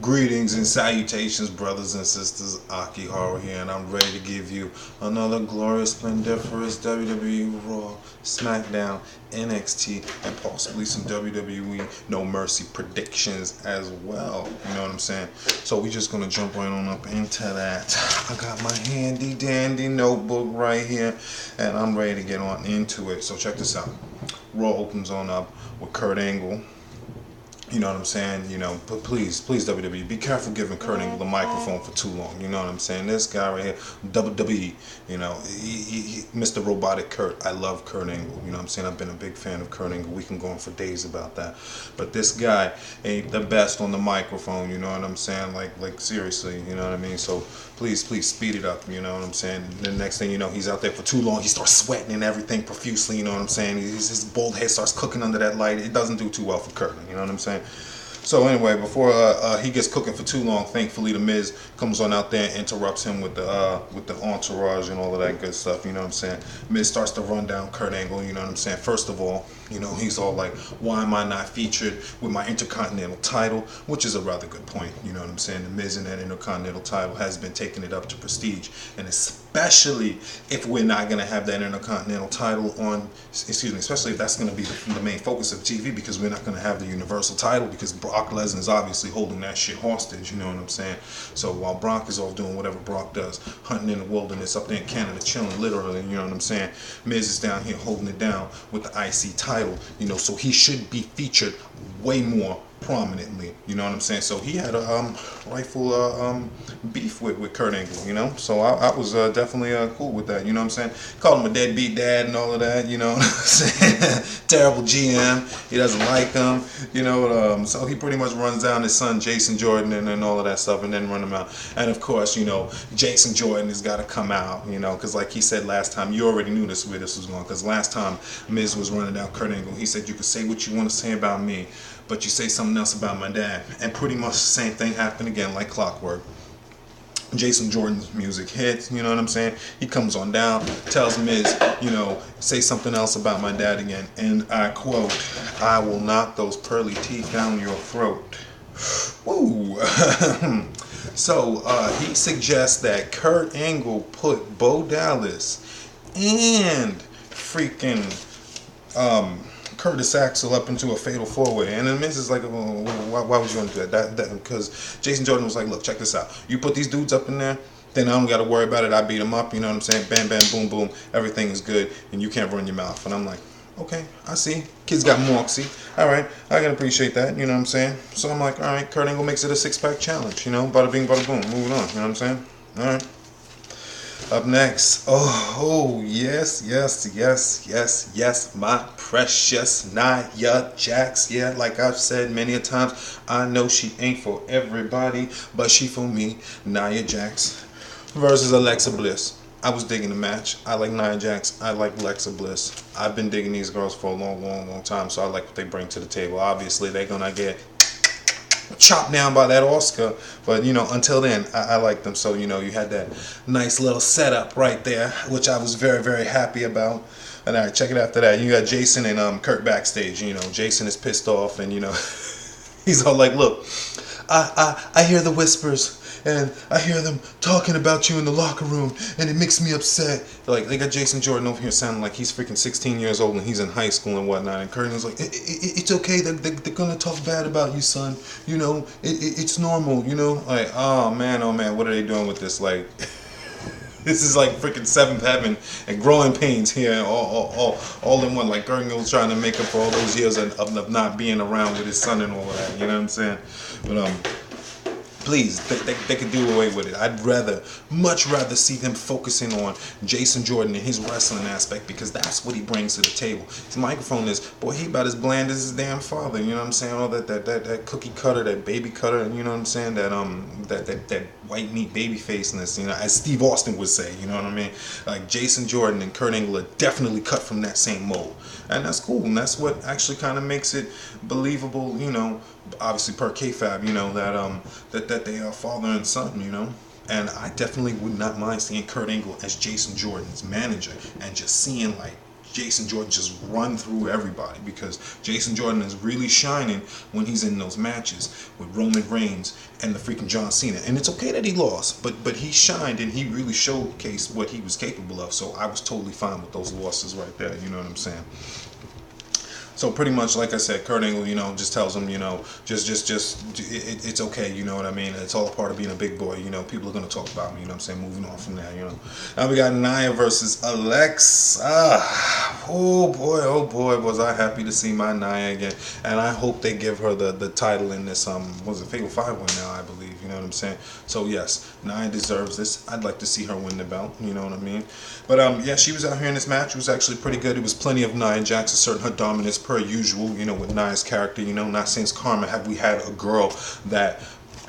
Greetings and salutations, brothers and sisters. Aki Horror here, and I'm ready to give you another glorious, splendiferous WWE Raw, Smackdown, NXT, and possibly some WWE No Mercy predictions as well. You know what I'm saying? So we just gonna jump right on up into that. I got my handy dandy notebook right here, and I'm ready to get on into it. So check this out. Raw opens on up with Kurt Angle. You know what I'm saying? You know, but please, WWE, be careful giving Kurt Angle the microphone for too long. You know what I'm saying? This guy right here, WWE, you know, Mr. Robotic Kurt. I love Kurt Angle. You know what I'm saying? I've been a big fan of Kurt Angle. We can go on for days about that. But this guy ain't the best on the microphone. You know what I'm saying? Like seriously. You know what I mean? So please speed it up. You know what I'm saying? The next thing you know, he's out there for too long. He starts sweating and everything profusely. You know what I'm saying? His bald head starts cooking under that light. It doesn't do too well for Kurt. You know what I'm saying? So anyway, before he gets cooking for too long, thankfully the Miz comes on out there and interrupts him with the entourage and all of that good stuff. You know what I'm saying? Miz starts to run down Kurt Angle. You know what I'm saying? First of all, you know, he's all like, why am I not featured with my Intercontinental title? Which is a rather good point. You know what I'm saying? The Miz in that Intercontinental title has been taking it up to prestige. And especially if we're not going to have that Intercontinental title on, excuse me, especially if that's going to be the main focus of TV, because we're not going to have the Universal title, because Brock Lesnar is obviously holding that shit hostage. You know what I'm saying? So while Brock is off doing whatever Brock does, hunting in the wilderness up there in Canada, chilling literally, you know what I'm saying? Miz is down here holding it down with the IC title. You know, so he should be featured way more prominently. You know what I'm saying? So he had a rightful beef with Kurt Angle. You know, so I was definitely cool with that. You know what I'm saying? Called him a deadbeat dad and all of that. You know what I'm saying? Terrible GM. He doesn't like him. You know, so he pretty much runs down his son Jason Jordan and all of that stuff, and then run him out. And of course, you know, Jason Jordan has got to come out. You know, because like he said last time, you already knew where this was going. Because last time Miz was running down Kurt Angle, he said, you can say what you want to say about me, but you say something else about my dad. And pretty much the same thing happened again, like clockwork. Jason Jordan's music hits, you know what I'm saying? He comes on down, tells Miz, you know, say something else about my dad again. And I quote, I will knock those pearly teeth down your throat. Woo! So he suggests that Kurt Angle put Bo Dallas and freaking Curtis Axel up into a fatal four-way, and then Miz is like, well, why would you want to do that? Because Jason Jordan was like, look, check this out. You put these dudes up in there, then I don't got to worry about it. I beat them up. You know what I'm saying? Bam, bam, boom, boom. Everything is good, and you can't run your mouth. And I'm like, okay, I see. Kids got moxie. All right, I can appreciate that. You know what I'm saying? So I'm like, all right, Kurt Angle makes it a 6-pack challenge. You know, bada bing, bada boom. Moving on. You know what I'm saying? All right. Up next, yes, my precious Nia Jax. Yeah, like I've said many a times, I know she ain't for everybody, but she for me. Nia Jax versus Alexa Bliss. I was digging the match. I like Nia Jax. I like Alexa Bliss. I've been digging these girls for a long time, so I like what they bring to the table. Obviously, they're gonna get chopped down by that Oscar, but you know, until then, I like them. So you know, you had that nice little setup right there, which I was very happy about. And all right, check it after that. You got Jason and Kurt backstage. You know, Jason is pissed off, and you know, he's all like, "Look, I hear the whispers." And I hear them talking about you in the locker room, and it makes me upset. Like, they got Jason Jordan over here sounding like he's freaking 16 years old and he's in high school and whatnot. And Curtin's like, it's okay. They're going to talk bad about you, son. You know, it's normal, you know? Like, oh, man, what are they doing with this? Like, this is like freaking seventh heaven and growing pains here, all in one. Like, Curtin was trying to make up for all those years of not being around with his son and all of that. You know what I'm saying? But, please, they could do away with it. I'd much rather see them focusing on Jason Jordan and his wrestling aspect, because that's what he brings to the table. His microphone is, boy, he about as bland as his damn father. You know what I'm saying? All that cookie cutter, that baby cutter, you know what I'm saying? That white meat baby faceness, you know, as Steve Austin would say. You know what I mean? Like, Jason Jordan and Kurt Angle are definitely cut from that same mold, and that's cool. And that's what actually kind of makes it believable. You know, obviously per kayfabe, you know, that they are father and son, you know. And I definitely would not mind seeing Kurt Angle as Jason Jordan's manager, and just seeing like Jason Jordan just run through everybody, because Jason Jordan is really shining when he's in those matches with Roman Reigns and the freaking John Cena. And it's okay that he lost, but he shined and he really showcased what he was capable of. So I was totally fine with those losses right there. You know what I'm saying? So pretty much, like I said, Kurt Angle, just tells him, it's okay, you know what I mean? It's all a part of being a big boy, people are going to talk about me, you know what I'm saying? Moving on from there, Now we got Nia versus Alexa. Oh boy, was I happy to see my Nia again. And I hope they give her the title in this, was it Fatal 5-1 now, I believe, you know what I'm saying? So yes, Nia deserves this. I'd like to see her win the belt, you know what I mean? But yeah, she was out here in this match. It was actually pretty good. It was plenty of Nia Jax asserting her dominance per usual, with Nia's character, not since Karma have we had a girl that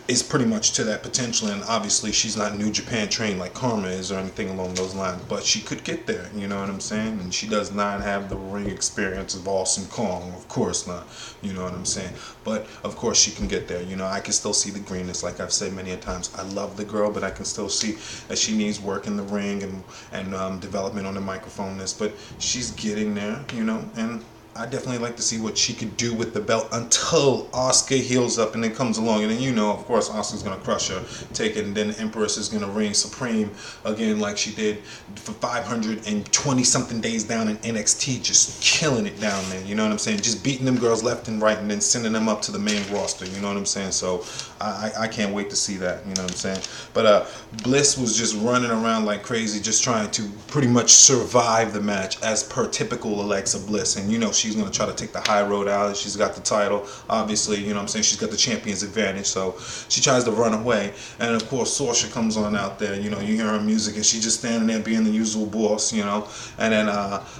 is pretty much to that potential. And obviously she's not New Japan trained like Karma is or anything along those lines, but she could get there, you know what I'm saying? And she does not have the ring experience of Awesome Kong, of course not, you know what I'm saying? But of course she can get there, I can still see the greenness, like I've said many a times. I love the girl, but I can still see that she needs work in the ring and development on the microphone, but she's getting there, and I definitely like to see what she could do with the belt until Asuka heals up and then comes along. And then, of course, Asuka's going to crush her, take it, and then the Empress is going to reign supreme again like she did for 520-something days down in NXT, just killing it down there, you know what I'm saying? Just beating them girls left and right and then sending them up to the main roster, you know what I'm saying? So I can't wait to see that, you know what I'm saying? But Bliss was just running around like crazy, just trying to pretty much survive the match as per typical Alexa Bliss. And, she's going to try to take the high road out. She's got the title, obviously, you know what I'm saying? She's got the champion's advantage, so she tries to run away. And of course, Sorsha comes on out there, you hear her music, and she's just standing there being the usual boss, And then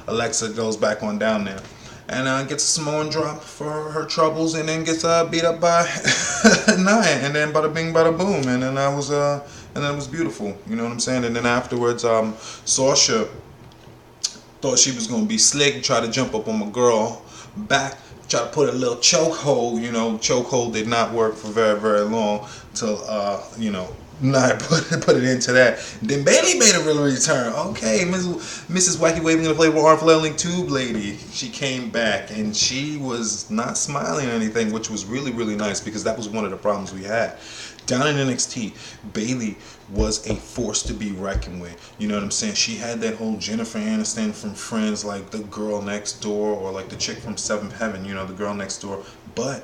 Alexa goes back on down there and gets a Samoan drop for her troubles, and then gets beat up by Nia, and then bada bing, bada boom, and then that was beautiful, you know what I'm saying? And then afterwards, Sorsha thought she was going to be slick, try to jump up on my girl back, try to put a little chokehold, chokehold did not work for very, very long until, Nia put it into that. Then Bayley made a real return. Okay, Mrs. Wacky Waving in the Playboy Arm Flailing Tube Lady. She came back and she was not smiling or anything, which was really, really nice, because that was one of the problems we had. Down in NXT, Bayley was a force to be reckoned with. You know what I'm saying? She had that whole Jennifer Aniston from Friends, like the girl next door, or like the chick from Seventh Heaven, the girl next door. But,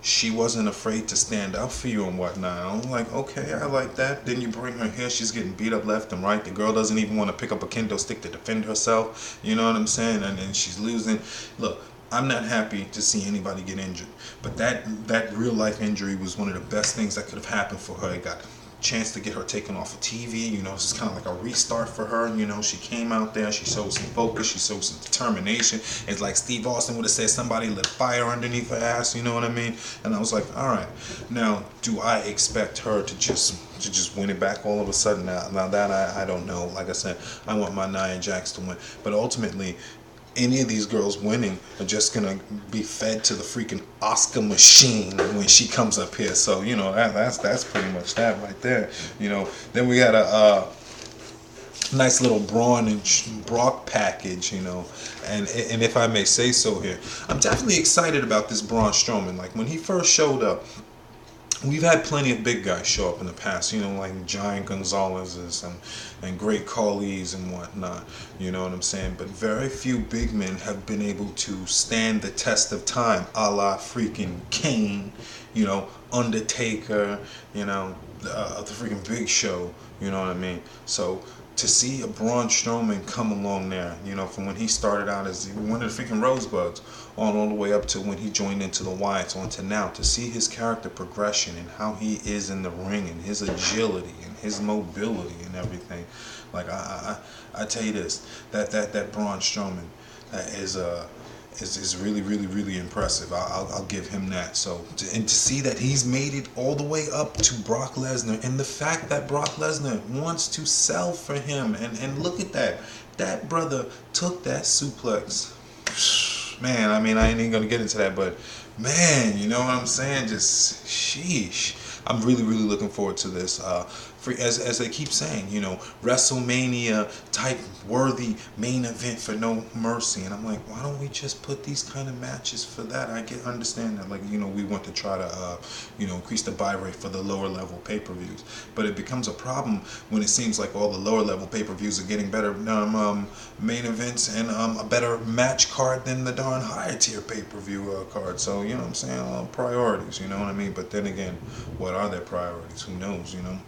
she wasn't afraid to stand up for you and whatnot. I'm like, okay, I like that. Then you bring her here, she's getting beat up left and right. The girl doesn't even want to pick up a kendo stick to defend herself. You know what I'm saying? And she's losing. Look, I'm not happy to see anybody get injured, but that real life injury was one of the best things that could have happened for her. It got a chance to get her taken off of TV. It's kind of like a restart for her. She came out there, she showed some focus, she showed some determination. It's like Steve Austin would have said, somebody lit fire underneath her ass, you know what I mean? And I was like, all right, now do I expect her to just win it back all of a sudden? Now that I don't know. Like I said, I want my Nia Jax to win, but ultimately, any of these girls winning are just gonna be fed to the freaking Oscar machine when she comes up here. So that's pretty much that right there. Then we got a nice little Braun and Brock package. And if I may say so here, I'm definitely excited about this Braun Strowman. Like when he first showed up, we've had plenty of big guys show up in the past, like Giant Gonzalez's and Great Khali's and whatnot, you know what I'm saying? But very few big men have been able to stand the test of time, a la freaking Kane, Undertaker, the freaking Big Show, you know what I mean? So to see a Braun Strowman come along there, from when he started out as one of the freaking Rosebuds, all the way up to when he joined into the Wyatts, on to now, to see his character progression and how he is in the ring and his agility and his mobility and everything. Like I tell you this, that Braun Strowman is really, really, really impressive. I'll give him that. So to see that he's made it all the way up to Brock Lesnar, and the fact that Brock Lesnar wants to sell for him, and look at that brother took that suplex. Man, I mean, I ain't even gonna get into that, but man, you know what I'm saying? Just sheesh. I'm really, really looking forward to this. as they keep saying, you know, WrestleMania type worthy main event for No Mercy. And I'm like, why don't we just put these kind of matches for that? I can understand that, like, you know, we want to try to, you know, increase the buy rate for the lower level pay-per-views. But it becomes a problem when it seems like all the lower level pay-per-views are getting better main events and a better match card than the darn higher tier pay-per-view card. So, you know what I'm saying? Priorities, you know what I mean? But then again, what are their priorities? Who knows, you know?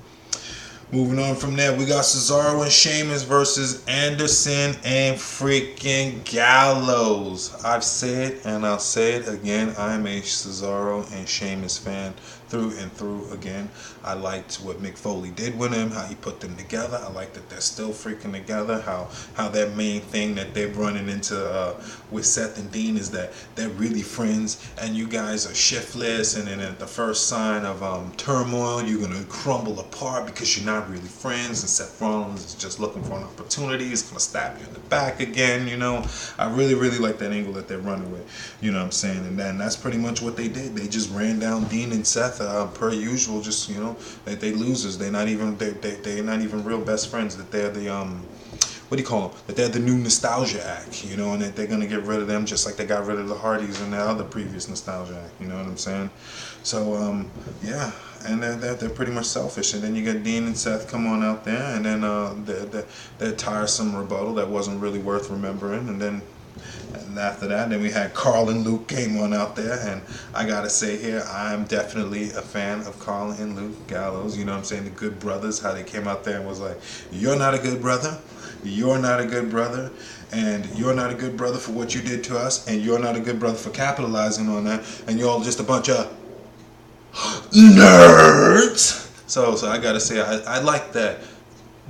Moving on from there, we got Cesaro and Sheamus versus Anderson and freaking Gallows. I've said, and I'll say it again, I'm a Cesaro and Sheamus fan through and through again. I liked what Mick Foley did with him, how he put them together. I like that they're still freaking together, how their main thing that they're running into with Seth and Dean is that they're really friends and you guys are shiftless, and then at the first sign of turmoil, you're going to crumble apart because you're not really friends, and Seth Rollins is just looking for an opportunity. He's going to stab you in the back again, you know. I really, really like that angle that they're running with, you know what I'm saying? And then that's pretty much what they did. They just ran down Dean and Seth per usual, just, you know, they losers. They're not even real best friends. That they're the what do you call them? That they're the new nostalgia act, you know, and that they're gonna get rid of them just like they got rid of the Hardys in the other previous nostalgia act. You know what I'm saying? So yeah, and they're pretty much selfish. And then you get Dean and Seth come on out there, and then their tiresome rebuttal that wasn't really worth remembering, and then. And after that, then we had Carl and Luke came on out there, and I gotta say here, I'm definitely a fan of Carl and Luke Gallows. You know what I'm saying? The good brothers, how they came out there and was like, you're not a good brother, you're not a good brother, and you're not a good brother for what you did to us, and you're not a good brother for capitalizing on that, and you're all just a bunch of nerds. So I gotta say, I like that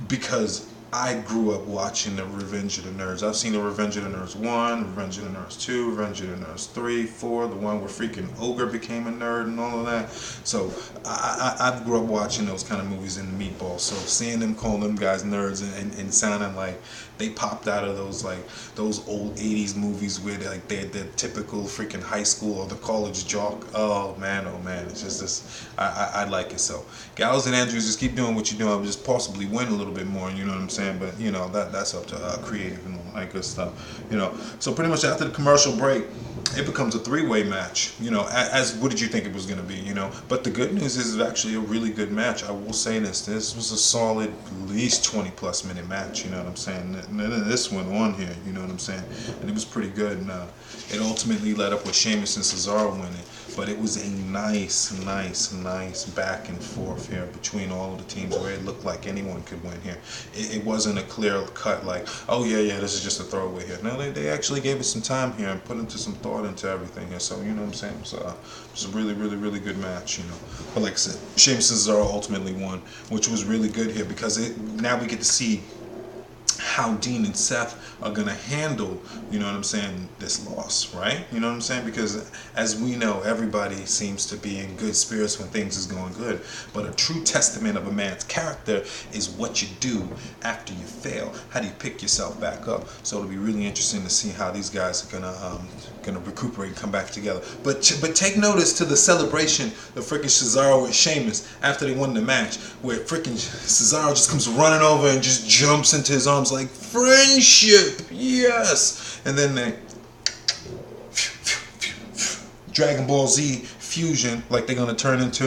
because I grew up watching the Revenge of the Nerds. I've seen the Revenge of the Nerds 1, Revenge of the Nerds 2, Revenge of the Nerds 3, 4, the one where freaking Ogre became a nerd and all of that. So I grew up watching those kind of movies in the Meatballs. So seeing them call them guys nerds and sounding like they popped out of those old 80s movies where they're typical freaking high school or the college jock. Oh man, it's just this. I like it. So Gallows and Andrews, just keep doing what you're doing. Just possibly win a little bit more. You know what I'm saying? But you know that's up to creative and all that good stuff. You know. So pretty much after the commercial break, it becomes a three-way match. You know, as what did you think it was going to be? You know, but the good news is it's actually a really good match. I will say this was a solid, at least 20+ minute match. You know what I'm saying? And then this one on here. You know what I'm saying? And it was pretty good. And it ultimately led up with Sheamus and Cesaro winning. But it was a nice back and forth here between all of the teams where it looked like anyone could win here. It wasn't a clear cut like, oh yeah, this is just a throwaway here. No, they actually gave it some time here and put into some thought into everything here. So, you know what I'm saying? So it was a really good match, you know. But like I said, Sheamus and Cesaro ultimately won, which was really good here because now we get to see how Dean and Seth are going to handle, you know what I'm saying, this loss, right? You know what I'm saying? Because as we know, everybody seems to be in good spirits when things is going good. But a true testament of a man's character is what you do after you fail. How do you pick yourself back up? So it'll be really interesting to see how these guys are gonna recuperate and come back together. But take notice to the celebration of freaking Cesaro and Sheamus after they won the match, where freaking Cesaro just comes running over and just jumps into his arms like, friendship, yes. And then they Dragon Ball Z fusion, like they're gonna turn into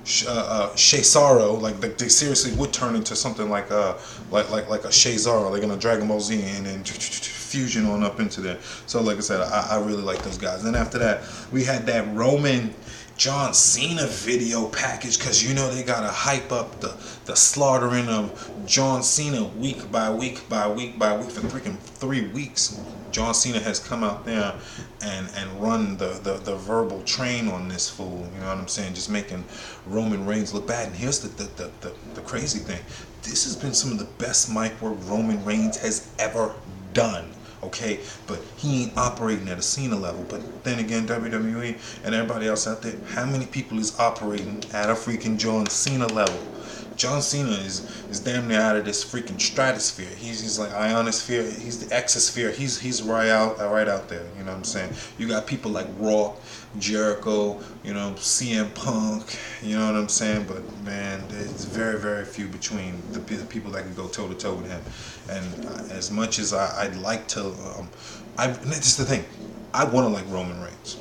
Shazaro, like they seriously would turn into something like a Shazaro. They're gonna Dragon Ball Z and then fusion on up into there. So like I said, I really like those guys. Then after that, we had that Roman John Cena video package, because you know they gotta hype up the slaughtering of John Cena week by week for freaking 3 weeks. John Cena has come out there and run the verbal train on this fool. You know what I'm saying? Just making Roman Reigns look bad. And here's the crazy thing. This has been some of the best mic work Roman Reigns has ever done. Okay, but he ain't operating at a Cena level. But then again, WWE and everybody else out there, how many people is operating at a freaking John Cena level? John Cena is damn near out of this freaking stratosphere. He's like ionosphere. He's the exosphere. He's right out there. You know what I'm saying? You got people like Raw, Jericho, you know, CM Punk. You know what I'm saying? But man, there's very few between the people that can go toe to toe with him. And as much as I'd like to, this is the thing. I want to like Roman Reigns.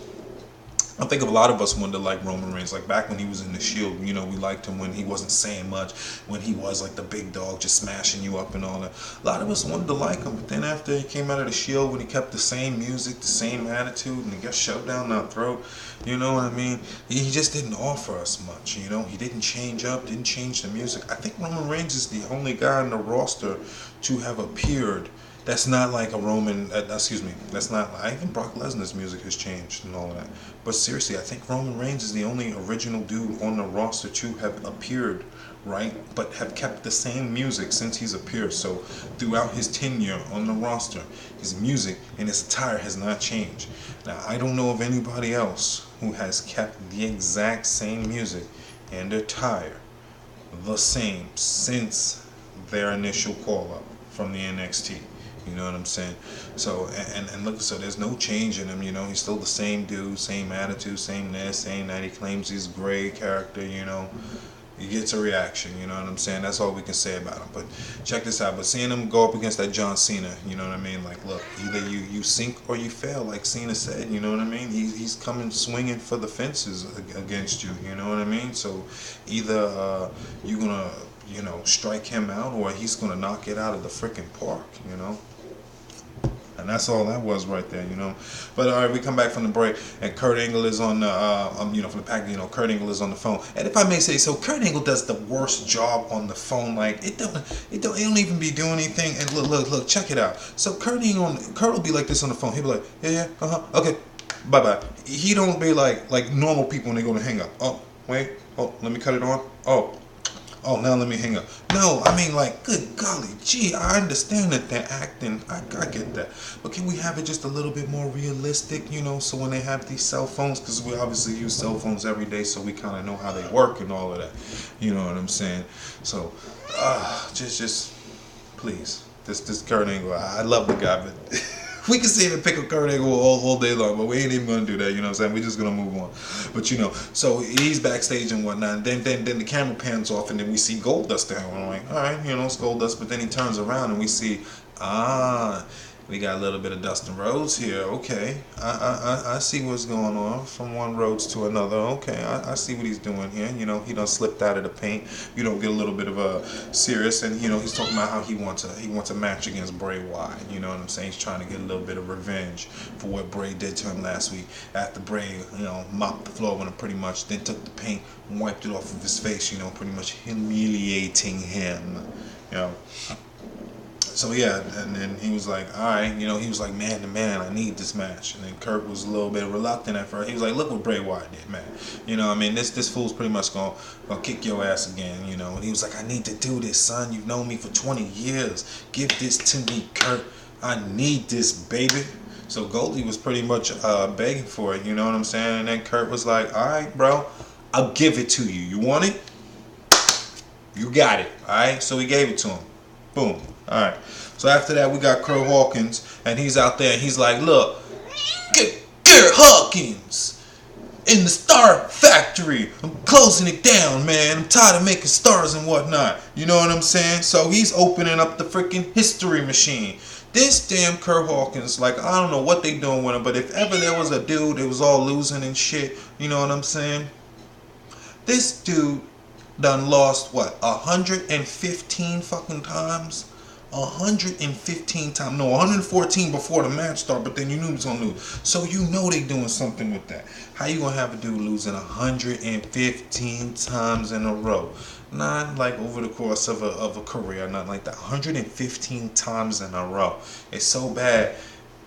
I think a lot of us wanted to like Roman Reigns. Like back when he was in the Shield, you know, we liked him when he wasn't saying much, when he was like the big dog just smashing you up and all that. A lot of us wanted to like him, but then after he came out of the Shield, when he kept the same music, the same attitude, and he got shoved down our throat, you know what I mean? He just didn't offer us much, you know? He didn't change up, didn't change the music. I think Roman Reigns is the only guy in the roster to have appeared that's not like a Roman, that's not, even Brock Lesnar's music has changed and all that. But seriously, I think Roman Reigns is the only original dude on the roster to have appeared, right? But have kept the same music since he's appeared. So throughout his tenure on the roster, his music and his attire has not changed. Now, I don't know of anybody else who has kept the exact same music and attire the same since their initial call-up from the NXT. You know what I'm saying? So, and look, so there's no change in him, you know. He's still the same dude, same attitude, same this, same that. He claims he's great character, you know. He gets a reaction, you know what I'm saying? That's all we can say about him. But check this out. But seeing him go up against that John Cena, you know what I mean? Like, look, either you sink or you fail, like Cena said, you know what I mean? He's coming swinging for the fences against you, you know what I mean? So either you're going to, you know, strike him out or he's going to knock it out of the freaking park, you know? And that's all that was right there, you know. But all right, we come back from the break, and Kurt Angle is on the, you know, from the pack, you know, Kurt Angle is on the phone. And if I may say so, Kurt Angle does the worst job on the phone. Like it don't even be doing anything. And look, check it out. So Kurt will be like this on the phone. He'll be like, yeah, okay, bye. He don't be like normal people when they go to hang up. Oh, wait, let me cut it on. Oh, now let me hang up. No, I mean, like, good golly, gee, I understand that they're acting. I get that. But can we have it just a little bit more realistic, you know, so when they have these cell phones, because we obviously use cell phones every day, so we kind of know how they work and all of that. You know what I'm saying? So, just, please. This Kurt Angle, I love the guy, but... We can sit and pick up Kurt Angle all day long, but we ain't even gonna do that. You know what I'm saying? We're just gonna move on. But you know, so he's backstage and whatnot. And then the camera pans off, and then we see Goldust there. I'm like, all right, you know, it's Goldust. But then he turns around, and we see, we got a little bit of Dustin Rhodes here. Okay, I see what's going on from one Rhodes to another. Okay, I see what he's doing here. You know, he done slipped out of the paint. You don't get a little bit of a serious, and you know, he's talking about how he wants a match against Bray Wyatt. You know what I'm saying? He's trying to get a little bit of revenge for what Bray did to him last week. After Bray, you know, mopped the floor with him pretty much, then took the paint and wiped it off of his face. You know, pretty much humiliating him. You know. So yeah, and then he was like, all right, you know, he was like, man to man, I need this match. And then Kurt was a little bit reluctant at first. He was like, look what Bray Wyatt did, man. You know, I mean, this fool's pretty much gonna kick your ass again, you know. And he was like, I need to do this, son. You've known me for 20 years. Give this to me, Kurt. I need this, baby. So Goldie was pretty much begging for it, you know what I'm saying? And then Kurt was like, all right, bro, I'll give it to you. You want it? You got it, all right? So he gave it to him. Boom. All right. So after that, we got Kurt Hawkins, and he's out there, and he's like, look, get Hawkins in the Star Factory. I'm closing it down, man. I'm tired of making stars and whatnot. You know what I'm saying? So he's opening up the freaking history machine. This damn Kurt Hawkins, like, I don't know what they doing with him, but if ever there was a dude that was all losing and shit, you know what I'm saying? This dude done lost, what, 115 fucking times? 115 times. No, 114 before the match started, but then you knew he was going to lose. So you know they doing something with that. How you going to have a dude losing 115 times in a row? Not like over the course of a career, not like that. 115 times in a row. It's so bad.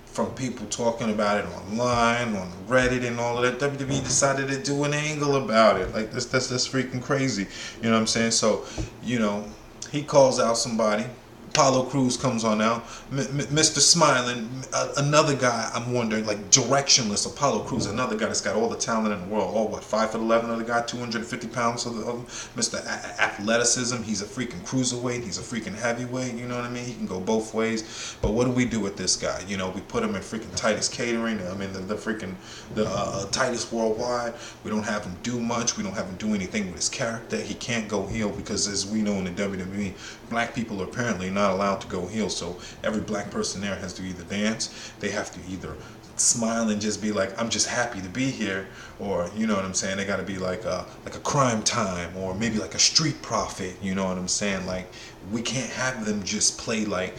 From people talking about it online, on Reddit and all of that, WWE decided to do an angle about it. Like, that's freaking crazy. You know what I'm saying? So, you know, he calls out somebody, Apollo Crews comes on out. Mr. Smiling, another guy. I'm wondering, like directionless Apollo Crews, another guy that's got all the talent in the world. Oh, what 5'11" other guy, 250 pounds of Mr. Athleticism. He's a freaking cruiserweight. He's a freaking heavyweight. You know what I mean? He can go both ways. But what do we do with this guy? You know, we put him in freaking Titus Catering. I mean, the freaking Titus Worldwide. We don't have him do much. We don't have him do anything with his character. He can't go heel because, as we know in the WWE, black people are apparently not allowed to go heel, so every black person there has to either dance, they have to either smile and just be like, I'm just happy to be here, or you know what I'm saying, they got to be like a crime time, or maybe like a street prophet, you know what I'm saying. Like, we can't have them just play like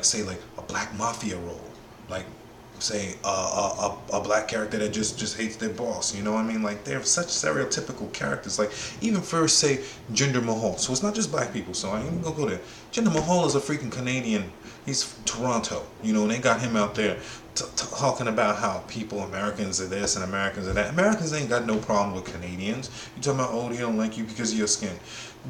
say like a black mafia role, like say a black character that just hates their boss, you know what I mean? Like, they're such stereotypical characters. Like, even first say Jinder Mahal, so it's not just black people, so I ain't gonna go there. Jinder Mahal is a freaking Canadian. He's from Toronto, you know, and they got him out there talking about how people, Americans are this and Americans are that. Americans ain't got no problem with Canadians. You talking about, oh, they don't like you because of your skin.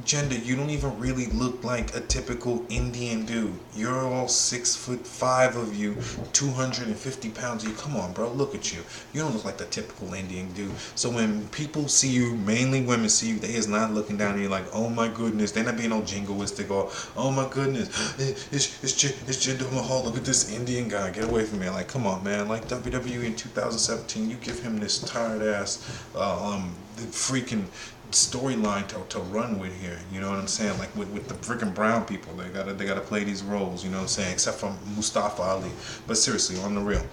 Gender, you don't even really look like a typical Indian dude. You're all 6'5" of you, 250 pounds of you. Come on, bro, look at you. You don't look like the typical Indian dude. So when people see you, mainly women see you, they is not looking down at you like, oh my goodness. They're not being no jingoistic or, oh my goodness, it's Jinder Mahal. Look at this Indian guy. Get away from me. Like, come on, man. Like WWE in 2017, you give him this tired ass, freaking storyline to run with here, you know what I'm saying? Like with the freaking brown people, they gotta play these roles, you know what I'm saying? Except for Mustafa Ali. But seriously, on the real,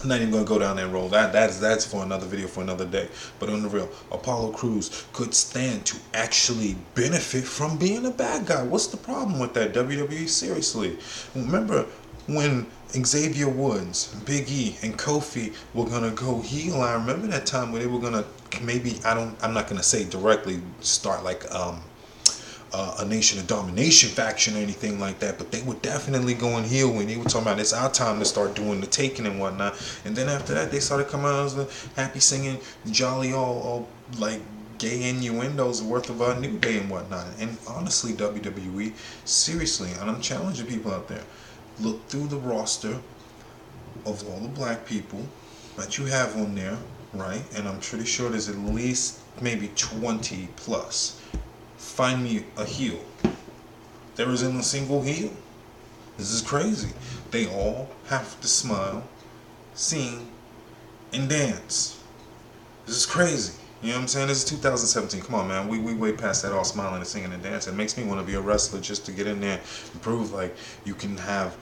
I'm not even gonna go down that road. That's for another video for another day. But on the real, Apollo Crews could stand to actually benefit from being a bad guy. What's the problem with that, WWE? Seriously, remember when Xavier Woods, Big E, and Kofi were gonna go heel? I remember that time where they were gonna maybe, I'm not gonna say directly start like a Nation of Domination faction or anything like that, but they were definitely going heel when they were talking about it's our time to start doing the taking and whatnot. And then after that, they started coming out as happy singing, jolly, all like gay innuendos worth of our New Day and whatnot. And honestly, WWE, seriously, and I'm challenging people out there, look through the roster of all the black people that you have on there, right? And I'm pretty sure there's at least maybe 20 plus. Find me a heel. There isn't a single heel. This is crazy. They all have to smile, sing, and dance. This is crazy. You know what I'm saying? This is 2017. Come on, man. We way past that all smiling and singing and dancing. It makes me want to be a wrestler just to get in there and prove like you can have,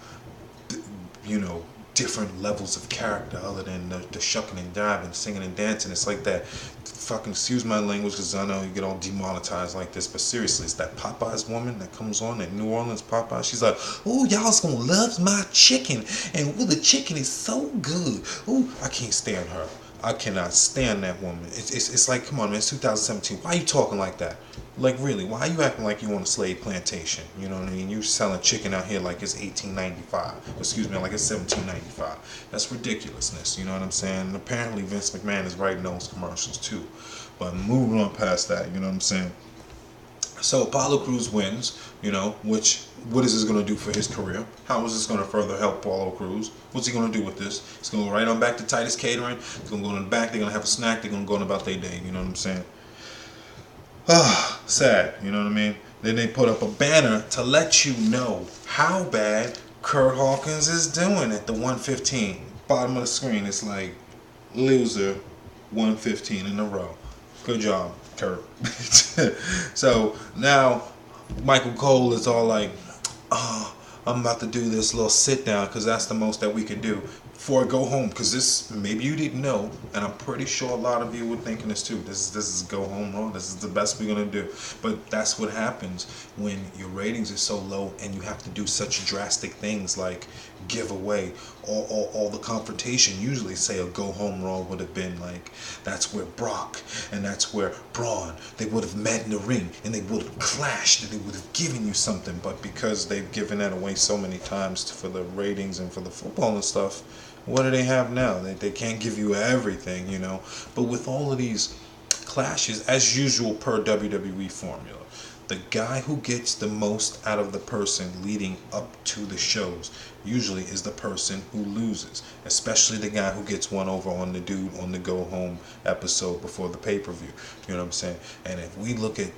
you know, different levels of character other than the shucking and diving, singing and dancing. It's like that fucking, excuse my language because I know you get all demonetized like this, but seriously, it's that Popeyes woman that comes on, that New Orleans Popeyes. She's like, ooh, y'all's gonna love my chicken, and ooh, the chicken is so good. Ooh, I can't stand her. I cannot stand that woman. It's like, come on, man, it's 2017. Why are you talking like that? Like, really, why are you acting like you on a slave plantation? You know what I mean? You selling chicken out here like it's 1895. Excuse me, like it's 1795. That's ridiculousness, you know what I'm saying? And apparently Vince McMahon is writing those commercials too. But moving on past that, you know what I'm saying? So Apollo Crews wins, you know, what is this going to do for his career? How is this going to further help Apollo Crews? What's he going to do with this? He's going to go right on back to Titus Catering. He's going to go in the back. They're going to have a snack. They're going to go on about their day. You know what I'm saying? Ah, sad. You know what I mean? Then they put up a banner to let you know how bad Kurt Hawkins is doing at the 115. Bottom of the screen, it's like loser 115 in a row. Good job, Kurt. So now Michael Cole is all like, oh, I'm about to do this little sit down because that's the most that we can do before I go home. Because this, maybe you didn't know, and I'm pretty sure a lot of you were thinking this too. This is go home Raw. This is the best we're gonna do. But that's what happens when your ratings are so low and you have to do such drastic things like give away all the confrontation. Usually say a go home Raw would have been like, that's where Brock and that's where Braun, they would have met in the ring and they would have clashed and they would have given you something. But because they've given that away so many times for the ratings and for the football and stuff, what do they have now? They can't give you everything, you know. But with all of these clashes, as usual per WWE formula, The guy who gets the most out of the person leading up to the shows usually is the person who loses, especially the guy who gets one over on the dude on the go home episode before the pay-per-view. You know what I'm saying? And if we look at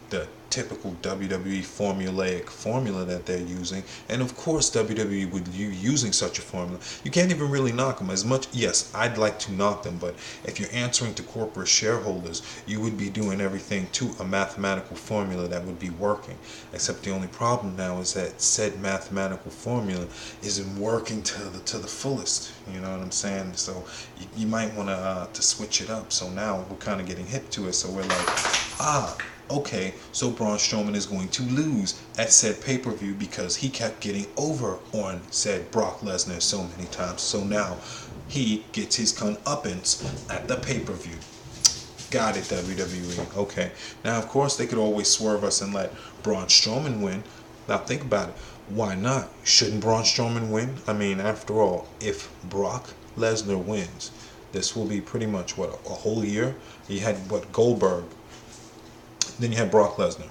the typical WWE formulaic formula that they're using, and of course WWE with you using such a formula, you can't even really knock them as much. Yes, I'd like to knock them, but if you're answering to corporate shareholders, you would be doing everything to a mathematical formula that would be working. Except the only problem now is that said mathematical formula isn't working to the fullest. You know what I'm saying? So you might want to switch it up. So now we're kind of getting hip to it. So we're like, okay, so Braun Strowman is going to lose at said pay-per-view because he kept getting over on said Brock Lesnar so many times. So now he gets his comeuppance at the pay-per-view. Got it, WWE. Okay. Now, of course, they could always swerve us and let Braun Strowman win. Now, think about it. Why not? Shouldn't Braun Strowman win? I mean, after all, if Brock Lesnar wins, this will be pretty much, what, a whole year? You had, what, Goldberg. Then you have Brock Lesnar,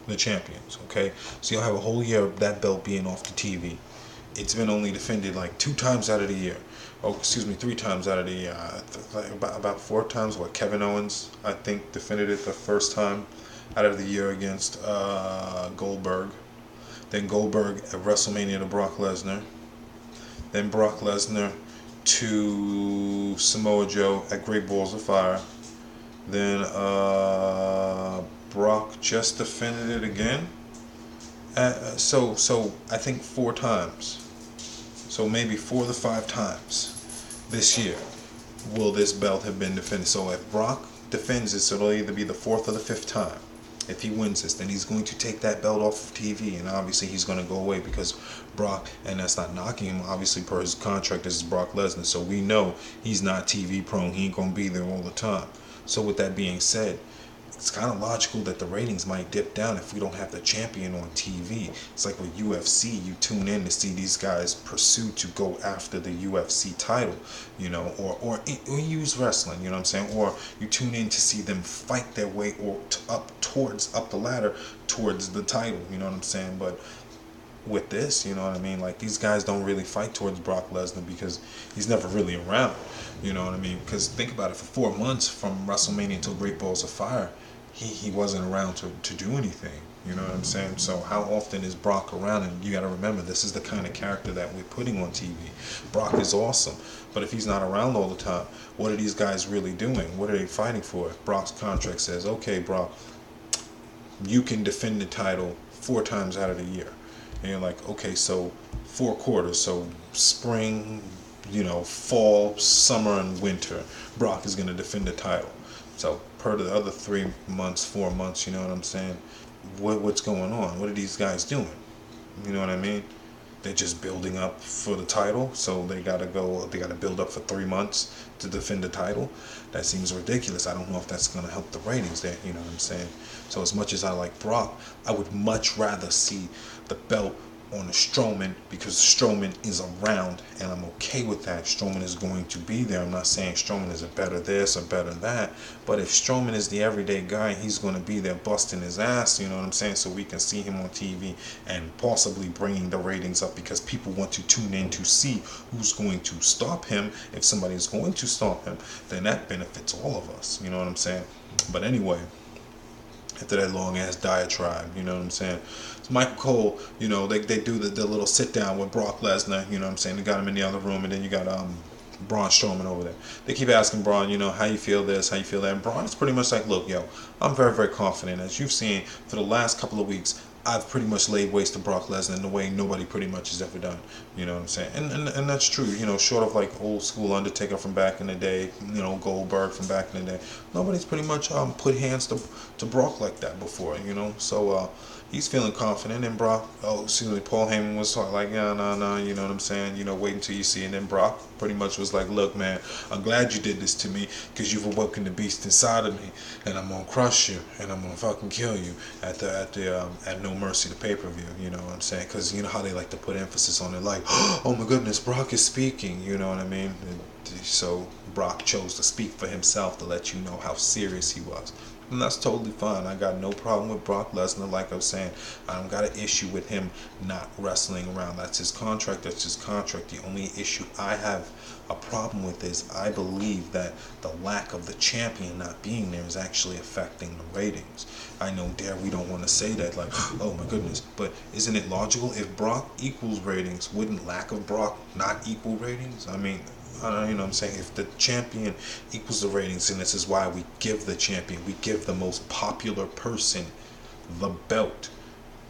the champions, okay? So you'll have a whole year of that belt being off the TV. It's been only defended like 2 times out of the year. Oh, excuse me, 3 times out of the year. About 4 times. What, Kevin Owens, I think, defended it the first time out of the year against Goldberg. Then Goldberg at WrestleMania to Brock Lesnar. Then Brock Lesnar to Samoa Joe at Great Balls of Fire. Then Brock just defended it again. So I think 4 times. So maybe 4 to 5 times this year will this belt have been defended. So if Brock defends this, it'll either be the 4th or the 5th time. If he wins this, then he's going to take that belt off of TV, and obviously he's going to go away because Brock, and that's not knocking him, obviously per his contract, this is Brock Lesnar, so we know he's not TV prone, he ain't going to be there all the time. So with that being said, it's kind of logical that the ratings might dip down if we don't have the champion on TV. It's like with UFC, you tune in to see these guys pursue to go after the UFC title, you know, or use wrestling, you know what I'm saying? Or you tune in to see them fight their way up the ladder towards the title, you know what I'm saying? But with this, you know what I mean? Like, these guys don't really fight towards Brock Lesnar because he's never really around, you know what I mean? Because think about it, for 4 months from WrestleMania until Great Balls of Fire, he wasn't around to do anything, you know what I'm saying? So how often is Brock around? And you got to remember, this is the kind of character that we're putting on TV. Brock is awesome, but if he's not around all the time, what are these guys really doing? What are they fighting for? If Brock's contract says, okay, Brock, you can defend the title 4 times out of the year. And you're like, okay, so 4 quarters, so spring, you know, fall, summer, and winter, Brock is going to defend the title. So per the other 3 months, 4 months, you know what I'm saying? What's going on? What are these guys doing? You know what I mean? They're just building up for the title, so they gotta build up for 3 months to defend the title. That seems ridiculous. I don't know if that's gonna help the ratings there, you know what I'm saying? So as much as I like Brock, I would much rather see the belt on Strowman because Strowman is around, and I'm okay with that. Strowman is going to be there. I'm not saying Strowman is a better this or better that, but if Strowman is the everyday guy, he's going to be there busting his ass, you know what I'm saying, so we can see him on TV and possibly bringing the ratings up because people want to tune in to see who's going to stop him. If somebody is going to stop him, then that benefits all of us, you know what I'm saying? But anyway, after that long ass diatribe, you know what I'm saying? So Michael Cole, you know, they do the little sit down with Brock Lesnar, you know what I'm saying? They got him in the other room, and then you got Braun Strowman over there. They keep asking Braun, you know, how you feel this, how you feel that. And Braun is pretty much like, look, yo, I'm very, very confident. As you've seen for the last couple of weeks, I've pretty much laid waste to Brock Lesnar in a way nobody pretty much has ever done. You know what I'm saying? And that's true. You know, short of like old school Undertaker from back in the day, you know, Goldberg from back in the day, nobody's pretty much put hands to Brock like that before. You know, so he's feeling confident. And Brock, Paul Heyman was like, yeah, no, you know what I'm saying? You know, wait until you see. And then Brock pretty much was like, look, man, I'm glad you did this to me because you've awoken the beast inside of me, and I'm gonna crush you, and I'm gonna fucking kill you at No Mercy, the pay-per-view. You know what I'm saying? Because you know how they like to put emphasis on it, like, oh my goodness, Brock is speaking. You know what I mean? So Brock chose to speak for himself to let you know how serious he was. And that's totally fine. I got no problem with Brock Lesnar. Like I was saying, I don't got an issue with him not wrestling around. That's his contract. That's his contract. The only issue I have a problem with is I believe that the lack of the champion not being there is actually affecting the ratings. I know, dare we don't want to say that, like, oh my goodness, but isn't it logical? If Brock equals ratings, wouldn't lack of Brock not equal ratings? I mean, you know what I'm saying? If the champion equals the ratings, and this is why we give the champion, we give the most popular person the belt.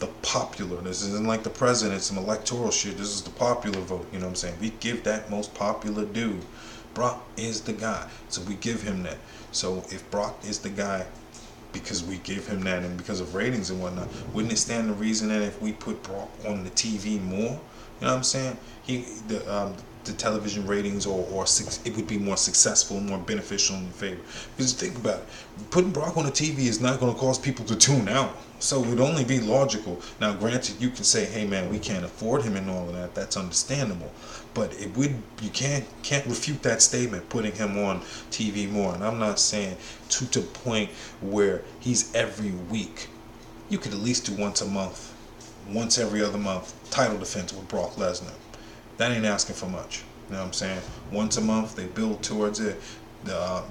The popular. This isn't like the president, some electoral shit. This is the popular vote. You know what I'm saying? We give that most popular dude. Brock is the guy. So we give him that. So if Brock is the guy, because we give him that and because of ratings and whatnot, wouldn't it stand to reason that if we put Brock on the TV more, you know what I'm saying? The television ratings or it would be more successful, more beneficial in favor. Because think about it, putting Brock on the TV is not going to cause people to tune out. So it would only be logical. Now, granted, you can say, "Hey, man, we can't afford him and all of that." That's understandable, but you can't refute that statement. Putting him on TV more, and I'm not saying to the point where he's every week. You could at least do once a month, once every other month, title defense with Brock Lesnar. That ain't asking for much. You know what I'm saying? Once a month, they build towards it.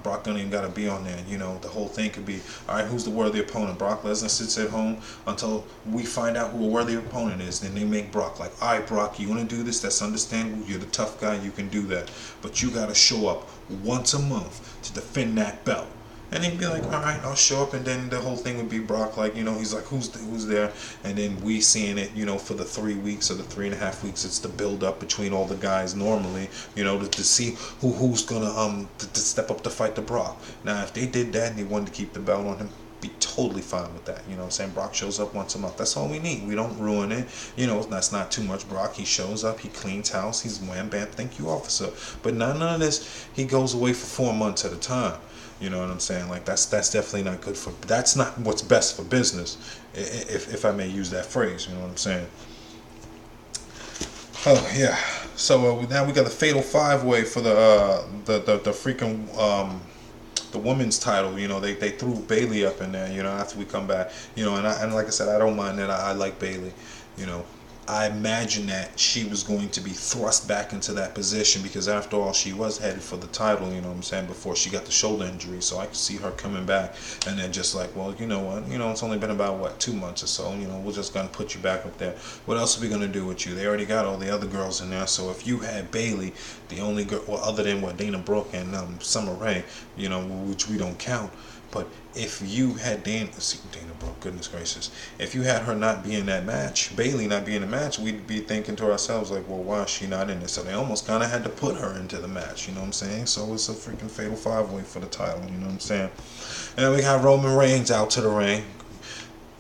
Brock don't even got to be on there. You know, the whole thing could be, all right, who's the worthy opponent? Brock Lesnar sits at home until we find out who a worthy opponent is. Then they make Brock like, all right, Brock, you want to do this? That's understandable. You're the tough guy. You can do that. But you got to show up once a month to defend that belt. And he'd be like, all right, I'll show up. And then the whole thing would be Brock, like, you know, he's like, who's there? And then we seeing it, you know, for the 3 weeks or the 3.5 weeks, it's the build up between all the guys normally, you know, to see who's gonna to step up to fight the Brock. Now, if they did that and they wanted to keep the belt on him, be totally fine with that. You know what I'm saying? Brock shows up once a month. That's all we need. We don't ruin it. You know, that's not too much. Brock, he shows up, he cleans house, he's wham bam, thank you, officer. But none of this, he goes away for 4 months at a time. You know what I'm saying? Like, that's definitely not good for, that's not what's best for business, if I may use that phrase. You know what I'm saying? Oh yeah. So now we got the fatal 5-way for the freaking the women's title. You know, they threw Bayley up in there. You know, after we come back. You know, and like I said, I don't mind that. I like Bayley. You know, I imagine that she was going to be thrust back into that position because after all, she was headed for the title, you know what I'm saying, before she got the shoulder injury. So I could see her coming back and then just like, well, you know what, you know, it's only been about 2 months or so, you know, we're just going to put you back up there. What else are we going to do with you? They already got all the other girls in there. So if you had Bayley, the only girl, well, other than Dana Brooke and Summer Rae, you know, which we don't count. But if you had Dana Brooke, goodness gracious, if you had her not be in that match, Bayley not be in the match, we'd be thinking to ourselves like, well, why is she not in it? So they almost kind of had to put her into the match, you know what I'm saying? So it's a freaking fatal 5-way for the title, you know what I'm saying? And then we got Roman Reigns out to the ring.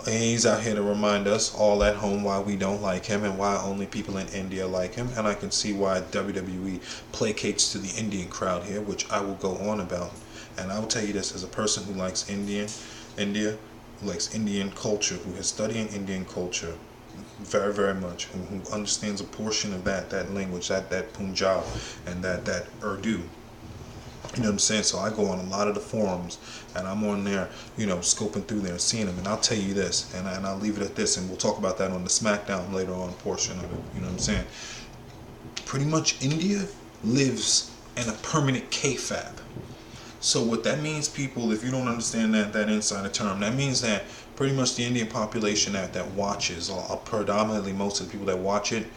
He's out here to remind us all at home why we don't like him and why only people in India like him. And I can see why WWE placates to the Indian crowd here, which I will go on about. And I will tell you this as a person who likes India, who likes Indian culture, who has studied Indian culture very, very much, who understands a portion of that language, that Punjab and that Urdu. You know what I'm saying? So I go on a lot of the forums and I'm on there, you know, scoping through there and seeing them. And I'll tell you this, and I'll leave it at this, and we'll talk about that on the Smackdown later on portion of it. You know what I'm saying? Pretty much India lives in a permanent kayfabe. So what that means, people, if you don't understand that insider term, that means that pretty much the Indian population that watches, or predominantly most of the people that watch it,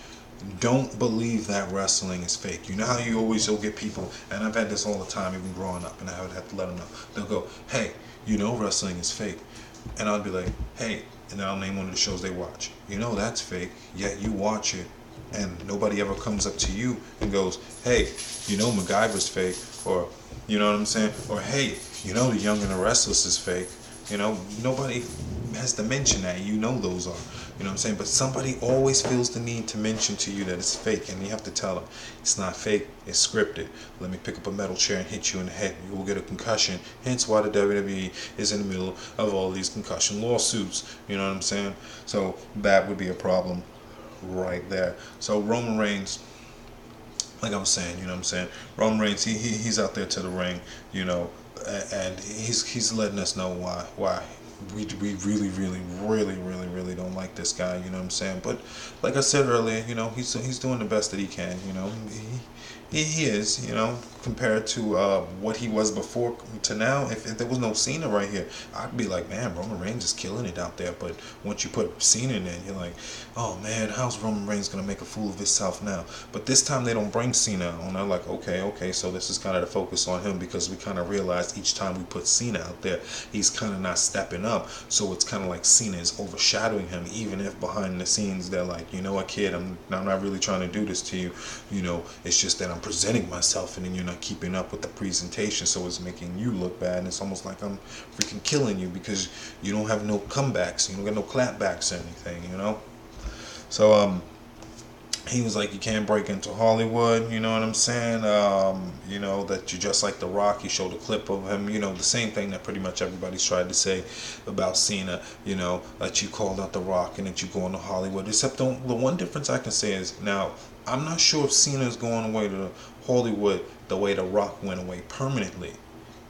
don't believe that wrestling is fake. You know how you'll get people, and I've had this all the time, even growing up, and I would have to let them know. They'll go, hey, you know wrestling is fake. And I'll be like, hey, and then I'll name one of the shows they watch. You know that's fake, yet you watch it, and nobody ever comes up to you and goes, hey, you know MacGyver's fake, or, you know what I'm saying? Or, hey, you know The Young and the Restless is fake. You know, nobody has to mention that. You know those are. You know what I'm saying? But somebody always feels the need to mention to you that it's fake, and you have to tell them, it's not fake, it's scripted. Let me pick up a metal chair and hit you in the head. You will get a concussion. Hence why the WWE is in the middle of all these concussion lawsuits. You know what I'm saying? So that would be a problem right there. So Roman Reigns, like I'm saying, you know what I'm saying? Roman Reigns, he's out there to the ring, you know, and he's letting us know why we really don't like this guy, you know what I'm saying? But like I said earlier, you know, he's doing the best that he can, you know. He is, you know, compared to what he was before to now. If there was no Cena right here, I'd be like, man, Roman Reigns is killing it out there. But once you put Cena in there, you're like, oh man, how's Roman Reigns gonna make a fool of himself now? But this time they don't bring Cena on. They're like, okay, so this is kind of the focus on him because we kind of realized each time we put Cena out there, he's kind of not stepping up. So it's kind of like Cena is overshadowing him, even if behind the scenes they're like, you know what, kid, I'm not really trying to do this to you. You know, it's just that I'm presenting myself, and then you're not keeping up with the presentation, so it's making you look bad. And it's almost like I'm freaking killing you because you don't have no comebacks, you don't got no clapbacks or anything, you know. So he was like, you can't break into Hollywood, you know what I'm saying? You know, that you're just like The Rock. He showed a clip of him, you know, the same thing that pretty much everybody's tried to say about Cena, you know, that you called out The Rock and that you go into Hollywood. Except the one difference I can say is, now, I'm not sure if Cena's going away to Hollywood the way The Rock went away permanently.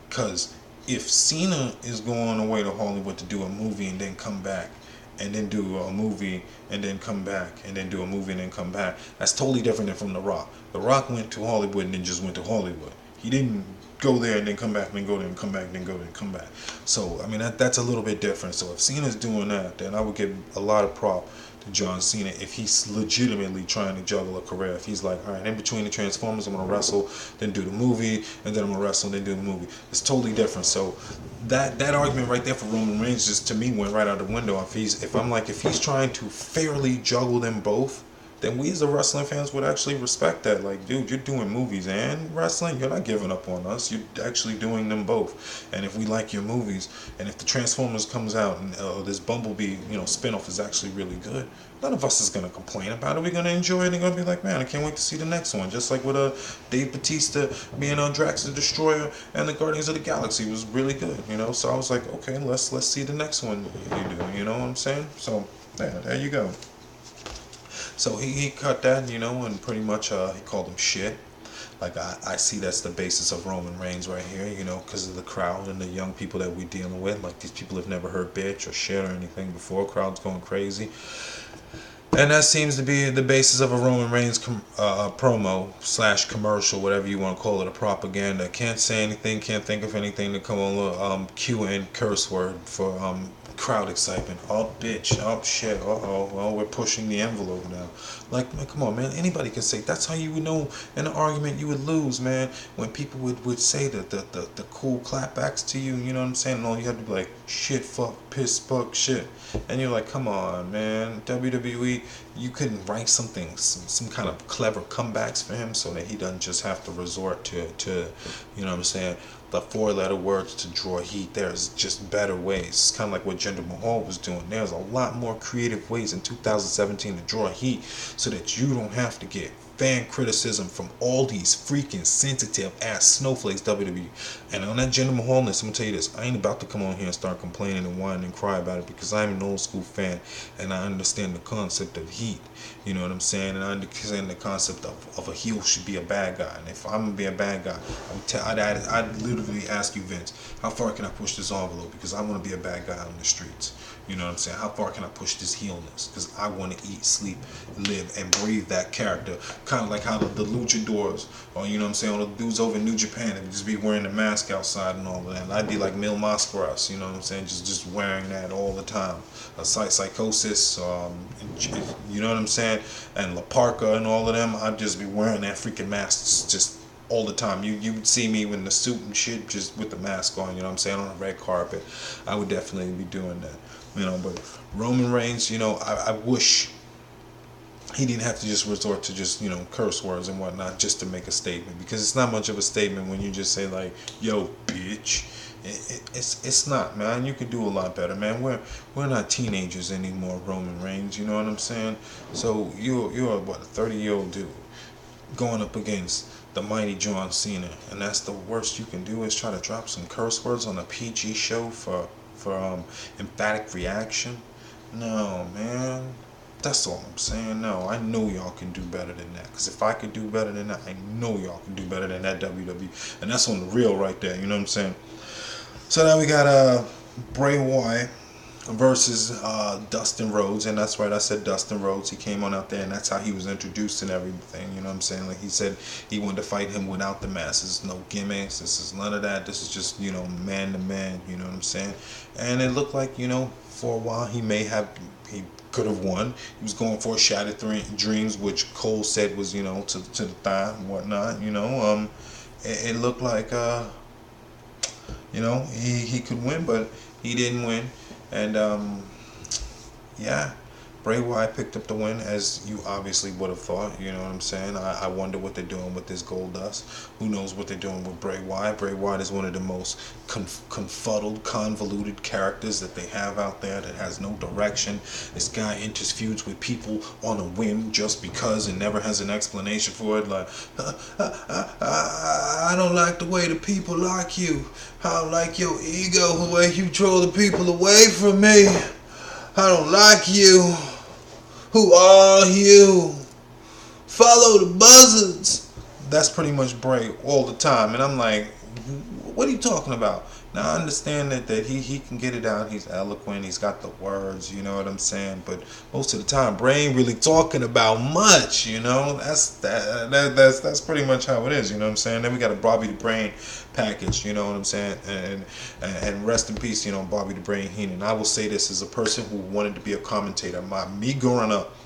Because if Cena is going away to Hollywood to do a movie and then come back, and then do a movie and then come back, and then do a movie and then come back, that's totally different than from The Rock. The Rock went to Hollywood and then just went to Hollywood. He didn't go there and then come back and then go there and come back and then go there and come back. So I mean that's a little bit different. So if Cena's doing that, then I would give a lot of prop to John Cena if he's legitimately trying to juggle a career. If he's like, all right, in between the Transformers, I'm gonna wrestle, then do the movie, and then I'm gonna wrestle, then do the movie. It's totally different. So that argument right there for Roman Reigns just to me went right out the window. If he's trying to fairly juggle them both, then we as the wrestling fans would actually respect that. Like, dude, you're doing movies and wrestling. You're not giving up on us. You're actually doing them both. And if we like your movies, and if the Transformers comes out and this Bumblebee, you know, spinoff is actually really good, none of us is gonna complain about it. We're gonna enjoy it and gonna be like, man, I can't wait to see the next one. Just like with Dave Bautista being on Drax the Destroyer and the Guardians of the Galaxy was really good, you know. So I was like, okay, let's see the next one you do. You know what I'm saying? So yeah, there you go. So he cut that, you know, and pretty much he called him shit. Like I see that's the basis of Roman Reigns right here, you know, because of the crowd and the young people that we're dealing with. Like these people have never heard bitch or shit or anything before. Crowd's going crazy. And that seems to be the basis of a Roman Reigns promo / commercial, whatever you want to call it, a propaganda. Can't say anything, can't think of anything to come on cue in curse word for crowd excitement. Oh, bitch. Oh, shit. Uh-oh. Well, we're pushing the envelope now. Like, man, come on, man. Anybody can say. That's how you would know in an argument you would lose, man. When people would say the cool clapbacks to you, you know what I'm saying? And all you have to be like, shit, fuck, piss, fuck, shit. And you're like, come on, man. WWE, you couldn't write something, some kind of clever comebacks for him so that he doesn't just have to resort to you know what I'm saying, the 4-letter words to draw heat. There's just better ways. It's kind of like what Jinder Mahal was doing. There's a lot more creative ways in 2017 to draw heat so that you don't have to get fan criticism from all these freaking sensitive ass snowflakes WWE. And on that Jinder Mahalness, I'm gonna tell you this, I ain't about to come on here and start complaining and whining and cry about it because I'm an old school fan and I understand the concept of heat. You know what I'm saying? And I understand the concept of a heel should be a bad guy. And if I'm gonna be a bad guy, I'd literally ask you, Vince, how far can I push this envelope? Because I want to be a bad guy on the streets. You know what I'm saying? How far can I push this heelness? Because I want to eat, sleep, live, and breathe that character. Kind of like how the luchadors, or you know what I'm saying, or the dudes over in New Japan, they would just be wearing the mask outside and all of that. And I'd be like Mil Mascaras, you know what I'm saying, just wearing that all the time. Psychosis, you know what I'm saying, and La Parka and all of them. I'd just be wearing that freaking mask just all the time. You would see me in the suit and shit, just with the mask on, you know what I'm saying, on a red carpet. I would definitely be doing that. You know, but Roman Reigns, you know, I wish he didn't have to just resort to just, you know, curse words and whatnot just to make a statement, because it's not much of a statement when you just say like, yo, bitch. It's not, man. You could do a lot better, man. We're not teenagers anymore, Roman Reigns. You know what I'm saying? So you're what, a 30-year-old dude going up against the mighty John Cena, and that's the worst you can do is try to drop some curse words on a PG show for emphatic reaction. No, man. That's all I'm saying. No, I know y'all can do better than that. Because if I could do better than that, I know y'all can do better than that WWE. And that's on the real right there. You know what I'm saying? So now we got Bray Wyatt versus Dustin Rhodes, and that's right, I said Dustin Rhodes. He came on out there, and that's how he was introduced and everything. You know what I'm saying? Like he said, he wanted to fight him without the masses, no gimmicks. This is none of that. This is just man to man. You know what I'm saying? And it looked like for a while he could have won. He was going for a Shattered Dreams, which Cole said was to the thigh and whatnot. It looked like he could win, but he didn't win. And yeah, Bray Wyatt picked up the win, as you obviously would have thought. You know what I'm saying? I wonder what they're doing with this Goldust. Who knows what they're doing with Bray Wyatt? Bray Wyatt is one of the most confuddled, convoluted characters that they have out there, that has no direction. This guy enters feuds with people on a whim just because, and never has an explanation for it. Like, I don't like the way the people like you. I don't like your ego, the way you draw the people away from me. I don't like you. Who are you? Follow the buzzards. That's pretty much Bray all the time. And I'm like, what are you talking about? Now I understand that he can get it out. He's eloquent. He's got the words. You know what I'm saying? But most of the time, Bray ain't really talking about much. That's pretty much how it is. You know what I'm saying? Then we got a Bobby the Brain package. You know what I'm saying? And rest in peace, Bobby the Brain Heenan. I will say this as a person who wanted to be a commentator. Me growing up,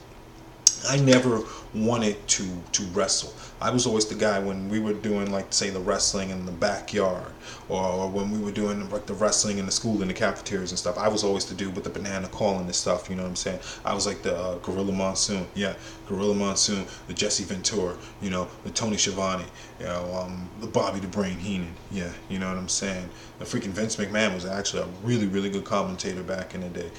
I never wanted to wrestle. I was always the guy when we were doing, like, say, the wrestling in the backyard, or when we were doing like the wrestling in the school in the cafeterias and stuff. I was always the dude with the banana calling and stuff. You know what I'm saying? I was like the Gorilla Monsoon, Gorilla Monsoon, the Jesse Ventura, the Tony Schiavone, the Bobby the Brain Heenan. Yeah, you know what I'm saying? The freaking Vince McMahon was actually a really, really good commentator back in the day.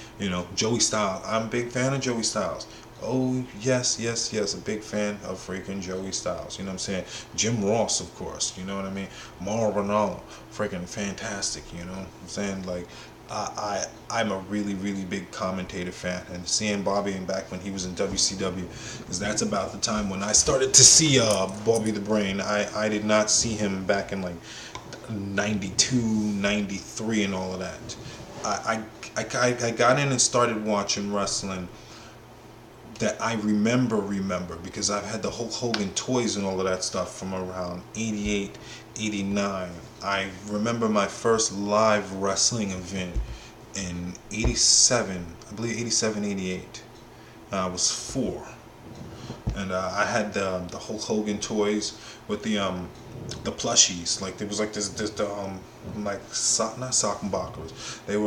Joey Styles. I'm a big fan of Joey Styles. Oh, yes, a big fan of freaking Joey Styles. You know what I'm saying? Jim Ross, of course. You know what I mean? Mauro Ranallo, freaking fantastic. You know what I'm saying? Like, I'm a really, really big commentator fan. And seeing Bobby back when he was in WCW, because that's about the time when I started to see Bobby the Brain. I did not see him back in, like, 92, 93 and all of that. I got in and started watching wrestling that I remember because I've had the Hulk Hogan toys and all of that stuff from around 88, 89. I remember my first live wrestling event in 87, I believe 87, 88. I was 4. And I had the Hulk Hogan toys with the plushies. Like, there was like this like not sock and boxers. They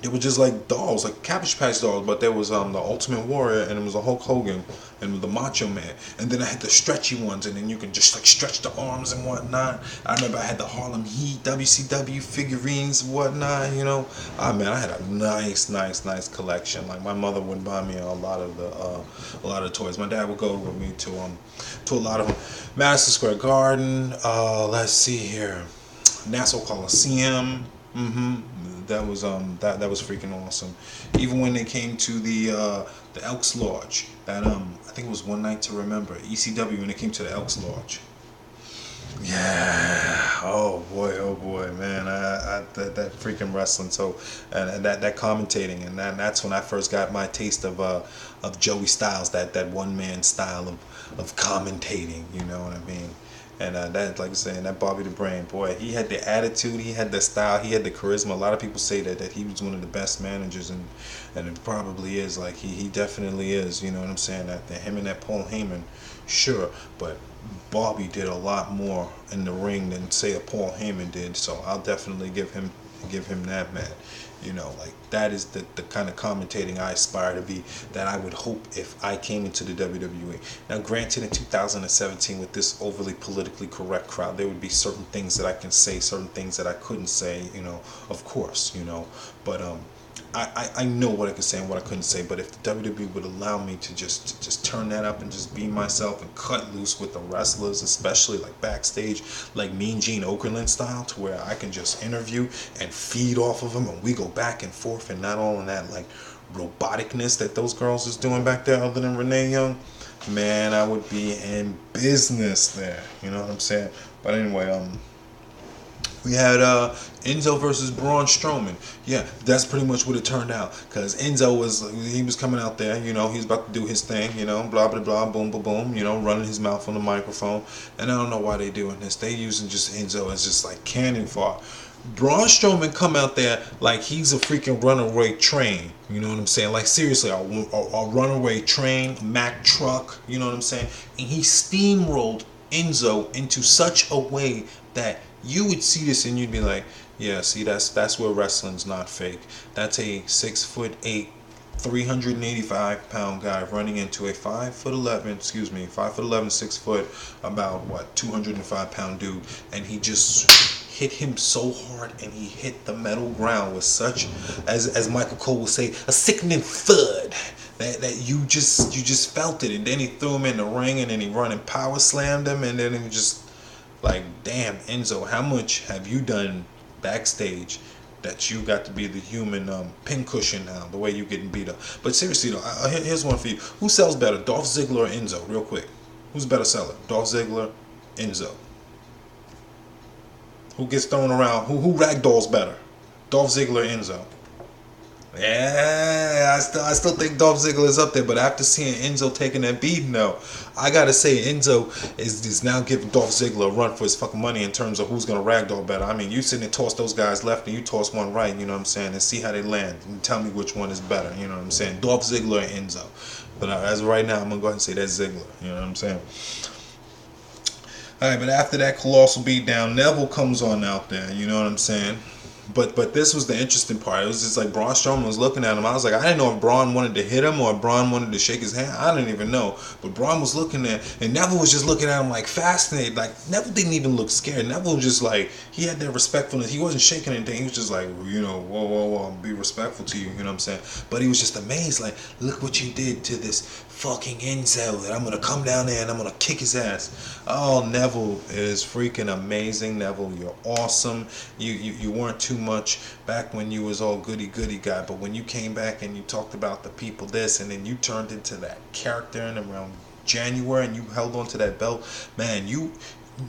were just like dolls, like Cabbage Patch dolls, but there was the Ultimate Warrior, and it was a Hulk Hogan, and the Macho Man, and then I had the stretchy ones, and then you can just like stretch the arms and whatnot. I remember I had the Harlem Heat WCW figurines and whatnot. I had a nice collection. Like, my mother would buy me a lot of the toys. My dad would go with me to a lot of them. Madison Square Garden. Let's see here, Nassau Coliseum. That was that was freaking awesome. Even when they came to the Elks Lodge, that I think it was One Night to Remember, ECW, when they came to the Elks Lodge. Yeah. Oh boy, man. That freaking wrestling. So, and that commentating, and that's when I first got my taste of Joey Styles, that one man style of commentating. You know what I mean? And that, like I was saying, that Bobby the Brain, boy, he had the attitude, he had the style, he had the charisma. A lot of people say that he was one of the best managers, and it probably is. Like, he definitely is. You know what I'm saying? That him and that Paul Heyman, sure, but Bobby did a lot more in the ring than, say, a Paul Heyman did. So I'll definitely give him that, man. Like, that is the kind of commentating I aspire to be, that I would hope if I came into the WWE. Now, granted, in 2017, with this overly politically correct crowd, there would be certain things that I can say, certain things that I couldn't say, of course, but I know what I could say and what I couldn't say. But if the WWE would allow me to just turn that up and just be myself and cut loose with the wrestlers, especially like backstage, like Mean Gene Okerlund style, to where I can just interview and feed off of them, and we go back and forth, and not all in that like roboticness that those girls is doing back there, other than Renee Young, man, I would be in business there. You know what I'm saying? But anyway, we had Enzo versus Braun Strowman. Yeah, that's pretty much what it turned out. Because Enzo was coming out there, you know, he's about to do his thing, you know, blah, blah, blah, boom, boom, boom, you know, running his mouth on the microphone. And I don't know why they doing this. They using just Enzo as just like cannon fodder. Braun Strowman come out there like he's a freaking runaway train. You know what I'm saying? Like seriously, a runaway train, Mack truck. You know what I'm saying? And he steamrolled Enzo into such a way that you would see this and you'd be like, yeah, see, that's where wrestling's not fake. That's a 6'8", 385-pound guy running into a 5'11", 6 foot, about what, 205-pound dude, and he just hit him so hard, and he hit the metal ground with such, as Michael Cole would say, a sickening thud. That you just felt it, and then he threw him in the ring, and then he run and power slammed him, and then he just like, damn, Enzo, how much have you done backstage that you got to be the human pincushion now, the way you getting beat up? But seriously though, here's one for you. Who sells better, Dolph Ziggler or Enzo? Real quick, who's better seller, Dolph Ziggler, Enzo? Who gets thrown around? Who ragdolls better, Dolph Ziggler or Enzo? Yeah, I still think Dolph Ziggler is up there, but after seeing Enzo taking that beating, though, I gotta say Enzo is now giving Dolph Ziggler a run for his fucking money in terms of who's gonna ragdoll better. I mean, you sit and toss those guys left and you toss one right, you know what I'm saying, and see how they land, and tell me which one is better, you know what I'm saying, Dolph Ziggler or Enzo. But as of right now, I'm gonna go ahead and say that's Ziggler, you know what I'm saying. Alright, but after that colossal beatdown, Neville comes on out there, you know what I'm saying. But this was the interesting part. It was just like Braun Strowman was looking at him. I was like, I didn't know if Braun wanted to hit him or if Braun wanted to shake his hand. I didn't even know. But Braun was looking at, and Neville was just looking at him like fascinated. Like Neville didn't even look scared. Neville was just like, he had that respectfulness. He wasn't shaking anything. He was just like, you know, whoa, whoa, whoa, be respectful to you. You know what I'm saying? But he was just amazed. Like, look what you did to this fucking Enzo. That I'm gonna come down there and I'm gonna kick his ass. Oh, Neville is freaking amazing. Neville, you're awesome. You weren't too much back when you was all goody guy, but when you came back and you talked about the people this, and then you turned into that character in around January and you held on to that belt, man, you,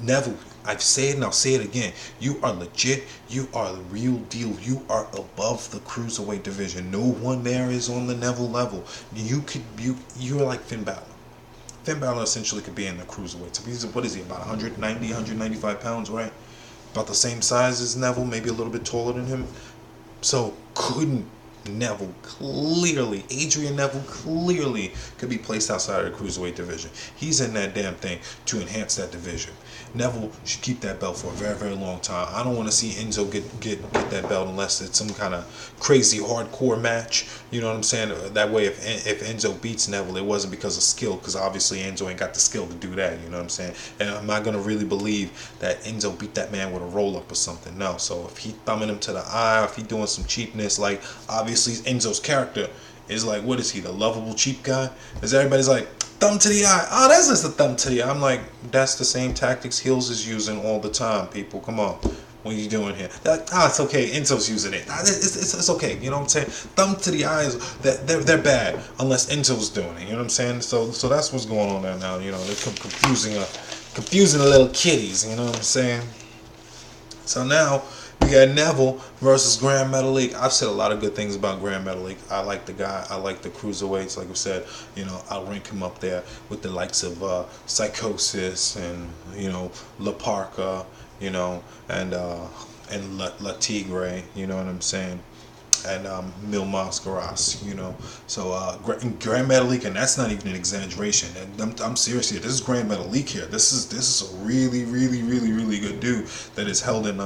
Neville, I've said it and I'll say it again, you are legit, you are the real deal, you are above the cruiserweight division. No one there is on the Neville level. You're like Finn Balor. Finn Balor essentially could be in the cruiserweight. So what is he, about 190, 195 pounds, right? About the same size as Neville, maybe a little bit taller than him. So couldn't Neville clearly, Adrian Neville clearly could be placed outside of the cruiserweight division. He's in that damn thing to enhance that division. Neville should keep that belt for a very, very long time. I don't want to see Enzo get that belt unless it's some kind of crazy hardcore match. You know what I'm saying? That way, if Enzo beats Neville, it wasn't because of skill, because obviously Enzo ain't got the skill to do that. You know what I'm saying? And I'm not gonna really believe that Enzo beat that man with a roll up or something. No. So if he thumbing him to the eye, if he doing some cheapness, like obviously Enzo's character is like, what is he, the lovable cheap guy? Is everybody's like, thumb to the eye. Oh, that's just a thumb to the eye. I'm like, that's the same tactics Hills is using all the time, people. Come on. What are you doing here? They're like, it's okay. Enzo's using it. It's okay. You know what I'm saying? Thumb to the eyes, they're bad unless Enzo's doing it. You know what I'm saying? So that's what's going on there now. You know, they're confusing the little kiddies. You know what I'm saying? So now we got Neville versus Grand Metalik. I've said a lot of good things about Grand Metalik. I like the guy. I like the cruiserweights. Like I said, you know, I'll rank him up there with the likes of Psychosis and, you know, La Parka, you know, and La Tigre. You know what I'm saying? And Mil Mascaras, you know. So Grand Metalik, and that's not even an exaggeration. And I'm serious here. This is Grand Metalik here. This is a really, really, really, really good dude that is held in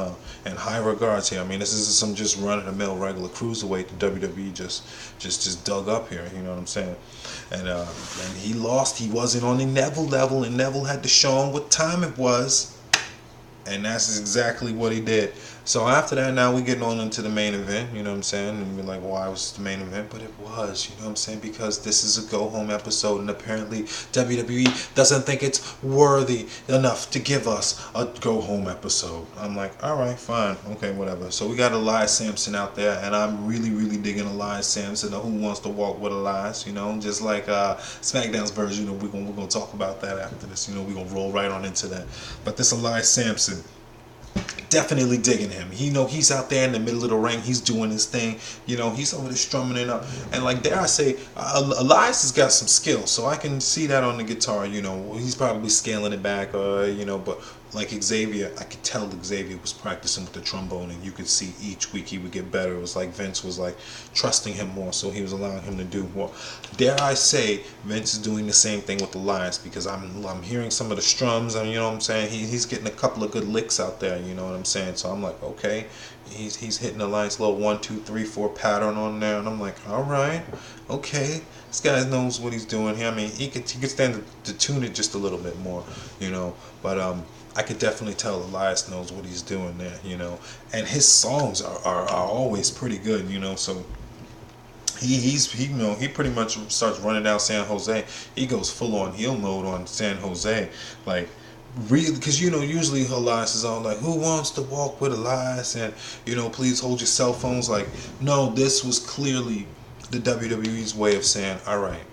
high regards here. I mean, this isn't some just run-of-the-mill regular cruiserweight the WWE just dug up here. You know what I'm saying? And he lost. He wasn't on the Neville level, and Neville had to show him what time it was. And that's exactly what he did. So after that, now we getting on into the main event, you know what I'm saying? And you're like, why was the main event? But it was, you know what I'm saying? Because this is a go-home episode, and apparently WWE doesn't think it's worthy enough to give us a go-home episode. I'm like, all right, fine, okay, whatever. So we got Elias Sampson out there, and I'm really, really digging Elias Sampson. Who wants to walk with Elias? You know, just like Smackdown's version. You know, we're gonna talk about that after this. You know, we're gonna roll right on into that. But this Elias Sampson, definitely digging him. He's out there in the middle of the ring. He's doing his thing. He's over there strumming it up. And like dare I say, Elias has got some skill, so I can see that on the guitar. He's probably scaling it back, but like Xavier, I could tell Xavier was practicing with the trombone, and you could see each week he would get better. It was like Vince was like trusting him more, so he was allowing him to do more. Dare I say, Vince is doing the same thing with Elias, because I'm hearing some of the strums, and you know what I'm saying. He's getting a couple of good licks out there. You know what I'm saying. So I'm like, okay, he's hitting a nice little 1, 2, 3, 4 pattern on there, and I'm like, all right, okay. This guy knows what he's doing here. I mean, he could stand to tune it just a little bit more, but I could definitely tell Elias knows what he's doing there, and his songs are always pretty good, so he pretty much starts running down San Jose. He goes full on heel mode on San Jose, like really, because usually Elias is all like, who wants to walk with Elias, and please hold your cell phones. Like, no, this was clearly the WWE's way of saying, all right,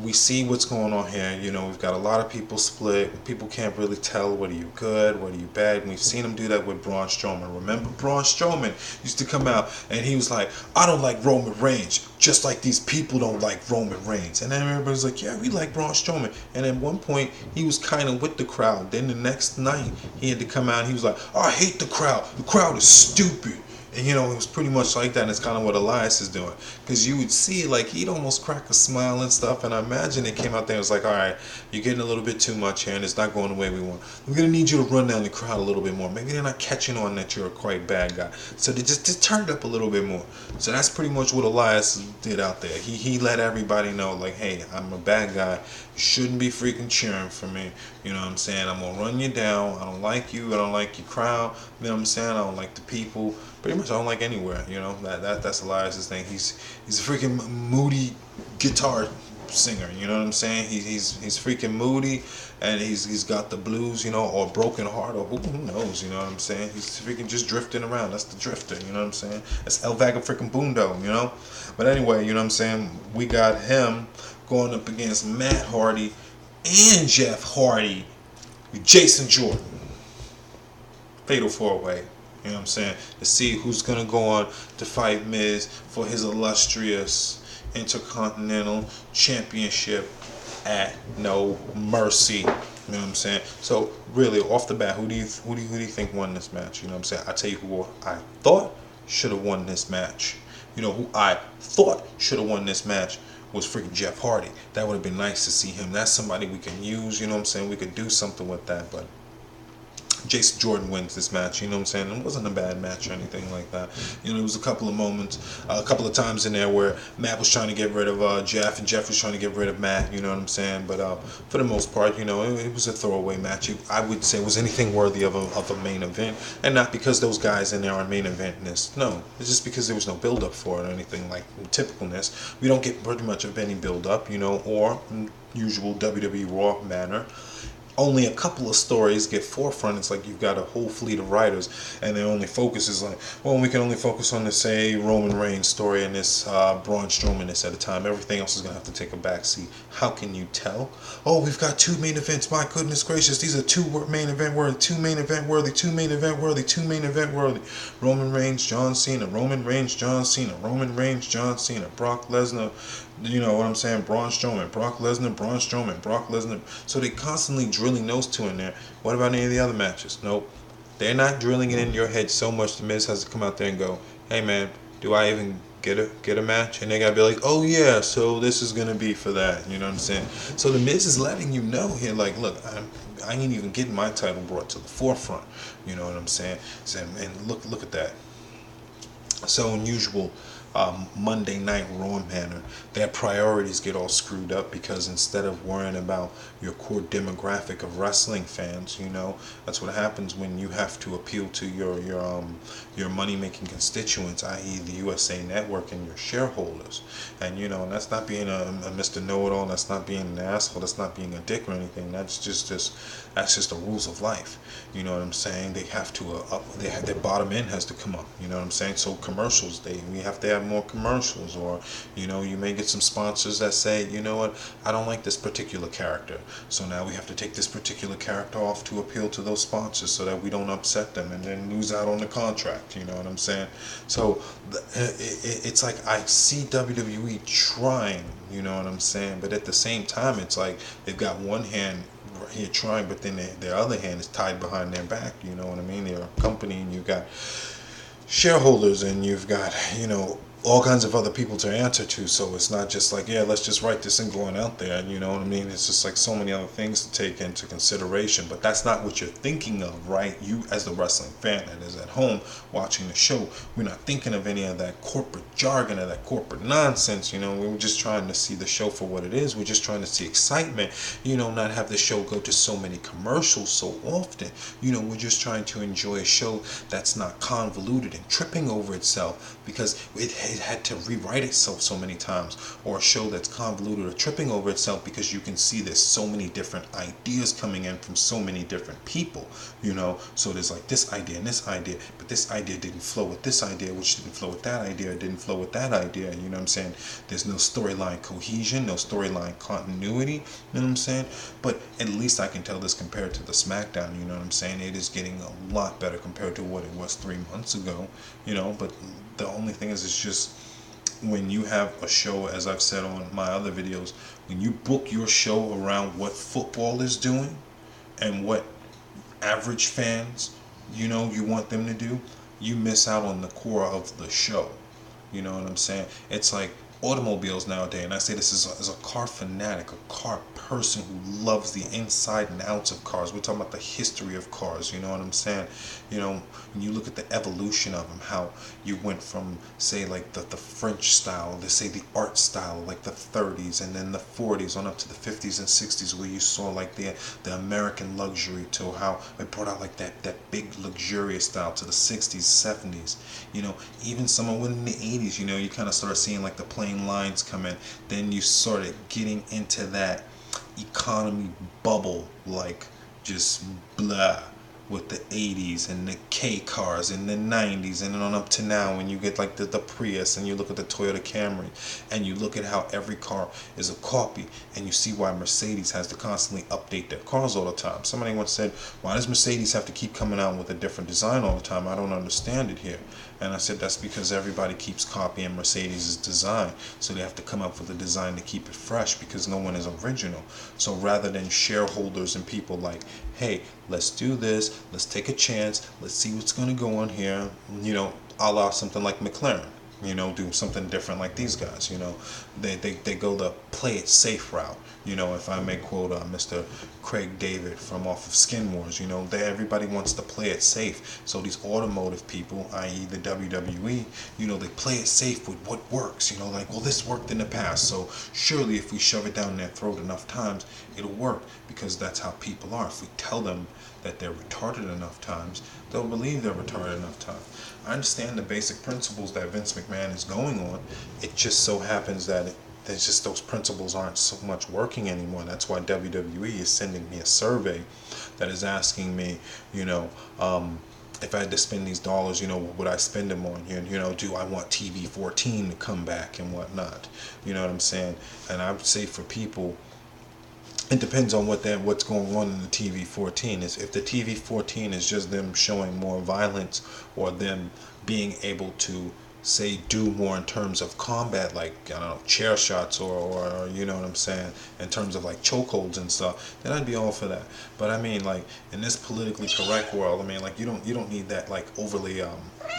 we see what's going on here. We've got a lot of people split. People can't really tell what are you good, what are you bad. And we've seen him do that with Braun Strowman. Remember, Braun Strowman used to come out and he was like, I don't like Roman Reigns, just like these people don't like Roman Reigns. And then everybody's like, yeah, we like Braun Strowman. And at one point, he was kind of with the crowd. Then the next night, he had to come out and he was like, oh, I hate the crowd. The crowd is stupid. And it was pretty much like that, and it's kind of what Elias is doing. Because you would see, like, he'd almost crack a smile and stuff, and I imagine it came out there and was like, all right, you're getting a little bit too much here, and it's not going the way we want. We're going to need you to run down the crowd a little bit more. Maybe they're not catching on that you're a quite bad guy. So they just turned up a little bit more. So that's pretty much what Elias did out there. He let everybody know, like, hey, I'm a bad guy. You shouldn't be freaking cheering for me. You know what I'm saying? I'm going to run you down. I don't like you. I don't like your crowd. You know what I'm saying? I don't like the people. Pretty much I don't like anywhere, that's Elias' thing. He's a freaking moody guitar singer, you know what I'm saying? He's freaking moody, and he's got the blues, or broken heart, or who knows, you know what I'm saying? He's freaking just drifting around. That's the drifter, you know what I'm saying? That's El Vaga freaking Bundo, But anyway, you know what I'm saying? We got him going up against Matt Hardy and Jeff Hardy, Jason Jordan. Fatal 4-way. You know what I'm saying? To see who's going to go on to fight Miz for his illustrious Intercontinental Championship at No Mercy. You know what I'm saying? So really, off the bat, who do you think won this match? You know what I'm saying? I tell you who I thought should have won this match. Who I thought should have won this match was freaking Jeff Hardy. That would have been nice to see him. That's somebody we can use. You know what I'm saying? We could do something with that, but Jason Jordan wins this match, you know what I'm saying? It wasn't a bad match or anything like that. There was a couple of moments, a couple of times in there where Matt was trying to get rid of Jeff, and Jeff was trying to get rid of Matt, you know what I'm saying? But for the most part, it was a throwaway match. I would say it was anything worthy of a main event, and not because those guys in there are main eventness. No, it's just because there was no build-up for it or anything like typicalness. We don't get pretty much of any build-up, or usual WWE Raw manner. Only a couple of stories get forefront. It's like you've got a whole fleet of writers, and their only focus is like, well, we can only focus on the, say, Roman Reigns story and this Braun Strowman this at a time. Everything else is going to have to take a backseat. How can you tell? Oh, we've got 2 main events. My goodness gracious, these are 2 main event worthy, 2 main event worthy, 2 main event worthy, 2 main event worthy. Roman Reigns, John Cena, Roman Reigns, John Cena, Roman Reigns, John Cena, Brock Lesnar, you know what I'm saying? Braun Strowman, Brock Lesnar, Braun Strowman, Brock Lesnar. So they constantly drilling those 2 in there. What about any of the other matches? Nope. They're not drilling it in your head so much. The Miz has to come out there and go, hey man, do I even get a match? And they gotta be like, oh yeah, so this is gonna be for that. You know what I'm saying? So the Miz is letting you know here, like, look, I ain't even getting my title brought to the forefront. You know what I'm saying? And look at that. So unusual. Monday Night Raw manner, their priorities get all screwed up because instead of worrying about your core demographic of wrestling fans, that's what happens when you have to appeal to your money making constituents, i.e. the USA Network and your shareholders. And and that's not being a Mr. Know-it-all. That's not being an asshole. That's not being a dick or anything. That's just the rules of life. You know what I'm saying? They have to their bottom end has to come up. You know what I'm saying? So commercials, we have to have more commercials, or you may get some sponsors that say, you know what, I don't like this particular character, so now we have to take this particular character off to appeal to those sponsors so that we don't upset them and then lose out on the contract. You know what I'm saying? So it's like I see WWE trying. You know what I'm saying? But at the same time, it's like they've got one hand here trying, but then their other hand is tied behind their back. You know what I mean? They're a company, and you've got shareholders, and you've got all kinds of other people to answer to. So it's not just like, yeah, let's just write this and going out there. And you know what I mean? It's just like so many other things to take into consideration. But that's not what you're thinking of, right? You, as the wrestling fan that is at home watching the show, we're not thinking of any of that corporate jargon or that corporate nonsense. We're just trying to see the show for what it is. We're just trying to see excitement. Not have the show go to so many commercials so often. We're just trying to enjoy a show that's not convoluted and tripping over itself because it had to rewrite itself so many times, or a show that's convoluted or tripping over itself because you can see there's so many different ideas coming in from so many different people. So there's like this idea and this idea, but this idea didn't flow with this idea, which didn't flow with that idea, didn't flow with that idea. You know what I'm saying? There's no storyline cohesion, no storyline continuity. You know what I'm saying? But at least I can tell this compared to the Smackdown. You know what I'm saying? It is getting a lot better compared to what it was 3 months ago. But the only thing is, it's just when you have a show, as I've said on my other videos, when you book your show around what football is doing and what average fans, you want them to do, you miss out on the core of the show. You know what I'm saying? It's like automobiles nowadays, and I say this as a car fanatic, a car person who loves the inside and outs of cars. We're talking about the history of cars. You know what I'm saying? When you look at the evolution of them, how you went from, say, like the French style, they say the art style, like the 30s, and then the 40s on up to the 50s and 60s, where you saw like the American luxury, to how it brought out like that big luxurious style to the 60s, 70s. Even somewhere in the 80s, you kind of started seeing like the plain lines come in. Then you started getting into that economy bubble, like just blah, with the 80s and the K cars in the 90s, and then on up to now when you get like the Prius, and you look at the Toyota Camry, and you look at how every car is a copy, and you see why Mercedes has to constantly update their cars all the time. Somebody once said, why does Mercedes have to keep coming out with a different design all the time? I don't understand it here. And I said, that's because everybody keeps copying Mercedes' design, so they have to come up with a design to keep it fresh, because no one is original. So rather than shareholders and people like, hey, let's do this, let's take a chance, let's see what's going to go on here, a la something like McLaren, do something different like these guys. They go the play it safe route. If I may quote Mr. Craig David from off of Skin Wars, everybody wants to play it safe. So these automotive people, i.e. the WWE, they play it safe with what works. Like, well, this worked in the past, so surely if we shove it down their throat enough times, it'll work, because that's how people are. If we tell them that they're retarded enough times, they'll believe they're retarded enough times. I understand the basic principles that Vince McMahon is going on. It just so happens that there's just those principles aren't so much working anymore. That's why WWE is sending me a survey that is asking me, if I had to spend these dollars, what would I spend them on? Do I want TV 14 to come back and whatnot? You know what I'm saying? And I would say for people, it depends on what's going on in the TV 14. If the TV 14 is just them showing more violence, or them being able to, say, do more in terms of combat, like, I don't know, chair shots, or you know what I'm saying, in terms of like chokeholds and stuff, then I'd be all for that. But I mean, like, in this politically correct world, I mean, like, you don't need that like overly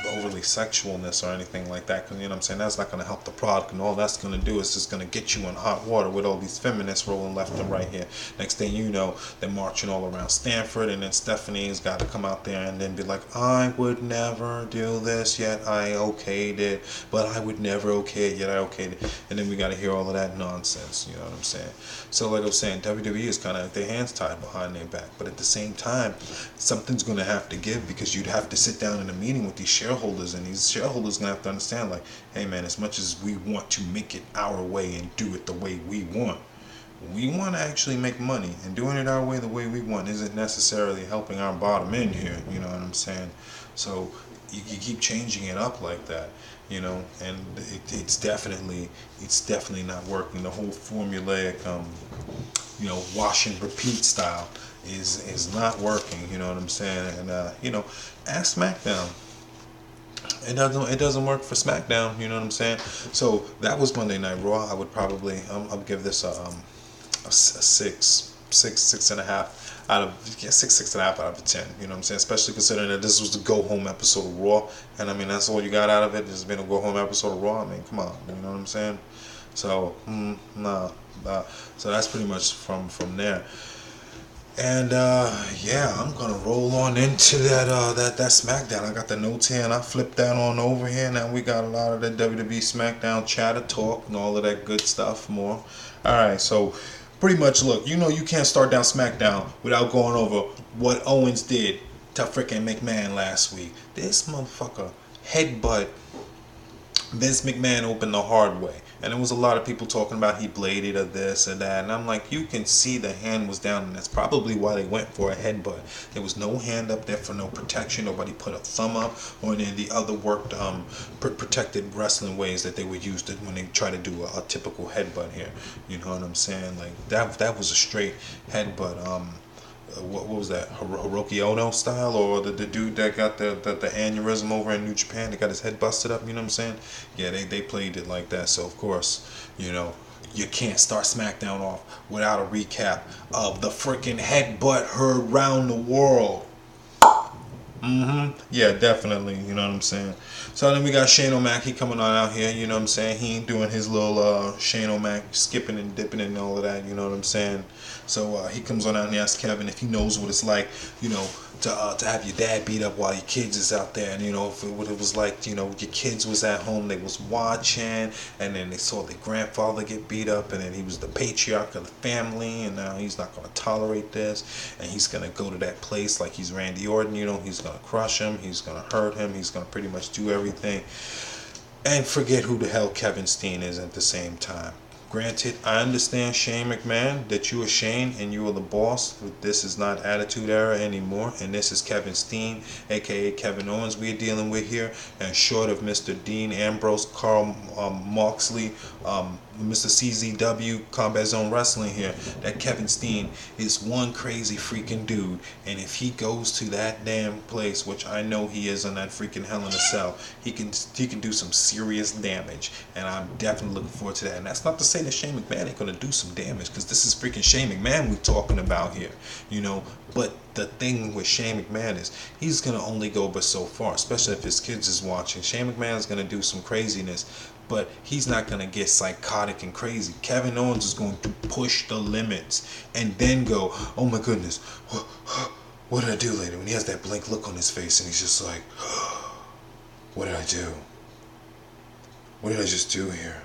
overly sexualness or anything like that, because you know what I'm saying, that's not going to help the product, and all that's going to do is just going to get you in hot water with all these feminists rolling left and right here. Next thing you know, they're marching all around Stanford, and then Stephanie's got to come out there and then be like, I would never do this, yet I okayed it, but I would never okay it, yet I okayed it. And then we got to hear all of that nonsense, you know what I'm saying? So like I was saying, WWE is kind of their hands tied behind their back, but at the same time, something's going to have to give, because you'd have to sit down in a meeting with these shareholders, and these shareholders going to have to understand, like, hey man, as much as we want to make it our way and do it the way we want to actually make money, and doing it our way, the way we want, isn't necessarily helping our bottom end here, you know what I'm saying? So you keep changing it up like that, you know, and it's definitely not working. The whole formulaic you know, wash and repeat style is not working, you know what I'm saying? And you know, ask SmackDown. It doesn't work for SmackDown, you know what I'm saying? So that was Monday Night Raw. I would probably I'll give this a six and a half out of 6.5 out of 10. You know what I'm saying? Especially considering that this was the go home episode of Raw, and I mean that's all you got out of it. It's been a go home episode of Raw. I mean, come on, you know what I'm saying? So nah. So that's pretty much from there. And yeah, I'm gonna roll on into that SmackDown. I got the notes here, and I flipped that on over here. Now we got a lot of the WWE SmackDown chatter talk and all of that good stuff more. All right, so pretty much, look, you know, you can't start down SmackDown without going over what Owens did to freaking McMahon last week. This motherfucker headbutt Vince McMahon opened the hard way. And there was a lot of people talking about he bladed or this or that. And I'm like, you can see the hand was down, and that's probably why they went for a headbutt. There was no hand up there for no protection. Nobody put a thumb up or any of the other worked protected wrestling ways that they would use when they try to do a typical headbutt here. You know what I'm saying? Like that was a straight headbutt. What was that, Hiroki Ono style, or the dude that got the aneurysm over in New Japan that got his head busted up, you know what I'm saying? Yeah, they played it like that. So of course, you know, you can't start SmackDown off without a recap of the freaking headbutt heard round the world. Yeah, definitely, you know what I'm saying? So then we got Shane O'Mac, coming on out here, you know what I'm saying? He ain't doing his little Shane O'Mac skipping and dipping and all of that, you know what I'm saying? So he comes on out and asks Kevin if he knows what it's like, you know, to have your dad beat up while your kids is out there, and you know what it was like, you know, your kids was at home, they was watching, and then they saw their grandfather get beat up, and then he was the patriarch of the family, and now he's not going to tolerate this, and he's going to go to that place like he's Randy Orton, you know, he's going to crush him, he's going to hurt him, he's going to pretty much do everything, and forget who the hell Kevin Steen is at the same time. Granted, I understand, Shane McMahon, that you are Shane and you are the boss. This is not Attitude Era anymore, and this is Kevin Steen, aka Kevin Owens, we're dealing with here. And short of Mr. Dean Ambrose, Carl Moxley, Mr. CZW, Combat Zone Wrestling here, that Kevin Steen is one crazy freaking dude. And if he goes to that damn place, which I know he is on that freaking Hell in a Cell, he can do some serious damage. And I'm definitely looking forward to that. And that's not to say that Shane McMahon ain't gonna do some damage, because this is freaking Shane McMahon we're talking about here, you know. But the thing with Shane McMahon is he's gonna only go but so far, especially if his kids is watching. Shane McMahon is gonna do some craziness, but he's not gonna get psychotic and crazy. Kevin Owens is going to push the limits and then go, oh my goodness, what did I do later? When he has that blank look on his face and he's just like, what did I do? What did I just do here?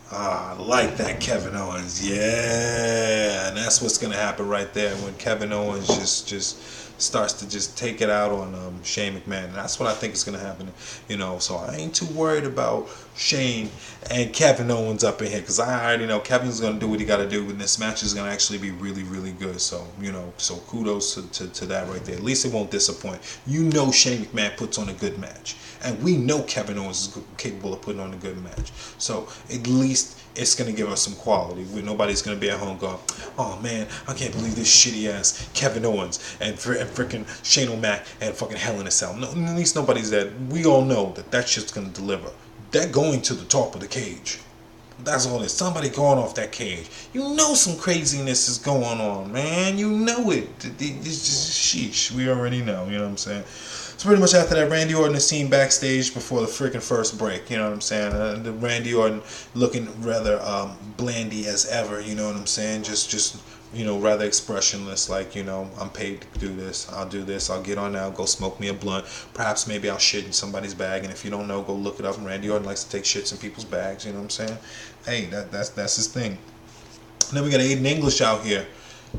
I like that, Kevin Owens. Yeah, and that's what's gonna happen right there when Kevin Owens just starts to just take it out on Shane McMahon. And that's what I think is gonna happen. You know, so I ain't too worried about Shane and Kevin Owens up in here, because I already know Kevin's gonna do what he gotta do, and this match is gonna actually be really, really good. So, you know, so kudos to that right there. At least it won't disappoint. You know Shane McMahon puts on a good match, and we know Kevin Owens is capable of putting on a good match. So at least it's going to give us some quality. Nobody's going to be at home going, oh man, I can't believe this shitty ass Kevin Owens and freaking Shane O'Mac and fucking Hell in a Cell. No, at least nobody's that. We all know that shit's going to deliver. They're going to the top of the cage. That's all it is. Somebody going off that cage. You know some craziness is going on, man. You know it. It's just sheesh. We already know. You know what I'm saying? So pretty much after that, Randy Orton is seen backstage before the freaking first break. You know what I'm saying? The Randy Orton looking rather blandy as ever. You know what I'm saying? Just rather expressionless. Like, I'm paid to do this. I'll do this. I'll get on now. Go smoke me a blunt. Perhaps maybe I'll shit in somebody's bag. And if you don't know, go look it up. Randy Orton likes to take shits in people's bags. You know what I'm saying? Hey, that's his thing. And then we got Aiden English out here,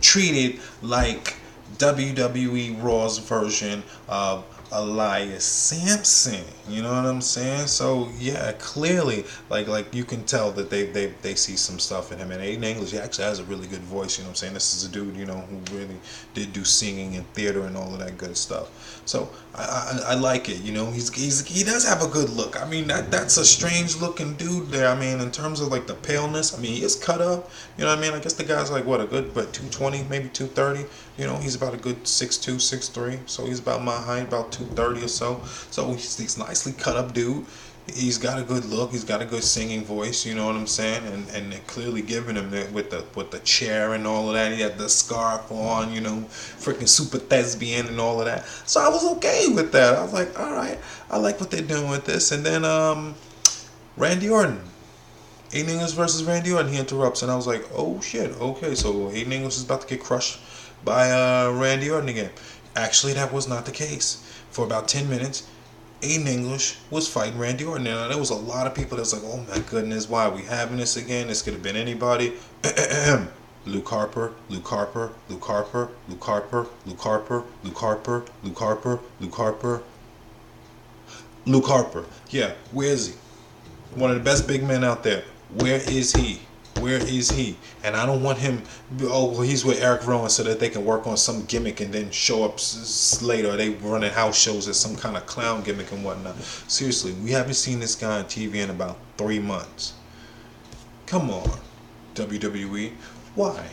treated like WWE Raw's version of Elias Sampson. You know what I'm saying? So yeah, clearly, like you can tell that they see some stuff in him. And Aiden English, he actually has a really good voice. You know what I'm saying? This is a dude, who really did do singing and theater and all of that good stuff. So I like it. He does have a good look. I mean, that's a strange looking dude there. I mean, in terms of like the paleness, I mean, he is cut up. You know what I mean? I guess the guy's like what, a good 220, maybe 230. He's about a good 6'2", 6'3", so he's about my height, about 230 or so. So he's nicely cut up dude. He's got a good look. He's got a good singing voice. You know what I'm saying? And they're clearly giving him with the chair and all of that. He had the scarf on. Freaking super thespian and all of that. So I was okay with that. I was like, all right, I like what they're doing with this. And then Randy Orton. Aiden English versus Randy Orton. He interrupts, and I was like, oh shit, okay, so Aiden English is about to get crushed by Randy Orton again. Actually, that was not the case. For about 10 minutes, Aiden English was fighting Randy Orton. Now, there was a lot of people that was like, oh my goodness, why are we having this again? This could have been anybody. Luke Harper, Luke Harper, Luke Harper, Luke Harper, Luke Harper, Luke Harper, Luke Harper, Luke Harper, Luke Harper. Yeah, where is he? One of the best big men out there. Where is he? Where is he? And I don't want him, he's with Eric Rowan so that they can work on some gimmick and then show up later. They running house shows as some kind of clown gimmick and whatnot. Seriously, we haven't seen this guy on TV in about 3 months. Come on, WWE. Why?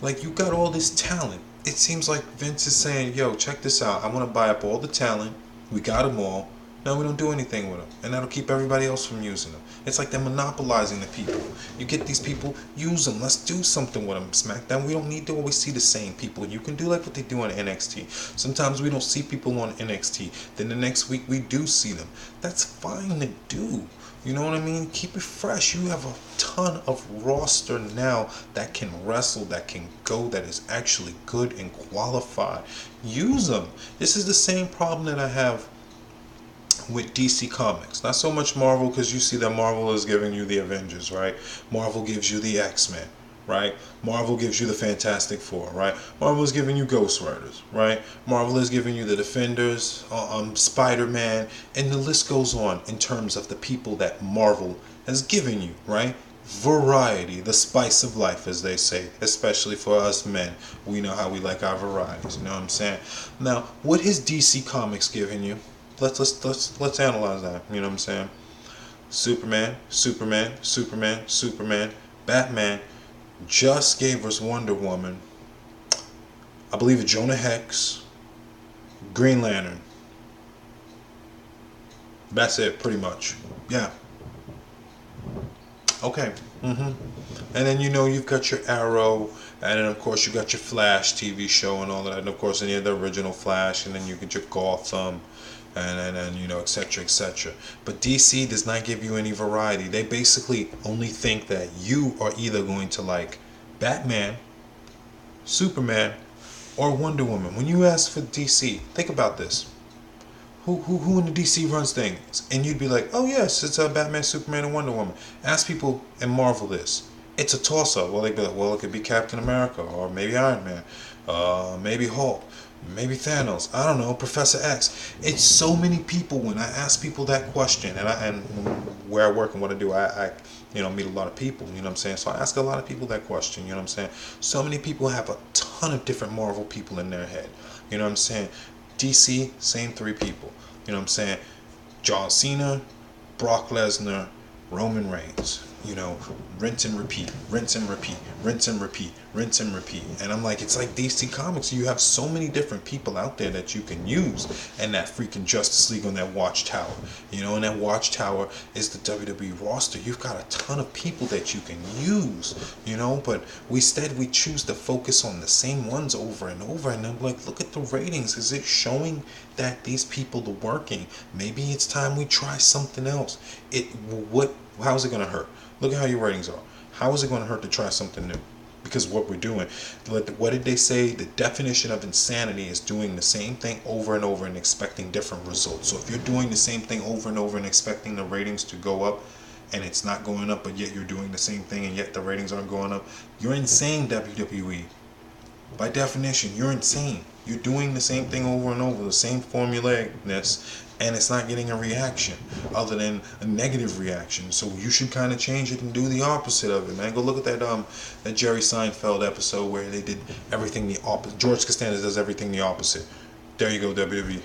Like, you got all this talent. It seems like Vince is saying, yo, check this out. I want to buy up all the talent. We got them all. Now we don't do anything with them, and that'll keep everybody else from using them. It's like they're monopolizing the people. You get these people, use them. Let's do something with them. Smackdown, we don't need to always see the same people. You can do like what they do on NXT. Sometimes we don't see people on NXT. Then the next week we do see them. That's fine to do. You know what I mean? Keep it fresh. You have a ton of roster now that can wrestle, that can go, that is actually good and qualified. Use them. This is the same problem that I have with DC Comics. Not so much Marvel, because you see that Marvel is giving you the Avengers, right? Marvel gives you the X-Men, right? Marvel gives you the Fantastic Four, right? Marvel is giving you Ghost Riders, right? Marvel is giving you the Defenders, Spider-Man, and the list goes on in terms of the people that Marvel has given you, right? Variety, the spice of life, as they say, especially for us men. We know how we like our varieties, you know what I'm saying? Now, what has DC Comics given you? Let's analyze that. You know what I'm saying? Superman, Batman just gave us Wonder Woman. I believe Jonah Hex, Green Lantern. That's it, pretty much. Yeah. Okay. And then you've got your Arrow, and then of course you got your Flash TV show and all that, and of course then you have the original Flash, and then you get your Gotham. And etc., etc. But DC does not give you any variety. They basically only think that you are either going to like Batman, Superman, or Wonder Woman. When you ask for DC, think about this. Who in the DC runs things? And you'd be like, oh yes, it's Batman, Superman, and Wonder Woman. Ask people in Marvel this. It's a toss-up. Well, they'd be like, well, it could be Captain America, or maybe Iron Man, maybe Hulk. Maybe Thanos. I don't know. Professor X. It's so many people. When I ask people that question, and where I work and what I do, I meet a lot of people. You know what I'm saying? So I ask a lot of people that question. You know what I'm saying? So many people have a ton of different Marvel people in their head. You know what I'm saying? DC, same 3 people. You know what I'm saying? John Cena, Brock Lesnar, Roman Reigns. you know, rinse and repeat, rinse and repeat, rinse and repeat, rinse and repeat. And I'm like, it's like DC Comics. You have so many different people out there that you can use, and that freaking Justice League on that Watchtower. You know, and that Watchtower is the WWE roster. You've got a ton of people that you can use, you know, but instead we choose to focus on the same ones over and over. And I'm like, look at the ratings. Is it showing that these people are working? Maybe it's time we try something else. How's it gonna hurt? Look at how your ratings are. How is it going to hurt to try something new? Because what we're doing, what did they say? The definition of insanity is doing the same thing over and over and expecting different results. So if you're doing the same thing over and over and expecting the ratings to go up, and it's not going up, but yet you're doing the same thing and yet the ratings aren't going up, you're insane, WWE. By definition, you're insane. You're doing the same thing over and over, the same formulaicness, and it's not getting a reaction other than a negative reaction. So you should kind of change it and do the opposite of it, man. Go look at that Jerry Seinfeld episode where they did everything the opposite. George Costanza does everything the opposite. There you go, WWE.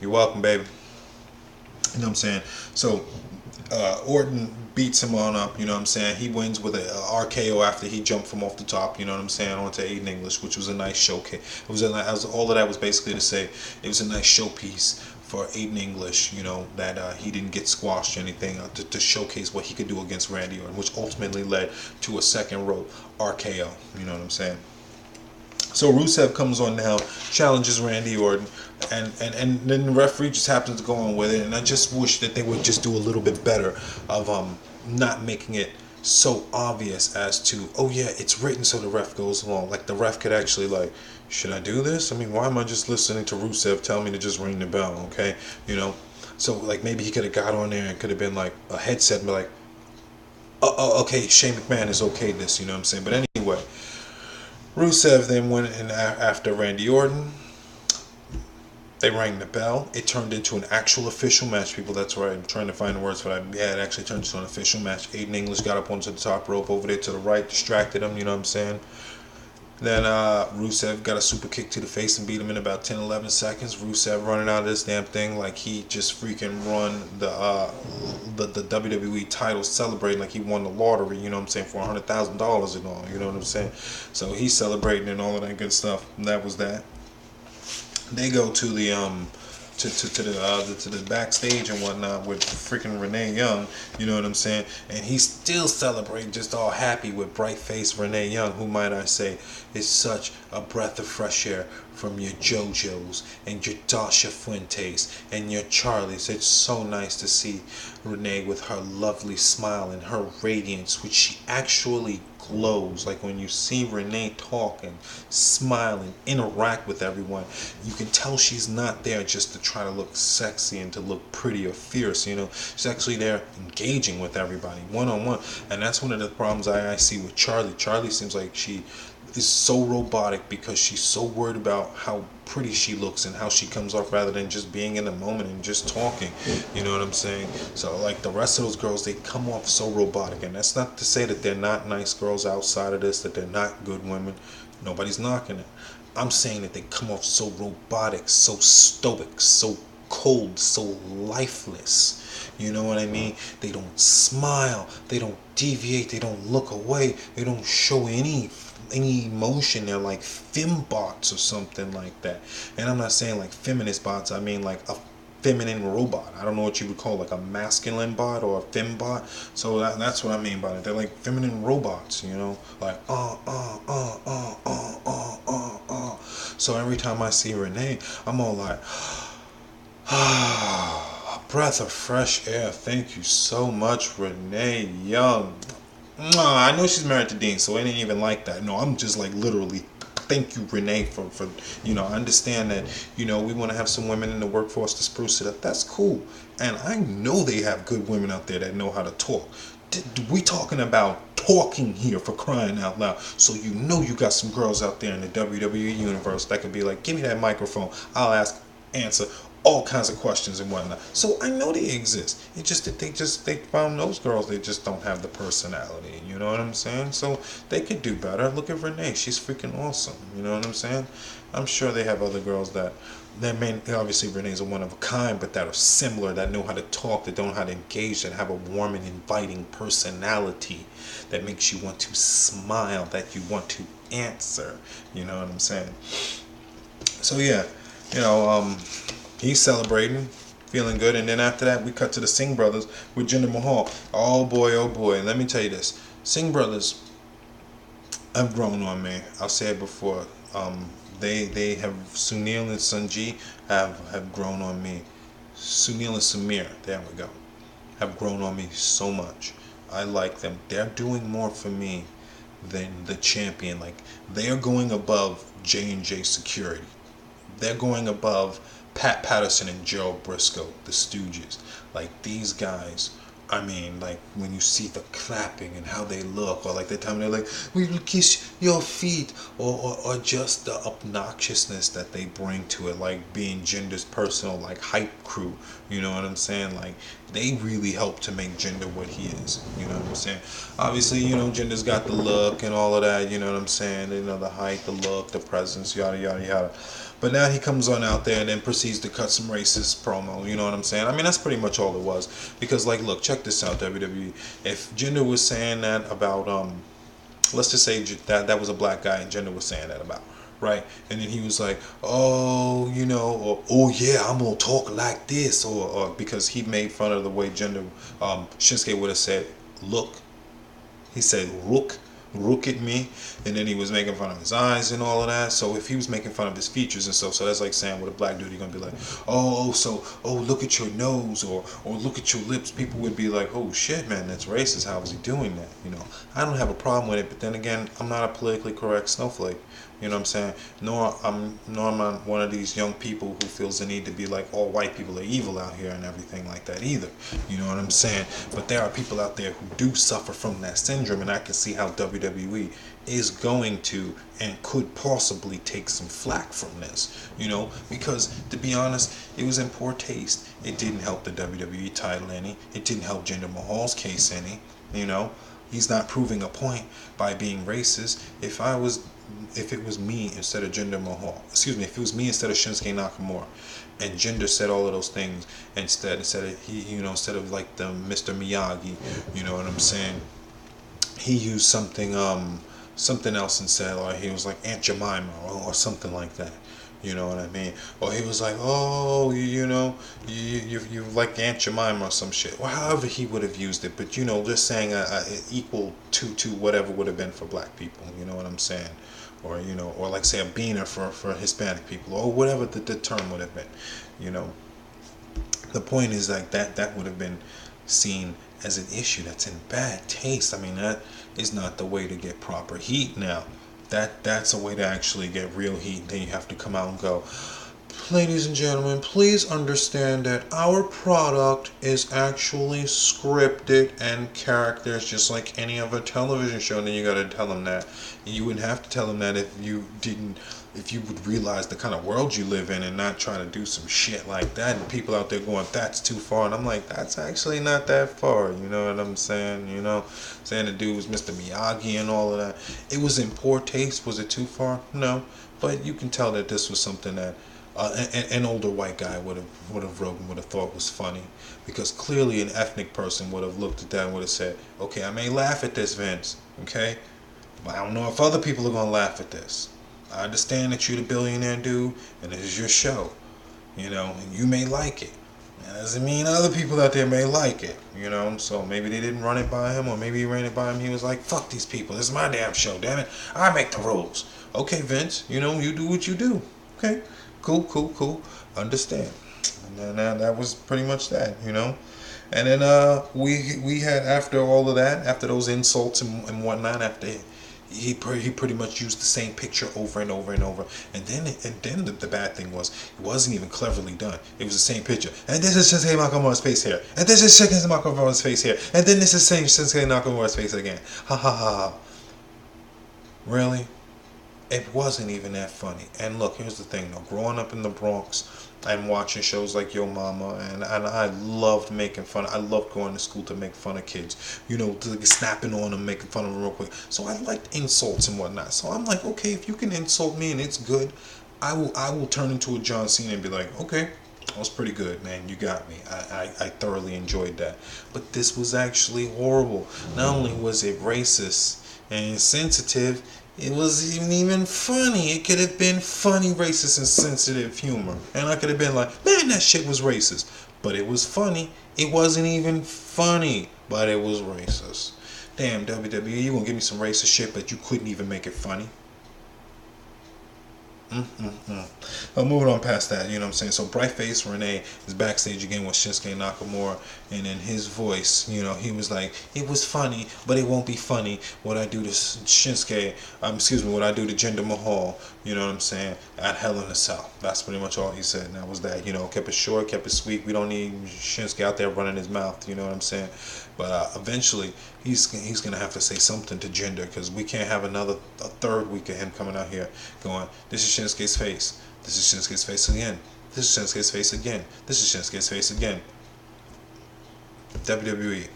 You're welcome, baby. You know what I'm saying? So Orton beats him on up, you know what I'm saying? He wins with a RKO after he jumped from off the top, you know what I'm saying, onto Aiden English, which was a nice showcase. All of that was basically to say it was a nice showpiece for Aiden English, you know, that he didn't get squashed or anything, to showcase what he could do against Randy Orton, which ultimately led to a second rope RKO, you know what I'm saying? So Rusev comes on now, challenges Randy Orton, and then the referee just happens to go on with it. And I just wish that they would just do a little bit better of not making it so obvious as to, oh yeah, it's written, so the ref goes along. Like the ref could actually like, should I do this? I mean, why am I just listening to Rusev tell me to just ring the bell, okay? You know? So like maybe he could have got on there and could have been like a headset and be like, oh, okay, Shane McMahon is okay this, you know what I'm saying? But anyway, Rusev then went in after Randy Orton. They rang the bell. It turned into an actual official match, people. That's right. I'm trying to find the words for that. Yeah, it actually turned into an official match. Aiden English got up onto the top rope over there to the right, distracted him, you know what I'm saying? Then Rusev got a super kick to the face and beat him in about 10-11 seconds. Rusev running out of this damn thing like he just freaking won the WWE title, celebrating like he won the lottery, you know what I'm saying, for $100,000 and all, you know what I'm saying? So he's celebrating and all of that good stuff. And that was that. They go to the to the backstage and whatnot with freaking Renee Young, you know what I'm saying? And he's still celebrating, just all happy with bright-faced Renee Young, who, might I say, is such a breath of fresh air from your JoJo's and your Dasha Fuentes and your Charlies. It's so nice to see Renee with her lovely smile and her radiance, which she actually glows. Like when you see Renee talk and smile and interact with everyone, you can tell she's not there just to try to look sexy and to look pretty or fierce, you know. She's actually there engaging with everybody one-on-one. And that's one of the problems I see with Charlie. Charlie seems like she is so robotic because she's so worried about how pretty she looks and how she comes off, rather than just being in the moment and just talking, you know what I'm saying? So like the rest of those girls, they come off so robotic, and that's not to say that they're not nice girls outside of this, that they're not good women. Nobody's knocking it. I'm saying that they come off so robotic, so stoic, so cold, so lifeless. You know what I mean? They don't smile, they don't deviate, they don't look away, they don't show any emotion. They're like fembots or something like that. And I'm not saying like feminist bots, I mean like a feminine robot. I don't know what you would call like a masculine bot or a fembot. So that's what I mean by it. They're like feminine robots, you know, like So every time I see Renee, I'm all like, a breath of fresh air. Thank you so much, Renee Young. I know she's married to Dean, so it ain't even like that. No, I'm just like literally, thank you, Renee, for you know, I understand that, you know, we want to have some women in the workforce to spruce it up. That's cool. And I know they have good women out there that know how to talk. We talking about talking here, for crying out loud. So you know you got some girls out there in the WWE universe that could be like, give me that microphone. I'll answer all kinds of questions and whatnot. So I know they exist. It's just that they found those girls. They just don't have the personality. You know what I'm saying? So they could do better. Look at Renee. She's freaking awesome. You know what I'm saying? I'm sure they have other girls that may obviously Renee's a one of a kind, but that are similar, that know how to talk, that know how to engage, that have a warm and inviting personality that makes you want to smile, that you want to answer. You know what I'm saying? So yeah, you know, he's celebrating, feeling good, and then after that we cut to the Singh brothers with Jinder Mahal. Oh boy, oh boy. Let me tell you this: Singh brothers have grown on me. I'll say it before. They have Sunil and Sanji have grown on me. Sunil and Samir, there we go, have grown on me so much. I like them. They're doing more for me than the champion. Like, they are going above J&J Security. They're going above Pat Patterson and Gerald Briscoe, the Stooges. Like, these guys, I mean, like, when you see the clapping and how they look, or like the time they're like, we will kiss your feet, or just the obnoxiousness that they bring to it, like being Jinder's personal, like, hype crew, you know what I'm saying? Like, they really help to make Jinder what he is, you know what I'm saying? Obviously, you know, Jinder's got the look and all of that, you know what I'm saying? You know, the height, the look, the presence, yada, yada, yada. But now he comes on out there and then proceeds to cut some racist promo. You know what I'm saying? I mean, that's pretty much all it was. Because, like, look, check this out, WWE. If Jinder was saying that about, let's just say that was a black guy and Jinder was saying that about, right? And then he was like, oh, you know, or, oh yeah, I'm gonna talk like this, or because he made fun of the way Jinder, Shinsuke would have said, look. He said, look at me, and then he was making fun of his eyes and all of that. So if he was making fun of his features and stuff, so that's like saying with a black dude, you're gonna be like, oh, look at your nose, or look at your lips. People would be like, oh shit, man, that's racist. How is he doing that? You know, I don't have a problem with it, but then again, I'm not a politically correct snowflake. You know what I'm saying? Nor am I one of these young people who feels the need to be like all white people are evil out here and everything like that either. You know what I'm saying? But there are people out there who do suffer from that syndrome, and I can see how WWE is going to and could possibly take some flack from this. You know, because to be honest, it was in poor taste. It didn't help the WWE title any. It didn't help Jinder Mahal's case any. You know, he's not proving a point by being racist. If it was me instead of Jinder Mahal, if it was me instead of Shinsuke Nakamura, and Jinder said all of those things instead of like the Mr. Miyagi, you know what I'm saying? He used something else instead, or he was like Aunt Jemima or something like that. You know what I mean? Or he was like, oh, you like Aunt Jemima or some shit. Or however he would have used it. But, you know, just saying equal to whatever would have been for black people. You know what I'm saying? Or, you know, or like say a beaner for Hispanic people. Or whatever the term would have been. You know. The point is like that would have been seen as an issue. That's in bad taste. I mean, that is not the way to get proper heat now. That's a way to actually get real heat. Then you have to come out and go, ladies and gentlemen, please understand that our product is actually scripted and characters just like any other television show. And then you got to tell them that. And you wouldn't have to tell them that if you would realize the kind of world you live in and not try to do some shit like that. And people out there going, that's too far. And I'm like, that's actually not that far. You know what I'm saying? You know, saying the dude was Mr. Miyagi and all of that. It was in poor taste. Was it too far? No. But you can tell that this was something that an older white guy would have wrote and would have thought was funny. Because clearly an ethnic person would have looked at that and would have said, okay, I may laugh at this, Vince. Okay? But I don't know if other people are going to laugh at this. I understand that you're the billionaire dude, and this is your show, you know, and you may like it. That doesn't mean other people out there may like it, you know. So maybe they didn't run it by him, or maybe he ran it by him. He was like, "Fuck these people. This is my damn show. Damn it, I make the rules." Okay, Vince, you know, you do what you do. Okay, cool. Understand. And then that was pretty much that, you know. And then we had after all of that, after those insults and whatnot, after. He pretty much used the same picture over and over and over, and then the bad thing was it wasn't even cleverly done. It was the same picture, and this is Shinsuke Nakamura's face here, and this is Shinsuke Nakamura's face here, and then this is Shinsuke Nakamura's face again. Ha ha ha. Really? It wasn't even that funny. And look, here's the thing though. Growing up in the Bronx, and watching shows like Yo Mama, and I loved making fun. I loved going to school to make fun of kids, to snapping on them, making fun of them real quick. So I liked insults and whatnot. So I'm like, okay, if you can insult me and it's good, I will turn into a John Cena and be like, okay, that was pretty good, man. You got me. I thoroughly enjoyed that. But this was actually horrible. Not only was it racist and insensitive, it wasn't even funny. It could have been funny, racist, and sensitive humor. And I could have been like, man, that shit was racist. But it was funny. It wasn't even funny, but it was racist. Damn, WWE, you gonna give me some racist shit, but you couldn't even make it funny? Moving on past that, you know what I'm saying? So Brightface Renee is backstage again with Shinsuke Nakamura, and in his voice, he was like, it was funny, but it won't be funny what I do to Shinsuke, what I do to Jinder Mahal, you know what I'm saying, at Hell in a Cell. That's pretty much all he said, and that was that, kept it short, kept it sweet. We don't need Shinsuke out there running his mouth, you know what I'm saying? But eventually, he's going to have to say something to Jinder, because we can't have a third week of him coming out here going, this is Shinsuke's face. This is Shinsuke's face again. This is Shinsuke's face again. This is Shinsuke's face again. WWE,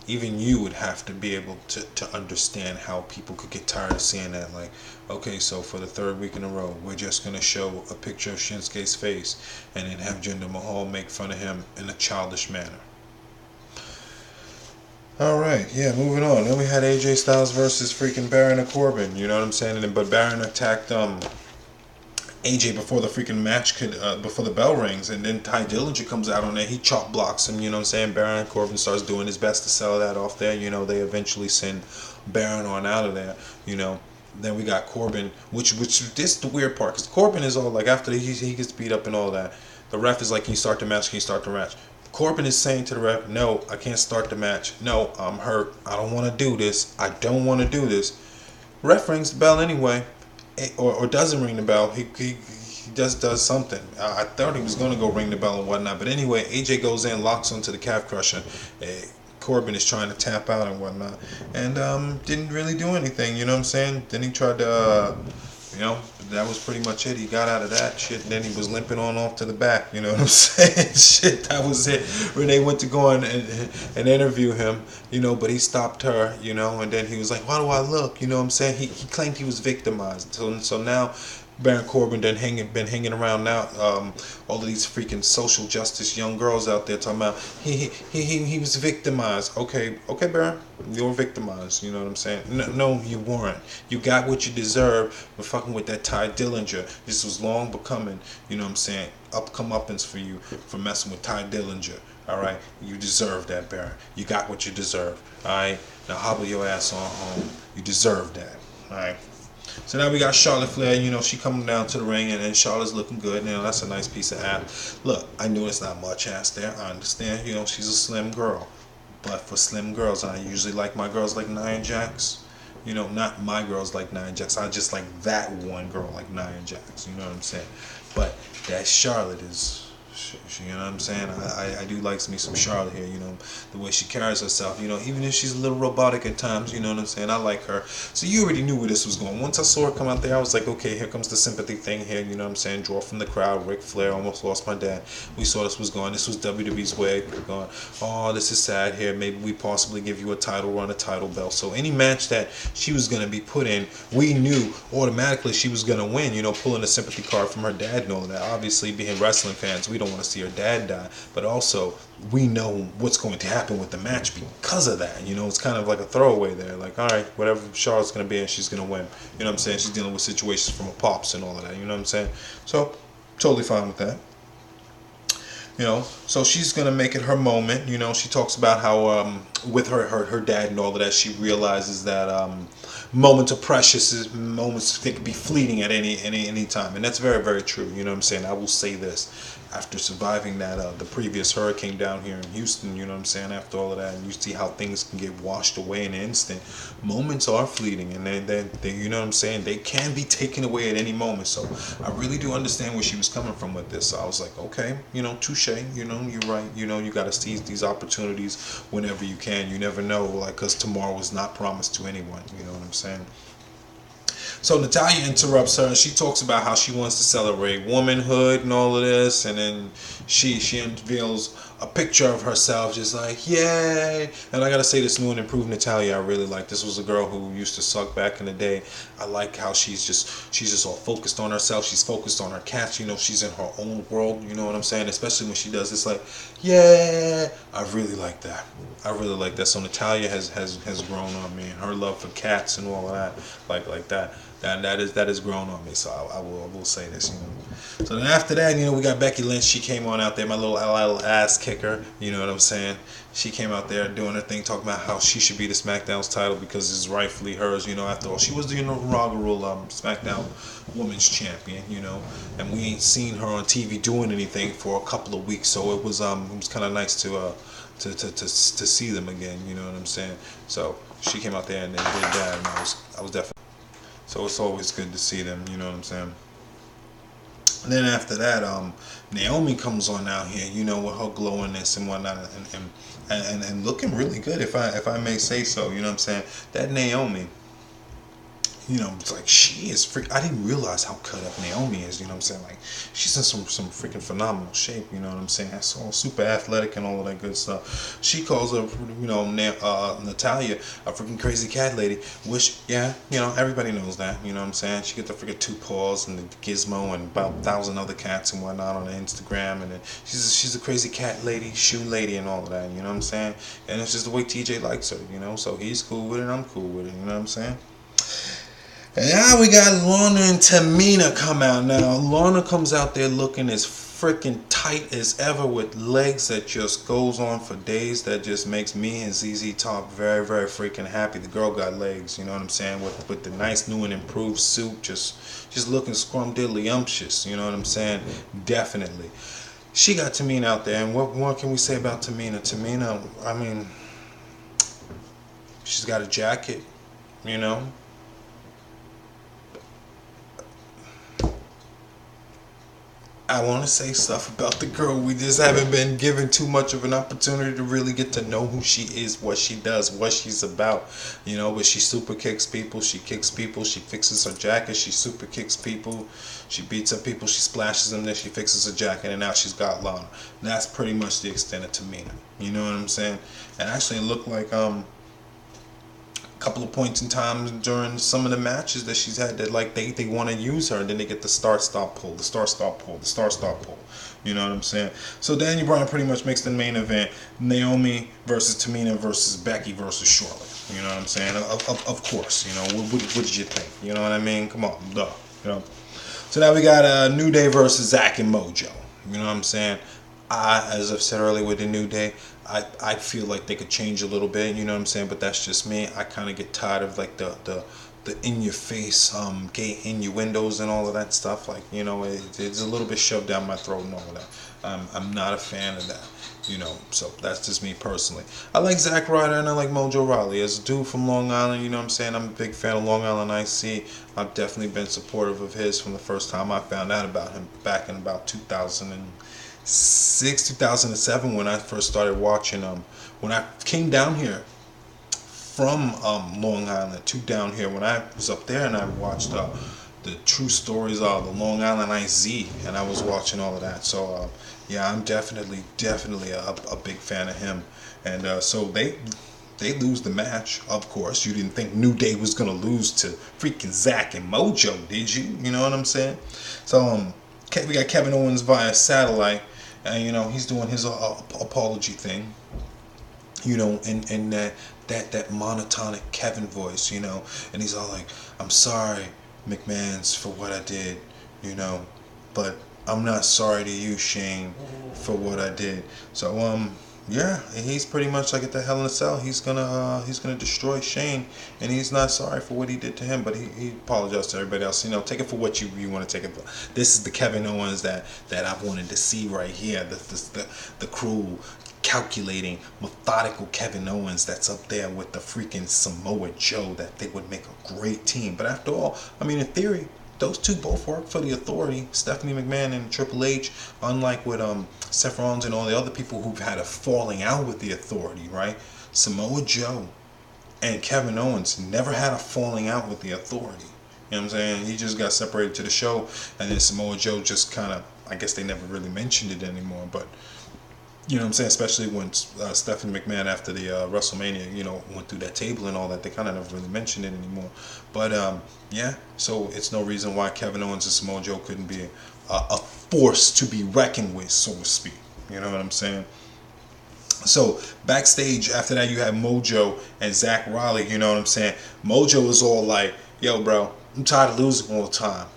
even you would have to be able to understand how people could get tired of seeing that. Like, okay, so for the third week in a row, we're just going to show a picture of Shinsuke's face and then have Jinder Mahal make fun of him in a childish manner. Alright, yeah, moving on. Then we had AJ Styles versus freaking Baron Corbin, you know what I'm saying? But Baron attacked AJ before the freaking match before the bell rings, and then Ty Dillinger comes out on there. He chop blocks him, you know what I'm saying? Baron Corbin starts doing his best to sell that off there. They eventually send Baron on out of there, Then we got Corbin, which this is the weird part, because Corbin is all like, after he gets beat up and all that, the ref is like, can you start the match? Can you start the match? Corbin is saying to the ref, no, I can't start the match. No, I'm hurt. I don't want to do this. I don't want to do this. Ref rings the bell anyway, or doesn't ring the bell. He just does something. I thought he was going to go ring the bell and whatnot. But anyway, AJ goes in, locks onto the calf crusher. Corbin is trying to tap out and whatnot. And didn't really do anything, you know what I'm saying? Then he tried to... that was pretty much it. He got out of that shit, and then he was limping on off to the back, you know what I'm saying? Shit, that was it. Renee went to go and interview him, but he stopped her, and then he was like, why do I look? You know what I'm saying? He claimed he was victimized. So now Baron Corbin been hanging around now. All of these freaking social justice young girls out there talking about he was victimized. Okay, Baron, you were victimized. You know what I'm saying? No, you weren't. You got what you deserve for fucking with that Ty Dillinger. This was long becoming. You know what I'm saying? Comeuppance for you for messing with Ty Dillinger. All right, you deserve that, Baron. You got what you deserve. All right, now hobble your ass on home. You deserve that. All right. So now we got Charlotte Flair, she coming down to the ring, and then Charlotte's looking good, that's a nice piece of ass. Look, I know it's not much ass there, I understand, she's a slim girl. But for slim girls, I usually like my girls like Nia Jax. Not my girls like Nia Jax, I just like that one girl like Nia Jax, you know what I'm saying? But that Charlotte is... You know what I'm saying? I do like me some Charlotte here, the way she carries herself, even if she's a little robotic at times, you know what I'm saying? I like her. So you already knew where this was going. Once I saw her come out there, I was like, okay, here comes the sympathy thing here, you know what I'm saying? Draw from the crowd, Ric Flair, almost lost my dad. We saw this was going. This was WWE's way. We're going, oh, this is sad here. Maybe we possibly give you a title run, a title belt. So any match that she was going to be put in, we knew automatically she was going to win, pulling a sympathy card from her dad and all of that. Obviously, being wrestling fans, we don't want to see her dad die, but also we know what's going to happen with the match because of that. It's kind of like a throwaway there, like, all right, whatever Charlotte's going to be in, she's going to win. You know what I'm saying? She's dealing with situations from her pops and all of that, you know what I'm saying? So totally fine with that. So she's gonna make it her moment. She talks about how with her dad and all of that, she realizes that moments are precious. Moments, they could be fleeting at any time, and that's very, very true. You know what I'm saying? I will say this: after surviving that the previous hurricane down here in Houston, you know what I'm saying? After all of that, and you see how things can get washed away in an instant. Moments are fleeting, and they you know what I'm saying? They can be taken away at any moment. So I really do understand where she was coming from with this. So I was like, okay, touche. You're right. You got to seize these opportunities whenever you can. You never know, because tomorrow is not promised to anyone. You know what I'm saying? So Natalia interrupts her and she talks about how she wants to celebrate womanhood and all of this, and then she unveils a picture of herself just like, yay. And I gotta say, this new and improved Natalia I really like. This was a girl who used to suck back in the day. I like how she's just all focused on herself. She's focused on her cats, you know, she's in her own world, you know what I'm saying? Especially when she does this like, yeah. I really like that. I really like that. So Natalia has grown on me, and her love for cats and all of that, like that. That is grown on me. So I will say this, you know. So then after that, you know, we got Becky Lynch. She came on out there, my little ass kicker. You know what I'm saying? She came out there doing her thing, talking about how she should be the SmackDown's title because it's rightfully hers. You know, after all, she was the inaugural SmackDown Women's Champion. You know, and we ain't seen her on TV doing anything for a couple of weeks. So it was kind of nice to see them again. You know what I'm saying? So she came out there and they did that, and I was definitely. So it's always good to see them, you know what I'm saying? And then after that, Naomi comes on out here, you know, with her glowiness and whatnot, and looking really good, if I may say so, you know what I'm saying? That Naomi, you know, it's like she is I didn't realize how cut up Naomi is, you know what I'm saying? Like, she's in some freaking phenomenal shape, you know what I'm saying? That's all super athletic and all of that good stuff. She calls her, you know, Natalia a freaking crazy cat lady, which, yeah, you know, everybody knows that, you know what I'm saying? She get the freaking 2 paws and the gizmo and about 1,000 other cats and whatnot on her Instagram, and then she's a crazy cat lady, shoe lady and all of that, you know what I'm saying? And it's just the way TJ likes her, you know? So he's cool with it, I'm cool with it, you know what I'm saying? And now we got Lorna and Tamina come out. Now Lorna comes out there looking as freaking tight as ever with legs that just goes on for days. That just makes me and ZZ Top very, very freaking happy. The girl got legs, you know what I'm saying? With the nice new and improved suit, just looking scrumdiddlyumptious, you know what I'm saying? Definitely. She got Tamina out there, and what can we say about Tamina? Tamina, I mean, she's got a jacket, you know. I want to say stuff about the girl. We just haven't been given too much of an opportunity to really get to know who she is, what she does, what she's about, you know. But she super kicks people, she kicks people, she fixes her jacket, she super kicks people, she beats up people, she splashes them, then she fixes her jacket, and now she's got Lana. And that's pretty much the extent of Tamina, you know what I'm saying? And actually it looked like couple of points in time during some of the matches that she's had that like they want to use her, and then they get the start stop pull, you know what I'm saying? So Daniel Bryan pretty much makes the main event Naomi versus Tamina versus Becky versus Charlotte, you know what I'm saying? Of course, you know, what did you think, you know what I mean? Come on, duh, you know. So now we got New Day versus Zack and Mojo, you know what I'm saying? As I've said earlier with the New Day, I feel like they could change a little bit, you know what I'm saying? But that's just me. I kind of get tired of like the in-your-face gay innuendos and all of that stuff. Like, you know, it's a little bit shoved down my throat and all of that. I'm not a fan of that, you know. So that's just me personally. I like Zack Ryder and I like Mojo Rawley. As a dude from Long Island, you know what I'm saying? I'm a big fan of Long Island IC. I've definitely been supportive of his from the first time I found out about him back in about 2006, 2007 when I first started watching when I came down here from Long Island to down here, when I was up there and I watched the true stories of the Long Island IZ, and I was watching all of that. So yeah, I'm definitely a big fan of him. And so they lose the match. Of course, you didn't think New Day was gonna lose to freaking Zack and Mojo, did you? You know what I'm saying? So we got Kevin Owens via satellite, and you know he's doing his apology thing, you know, and that monotonic Kevin voice, you know, and he's all like, "I'm sorry, McMahon's, for what I did, you know, but I'm not sorry to you, Shane, for what I did." So yeah, he's pretty much like at the Hell in a Cell. He's gonna destroy Shane, and he's not sorry for what he did to him, but he apologized to everybody else. You know, take it for what you want to take it for. This is the Kevin Owens that I've wanted to see right here. The cruel, calculating, methodical Kevin Owens that's up there with the freaking Samoa Joe. That they would make a great team. But after all, I mean, in theory, those two both work for the Authority, Stephanie McMahon and Triple H, unlike with Seth Rollins and all the other people who've had a falling out with the Authority, right? Samoa Joe and Kevin Owens never had a falling out with the Authority. You know what I'm saying? He just got separated to the show, and then Samoa Joe just kind of, I guess they never really mentioned it anymore, but you know what I'm saying? Especially when Stephanie McMahon, after the WrestleMania, went through that table and all that, they kind of never really mentioned it anymore. But yeah, so it's no reason why Kevin Owens and Samoa Joe couldn't be a force to be reckoned with, so to speak. You know what I'm saying? So backstage after that, you have Mojo and Zach Riley. You know what I'm saying? Mojo is all like, "Yo, bro, I'm tired of losing all the time,"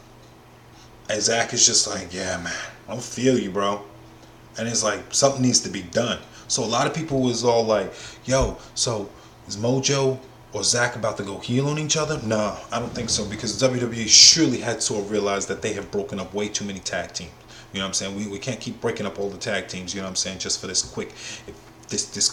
and Zach is just like, "Yeah, man, I don't feel you, bro." And it's like something needs to be done. So a lot of people was all like, "Yo, so is Mojo or Zach about to go heel on each other?" Nah, I don't think so, because WWE surely had to have realized that they have broken up way too many tag teams. You know what I'm saying? We can't keep breaking up all the tag teams. You know what I'm saying? Just for this quick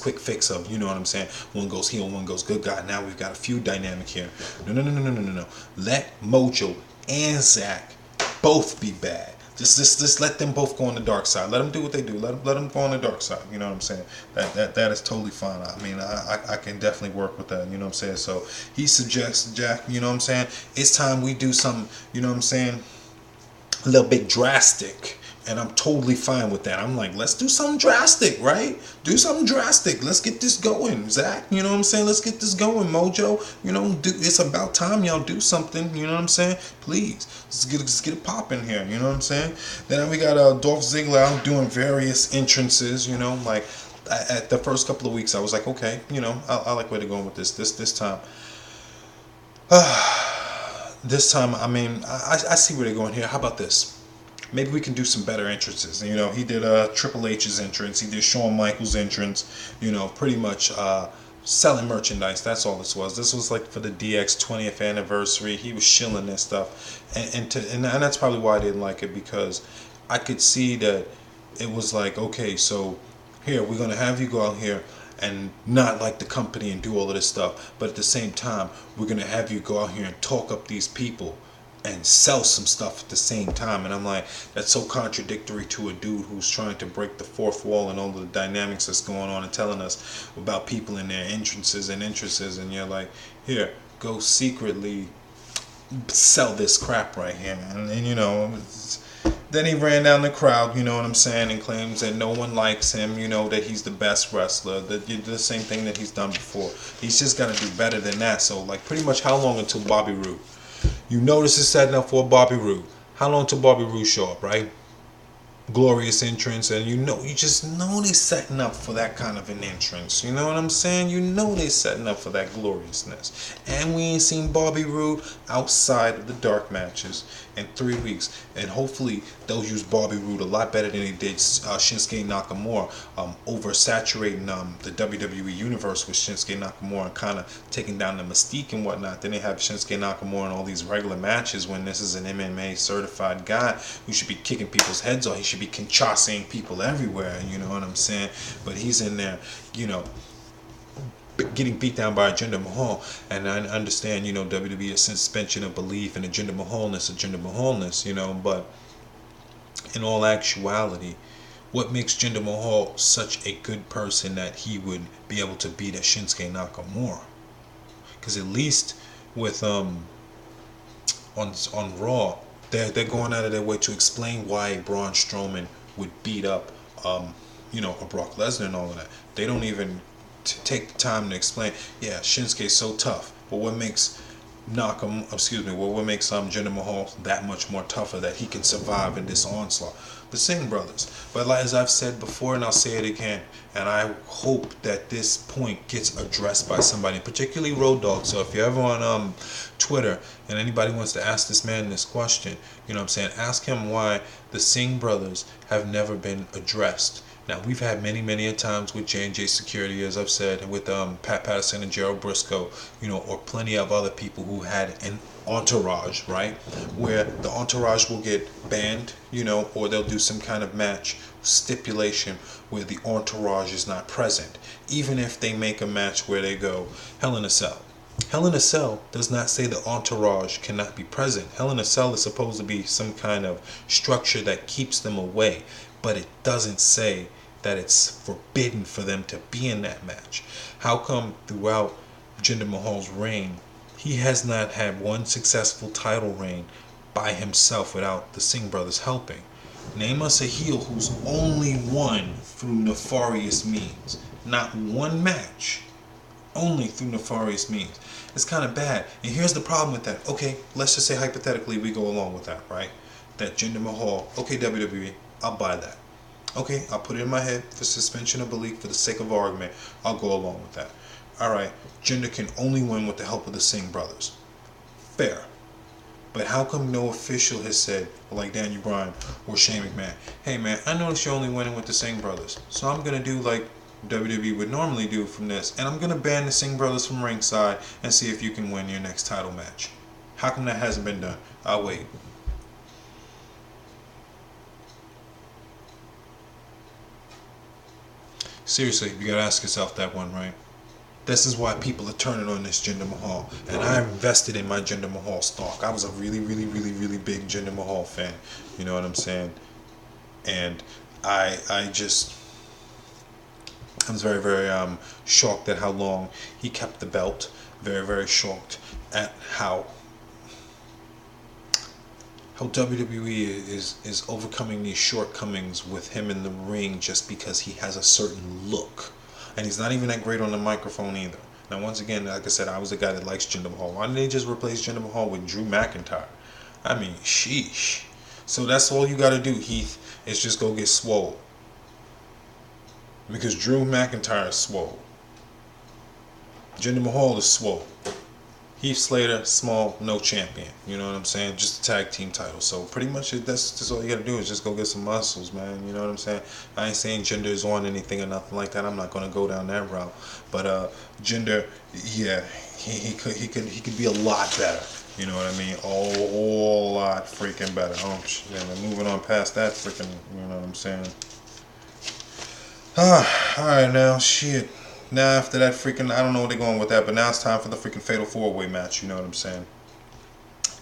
quick fix of, you know what I'm saying, one goes heel, one goes good guy. Now we've got a feud dynamic here. No. Let Mojo and Zach both be bad. Just let them both go on the dark side. Let them do what they do. Let them go on the dark side. You know what I'm saying? That is totally fine. I mean, I can definitely work with that. You know what I'm saying? So he suggests, Jack, you know what I'm saying, it's time we do something, you know what I'm saying, a little bit drastic. And I'm totally fine with that. I'm like, let's do something drastic, right? Do something drastic. Let's get this going, Zach. You know what I'm saying? Let's get this going, Mojo. It's about time y'all do something. You know what I'm saying? Please, let's get it popping here. You know what I'm saying? Then we got Dolph Ziggler out doing various entrances. Like at the first couple of weeks, I was like, okay, I like where they're going with this time. This time, I mean, I see where they're going here. How about this? Maybe we can do some better entrances. He did Triple H's entrance. He did Shawn Michaels' entrance. Pretty much selling merchandise. That's all this was. This was like for the DX 20th anniversary. He was shilling this stuff, and that's probably why I didn't like it, because I could see that it was like, okay, so here we're gonna have you go out here and not like the company and do all of this stuff, but at the same time we're gonna have you go out here and talk up these people and sell some stuff at the same time. And I'm like, that's so contradictory to a dude who's trying to break the fourth wall and all of the dynamics that's going on and telling us about people in their entrances and interests. And you're like, here, go secretly sell this crap right here, man. And then he ran down the crowd, you know what I'm saying, and claims that no one likes him, that he's the best wrestler, that you do the same thing that he's done before. He's just got to do better than that. So, like, pretty much how long until Bobby Roode? You notice it's setting up for Bobby Roode. How long till Bobby Roode show up, right? Glorious entrance, and you just know they're setting up for that kind of an entrance. You know what I'm saying? You know they're setting up for that gloriousness. And we ain't seen Bobby Roode outside of the dark matches in 3 weeks. And hopefully they'll use Bobby Roode a lot better than they did Shinsuke Nakamura, oversaturating the WWE universe with Shinsuke Nakamura and kind of taking down the mystique and whatnot. Then they have Shinsuke Nakamura in all these regular matches when this is an MMA certified guy who should be kicking people's heads off. He should be kinshasing people everywhere, you know what I'm saying? But he's in there, getting beat down by Jinder Mahal. And I understand, WWE is suspension of belief in Jinder Mahalness, but in all actuality, what makes Jinder Mahal such a good person that he would be able to beat a Shinsuke Nakamura? Because at least with on Raw, they're going out of their way to explain why Braun Strowman would beat up a Brock Lesnar and all of that. They don't even take the time to explain, yeah, Shinsuke's so tough, but what makes Jinder Mahal that much more tougher that he can survive in this onslaught? The Singh brothers. But like, as I've said before, and I'll say it again, and I hope that this point gets addressed by somebody, particularly Road Dogg. So if you're ever on Twitter and anybody wants to ask this man this question, ask him why the Singh brothers have never been addressed. Now, we've had many a times with J&J Security, as I've said, and with Pat Patterson and Gerald Briscoe, or plenty of other people who had an entourage, right? Where the entourage will get banned, or they'll do some kind of match stipulation where the entourage is not present. Even if they make a match where they go Hell in a Cell. Hell in a Cell does not say the entourage cannot be present. Hell in a Cell is supposed to be some kind of structure that keeps them away, but it doesn't say that it's forbidden for them to be in that match. How come throughout Jinder Mahal's reign, He has not had one successful title reign by himself without the Singh brothers helping. Name us a heel who's only won through nefarious means. Not one match. Only through nefarious means. It's kind of bad. And here's the problem with that. Okay, let's just say hypothetically we go along with that, right? That Jinder Mahal, okay, WWE, I'll buy that. Okay, I'll put it in my head for suspension of belief for the sake of argument. I'll go along with that. Alright, Jinder can only win with the help of the Singh brothers. Fair. But how come no official has said, like Daniel Bryan or Shane McMahon, hey man, I noticed you're only winning with the Singh brothers, so I'm going to do like WWE would normally do from this, and I'm going to ban the Singh brothers from ringside and see if you can win your next title match. How come that hasn't been done? I'll wait. Seriously, you gotta ask yourself that one, right? This is why people are turning on this Jinder Mahal. And I invested in my Jinder Mahal stock. I was a really, really, really, really big Jinder Mahal fan. You know what I'm saying? And I was very, very shocked at how long he kept the belt. Very, very shocked at how WWE is overcoming these shortcomings with him in the ring just because he has a certain look. And he's not even that great on the microphone either. Now, once again, like I said, I was the guy that likes Jinder Mahal. Why didn't they just replace Jinder Mahal with Drew McIntyre? I mean, sheesh. So that's all you got to do, Heath, is just go get swole. Because Drew McIntyre is swole. Jinder Mahal is swole. Heath Slater, small, no champion. You know what I'm saying? Just a tag team title. So pretty much that's just all you gotta do is just go get some muscles, man. You know what I'm saying? I ain't saying Jinder is on anything or nothing like that. I'm not gonna go down that route. But Jinder, yeah, he could be a lot better. You know what I mean? A whole lot freaking better. Oh shit, man. Moving on past that freaking, you know what I'm saying? Alright now, shit. Now after that freaking, I don't know where they're going with that, but now it's time for the freaking Fatal 4-Way match, you know what I'm saying?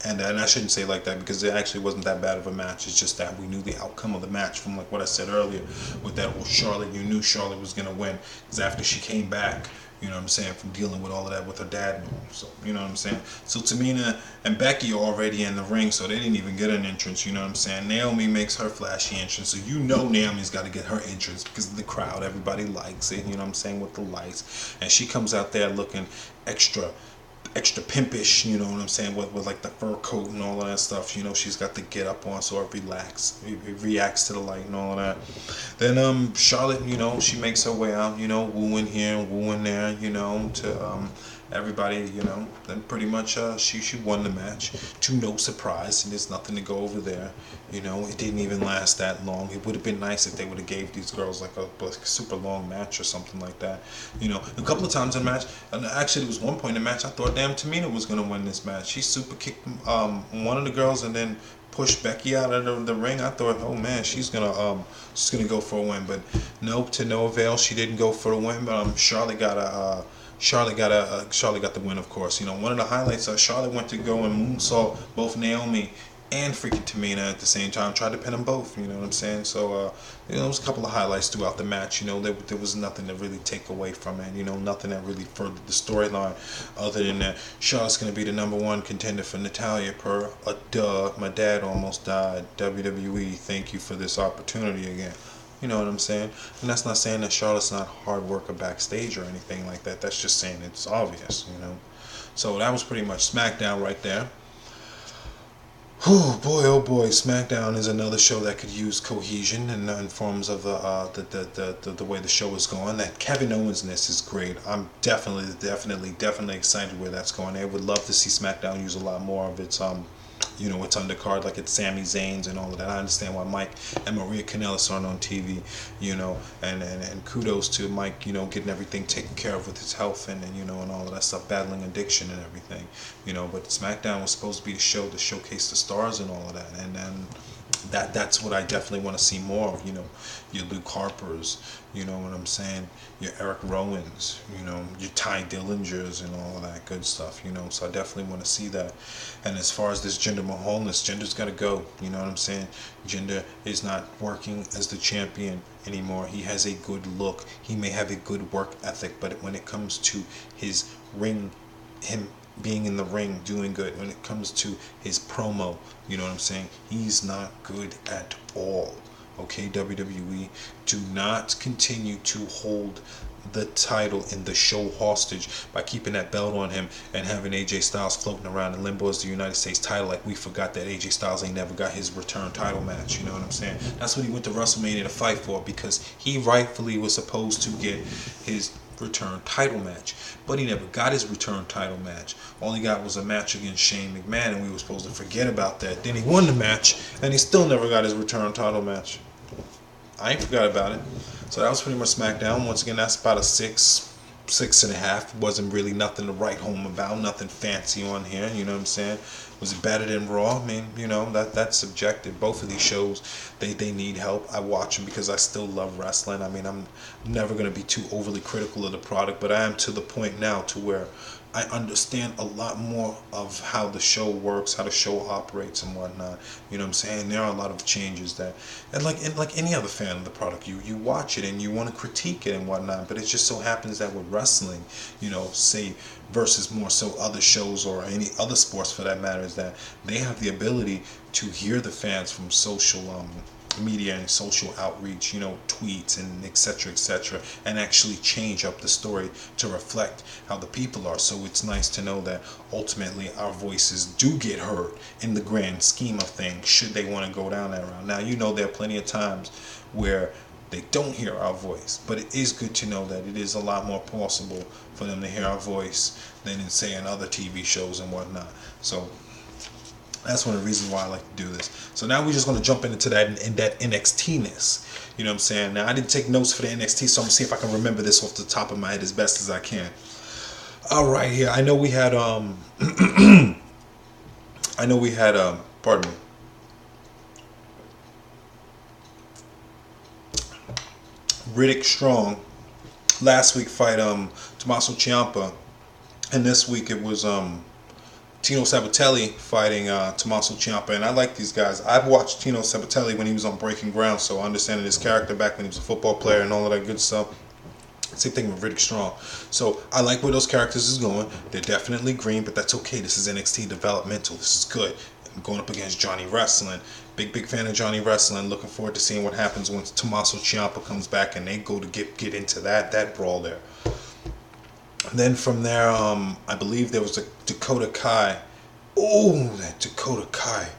And I shouldn't say it like that because it actually wasn't that bad of a match. It's just that we knew the outcome of the match from like what I said earlier with that whole Charlotte. You knew Charlotte was going to win because after she came back, you know what I'm saying, from dealing with all of that with her dad and all. So, you know what I'm saying? So Tamina and Becky are already in the ring, so they didn't even get an entrance, you know what I'm saying? Naomi makes her flashy entrance, so you know Naomi's got to get her entrance because of the crowd. Everybody likes it, you know what I'm saying, with the lights. And she comes out there looking extra pimpish, you know what I'm saying, with like the fur coat and all of that stuff. You know, she's got the get up on, so it reacts to the light and all of that. Then Charlotte, you know, she makes her way out, you know, wooing here and wooing there, you know, to everybody, you know. Then pretty much she won the match to no surprise, and there's nothing to go over there. You know, it didn't even last that long. It would have been nice if they would have gave these girls like a super long match or something like that. You know, a couple of times in the match, and actually there was one point in the match I thought damn Tamina was gonna win this match. She super kicked one of the girls and then pushed Becky out of the ring. I thought, oh man, she's gonna go for a win, but nope, to no avail. She didn't go for a win, but Charlotte got the win, of course. You know, one of the highlights, Charlotte went to go and moonsault both Naomi and freaking Tamina at the same time, tried to pin them both, you know what I'm saying? So, you know, there was a couple of highlights throughout the match. You know, there was nothing to really take away from it, you know, nothing that really furthered the storyline other than that Charlotte's going to be the #1 contender for Natalya per a duh. My dad almost died. WWE, thank you for this opportunity again. You know what I'm saying? And that's not saying that Charlotte's not a hard worker backstage or anything like that. That's just saying it's obvious, you know. So that was pretty much SmackDown right there. Oh boy, SmackDown is another show that could use cohesion in forms of the way the show is going. That Kevin Owens-ness is great. I'm definitely excited where that's going. I would love to see SmackDown use a lot more of its you know, its undercard, like it's Sami Zayn's and all of that. I understand why Mike and Maria Kanellis aren't on TV, you know, and kudos to Mike, you know, getting everything taken care of with his health and you know, and all of that stuff, battling addiction and everything, you know. But SmackDown was supposed to be a show to showcase the stars and all of that, and then that's what I definitely want to see more of, you know, your Luke Harpers, you know what I'm saying, your Eric Rowans, you know, your Ty Dillingers and all of that good stuff, you know. So I definitely want to see that. And as far as this Jinder Mahalness, Jinder's got to go, you know what I'm saying. Jinder is not working as the champion anymore. He has a good look, he may have a good work ethic, but when it comes to his ring, him being in the ring, doing good. When it comes to his promo, you know what I'm saying? He's not good at all. Okay, WWE, do not continue to hold the title in the show hostage by keeping that belt on him and having AJ Styles floating around in limbo as the United States title, like we forgot that AJ Styles ain't never got his return title match. You know what I'm saying? That's what he went to WrestleMania to fight for, because he rightfully was supposed to get his return title match, but he never got his return title match. All he got was a match against Shane McMahon, and we were supposed to forget about that. Then he won the match, and he still never got his return title match. I ain't forgot about it. So that was pretty much SmackDown. Once again, that's about a 6.5. Wasn't really nothing to write home about, nothing fancy on here, you know what I'm saying? Was it better than Raw? I mean, you know, that's subjective. Both of these shows, they need help. I watch them because I still love wrestling. I mean, I'm never going to be too overly critical of the product, but I am to the point now to where I understand a lot more of how the show works, how the show operates and whatnot. You know what I'm saying? There are a lot of changes that, and like any other fan of the product, you watch it and you want to critique it and whatnot, but it just so happens that with wrestling, you know, say versus more so other shows or any other sports for that matter, is that they have the ability to hear the fans from social media and social outreach, you know, tweets and etc., and actually change up the story to reflect how the people are. So it's nice to know that ultimately our voices do get heard in the grand scheme of things, should they want to go down that route. Now, you know, there are plenty of times where they don't hear our voice, but it is good to know that it is a lot more possible for them to hear our voice than in, say, in other TV shows and whatnot. So that's one of the reasons why I like to do this. So now we're just going to jump into that NXT-ness. You know what I'm saying? Now, I didn't take notes for the NXT, so I'm going to see if I can remember this off the top of my head as best as I can. All right, here. I know we had, pardon me. Riddick Strong last week fight Tommaso Ciampa, and this week it was Tino Sabatelli fighting Tommaso Ciampa. And I like these guys. I've watched Tino Sabatelli when he was on Breaking Ground, so understanding his character back when he was a football player and all of that good stuff. Same thing with Riddick Strong. So I like where those characters is going. They're definitely green, but that's okay. This is NXT developmental. This is good. I'm going up against Johnny Wrestling. Big fan of Johnny Wrestling. Looking forward to seeing what happens once Tommaso Ciampa comes back and they go to get into that brawl there. And then from there, I believe there was a Dakota Kai. Oh, that Dakota Kai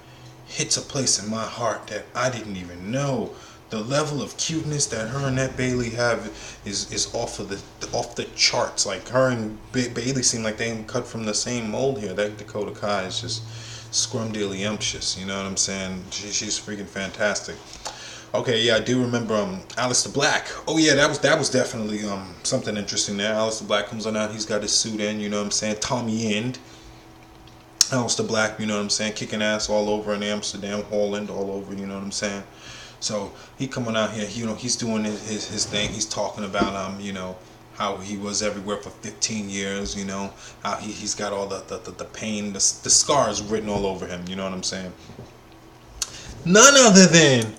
hits a place in my heart that I didn't even know. The level of cuteness that her and that Bailey have is off the charts. Like, her and Bailey seem like they ain't cut from the same mold here. That Dakota Kai is just scrumdiddlyumptious, you know what I'm saying? She's freaking fantastic. Okay, yeah, I do remember Aleister Black. Oh yeah, that was definitely something interesting there. Aleister Black comes on out, he's got his suit in, you know what I'm saying? Tommy End. Aleister Black, you know what I'm saying? Kicking ass all over in Amsterdam, Holland, all over, you know what I'm saying? So he coming out here, you know, he's doing his thing. He's talking about you know, how he was everywhere for 15 years, you know, how he's got all the pain, the scars written all over him, you know what I'm saying? None other than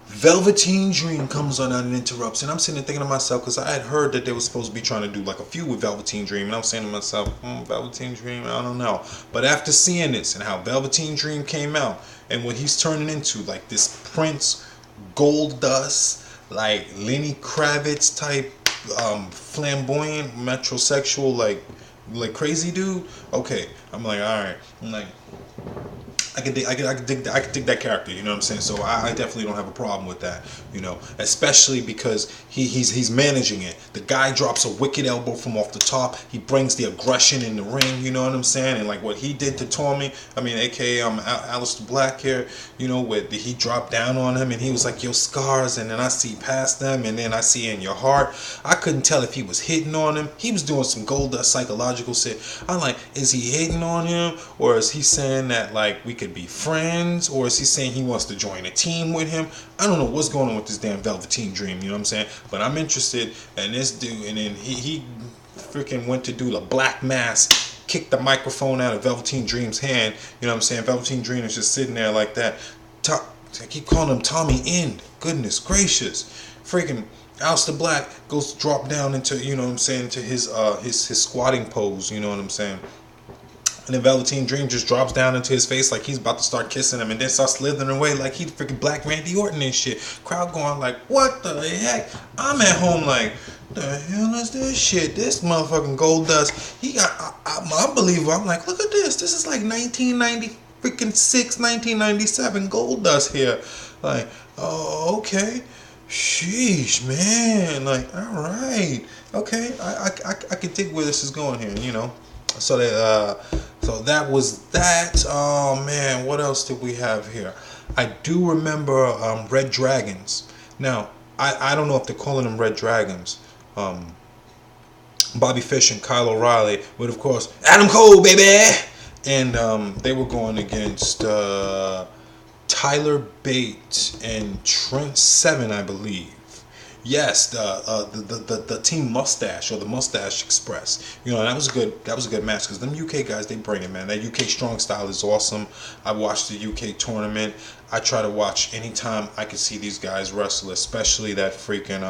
Velveteen Dream comes on out and interrupts, and I'm sitting there thinking to myself, because I had heard that they were supposed to be trying to do like a feud with Velveteen Dream, and I'm saying to myself, Velveteen Dream, I don't know. But after seeing this and how Velveteen Dream came out and what he's turning into, like this Prince Goldust, like Lenny Kravitz type, flamboyant, metrosexual, like crazy dude. Okay, I'm like, all right, I'm like, I could dig that character, you know what I'm saying? So I definitely don't have a problem with that, you know, especially because he's managing it. The guy drops a wicked elbow from off the top. He brings the aggression in the ring, you know what I'm saying? And like what he did to Tommy, I mean, aka Aleister Black here, you know, where he dropped down on him and he was like, your scars, and then I see past them, and then I see in your heart. I couldn't tell if he was hitting on him. He was doing some Goldust psychological shit. I'm like, is he hitting on him, or is he saying that like we could be friends, or is he saying he wants to join a team with him? I don't know what's going on with this damn Velveteen Dream, you know what I'm saying? But I'm interested in this dude, and then he freaking went to do the black mass, kicked the microphone out of Velveteen Dream's hand, you know what I'm saying? Velveteen Dream is just sitting there like that. I keep calling him Tommy End. Goodness gracious. Freaking Aleister Black goes drop down into, you know what I'm saying, into his squatting pose, you know what I'm saying. And then Velveteen Dream just drops down into his face like he's about to start kissing him, and then starts slithering away like he freaking Black Randy Orton and shit. Crowd going like, what the heck? I'm at home like, the hell is this shit? This motherfucking Goldust, he got, I'm believer. I'm like, look at this. This is like 1990 freaking 1997 Goldust here. Like, oh, okay. Sheesh, man. Like, all right. Okay. I can think where this is going here, you know. So that was that. Oh man, what else did we have here? I do remember Red Dragons. Now, I don't know if they're calling them Red Dragons. Bobby Fish and Kyle O'Reilly, with of course Adam Cole, baby, and they were going against Tyler Bate and Trent Seven, I believe. Yes, the Team Mustache, or the Mustache Express. You know, that was a good match, because them UK guys, they bring it, man. That UK strong style is awesome. I watched the UK tournament. I try to watch anytime I can see these guys wrestle, especially that freaking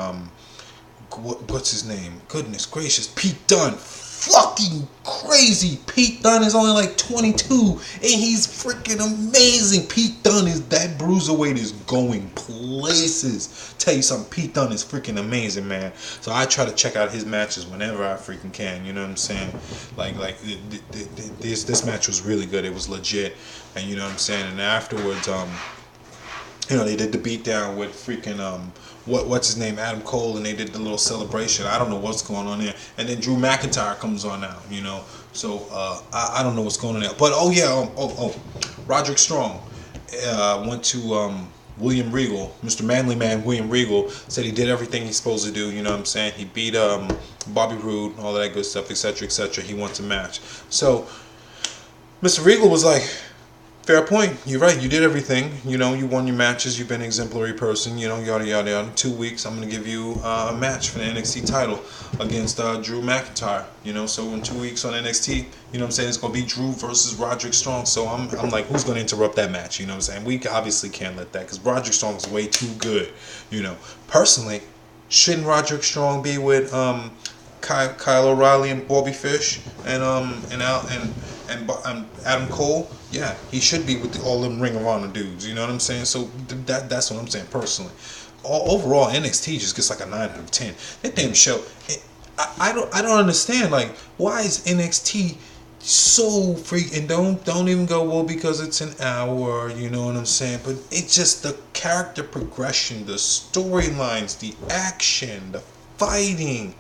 what's his name? Goodness gracious, Pete Dunne. Fucking crazy. Pete Dunne is only like 22 and he's freaking amazing. Pete Dunne is, that bruiserweight is going places. Tell you something, Pete Dunne is freaking amazing, man. So I try to check out his matches whenever I freaking can, you know what I'm saying? Like this match was really good. It was legit, and you know what I'm saying? And afterwards, you know, they did the beatdown with freaking what's his name, Adam Cole, and they did the little celebration. I don't know what's going on there. And then Drew McIntyre comes on now, you know. So I don't know what's going on there. But oh yeah, Roderick Strong went to William Regal, Mr. Manly Man William Regal, said he did everything he's supposed to do, you know what I'm saying? He beat Bobby Roode, all that good stuff, etc., etc. He wants a match. So Mr. Regal was like, fair point. You're right. You did everything. You know, you won your matches. You've been an exemplary person. You know, yada, yada, yada. In 2 weeks, I'm going to give you a match for the NXT title against Drew McIntyre. You know, so in 2 weeks on NXT, you know what I'm saying, it's going to be Drew versus Roderick Strong. So I'm like, who's going to interrupt that match? You know what I'm saying? We obviously can't let that, because Roderick Strong is way too good. You know, personally, shouldn't Roderick Strong be with Kyle O'Reilly and Bobby Fish and Adam Cole? Yeah, he should be with all them Ring of Honor dudes. You know what I'm saying? So that's what I'm saying personally. Overall, NXT just gets like a 9 out of 10. That damn show, I don't understand. Like, why is NXT so freak? And don't even go, well, because it's an hour. You know what I'm saying? But it's just the character progression, the storylines, the action, the fighting.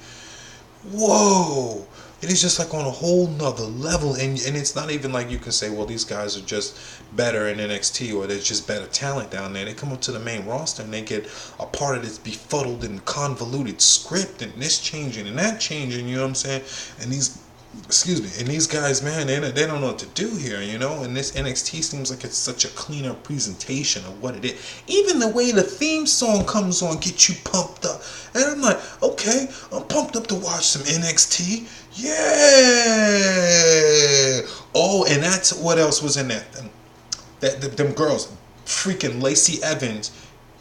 Whoa. It is just like on a whole nother level, and it's not even like you can say, well, these guys are just better in NXT, or there's just better talent down there. They come up to the main roster and they get a part of this befuddled and convoluted script, and this changing and that changing, you know what I'm saying? And these guys, man, they don't know what to do here, you know? And this NXT seems like it's such a cleaner presentation of what it is. Even the way the theme song comes on gets you pumped up. And I'm like, okay, I'm pumped up to watch some NXT. Yeah. Oh, and that's what else was in that. Them girls, freaking Lacey Evans.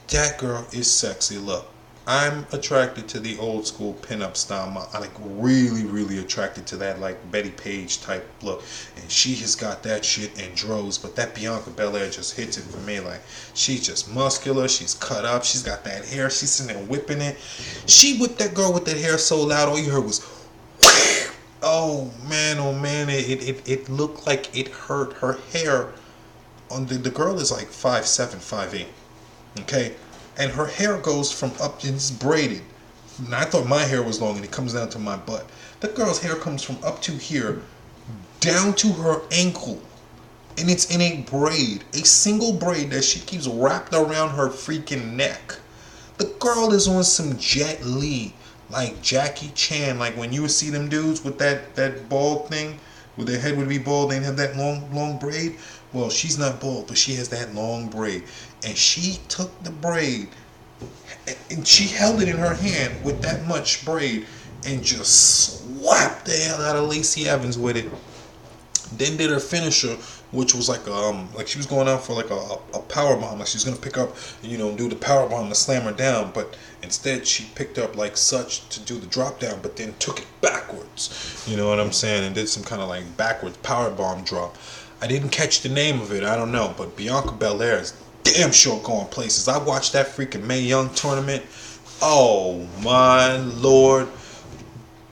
That girl is sexy. Look, I'm attracted to the old school pinup style. I'm like really, really attracted to that, like Betty Page type look. And she has got that shit in droves. But that Bianca Belair just hits it for me. Like, she's just muscular. She's cut up. She's got that hair. She's sitting there whipping it. She whipped that girl with that hair so loud. All you heard was, oh man, it looked like it hurt. Her hair on the girl is like 5'7", 5'8", okay, and her hair goes from up, and it's braided. And I thought my hair was long, and it comes down to my butt. The girl's hair comes from up to here down to her ankle, and it's in a braid, a single braid that she keeps wrapped around her freaking neck. The girl is on some Jet Li, like Jackie Chan, like when you would see them dudes with that bald thing, where their head would be bald, they'd have that long braid. Well, she's not bald, but she has that long braid. And she took the braid, and she held it in her hand with that much braid, and just slapped the hell out of Lacey Evans with it. Then did her finisher, which was like she was going out for like a power bomb, like she was gonna pick up, do the power bomb to slam her down, but instead she picked up like such to do the drop down, but then took it backwards. You know what I'm saying? And did some kind of like backwards power bomb drop. I didn't catch the name of it. I don't know, but Bianca Belair is damn sure going places. I watched that freaking Mae Young tournament. Oh my lord,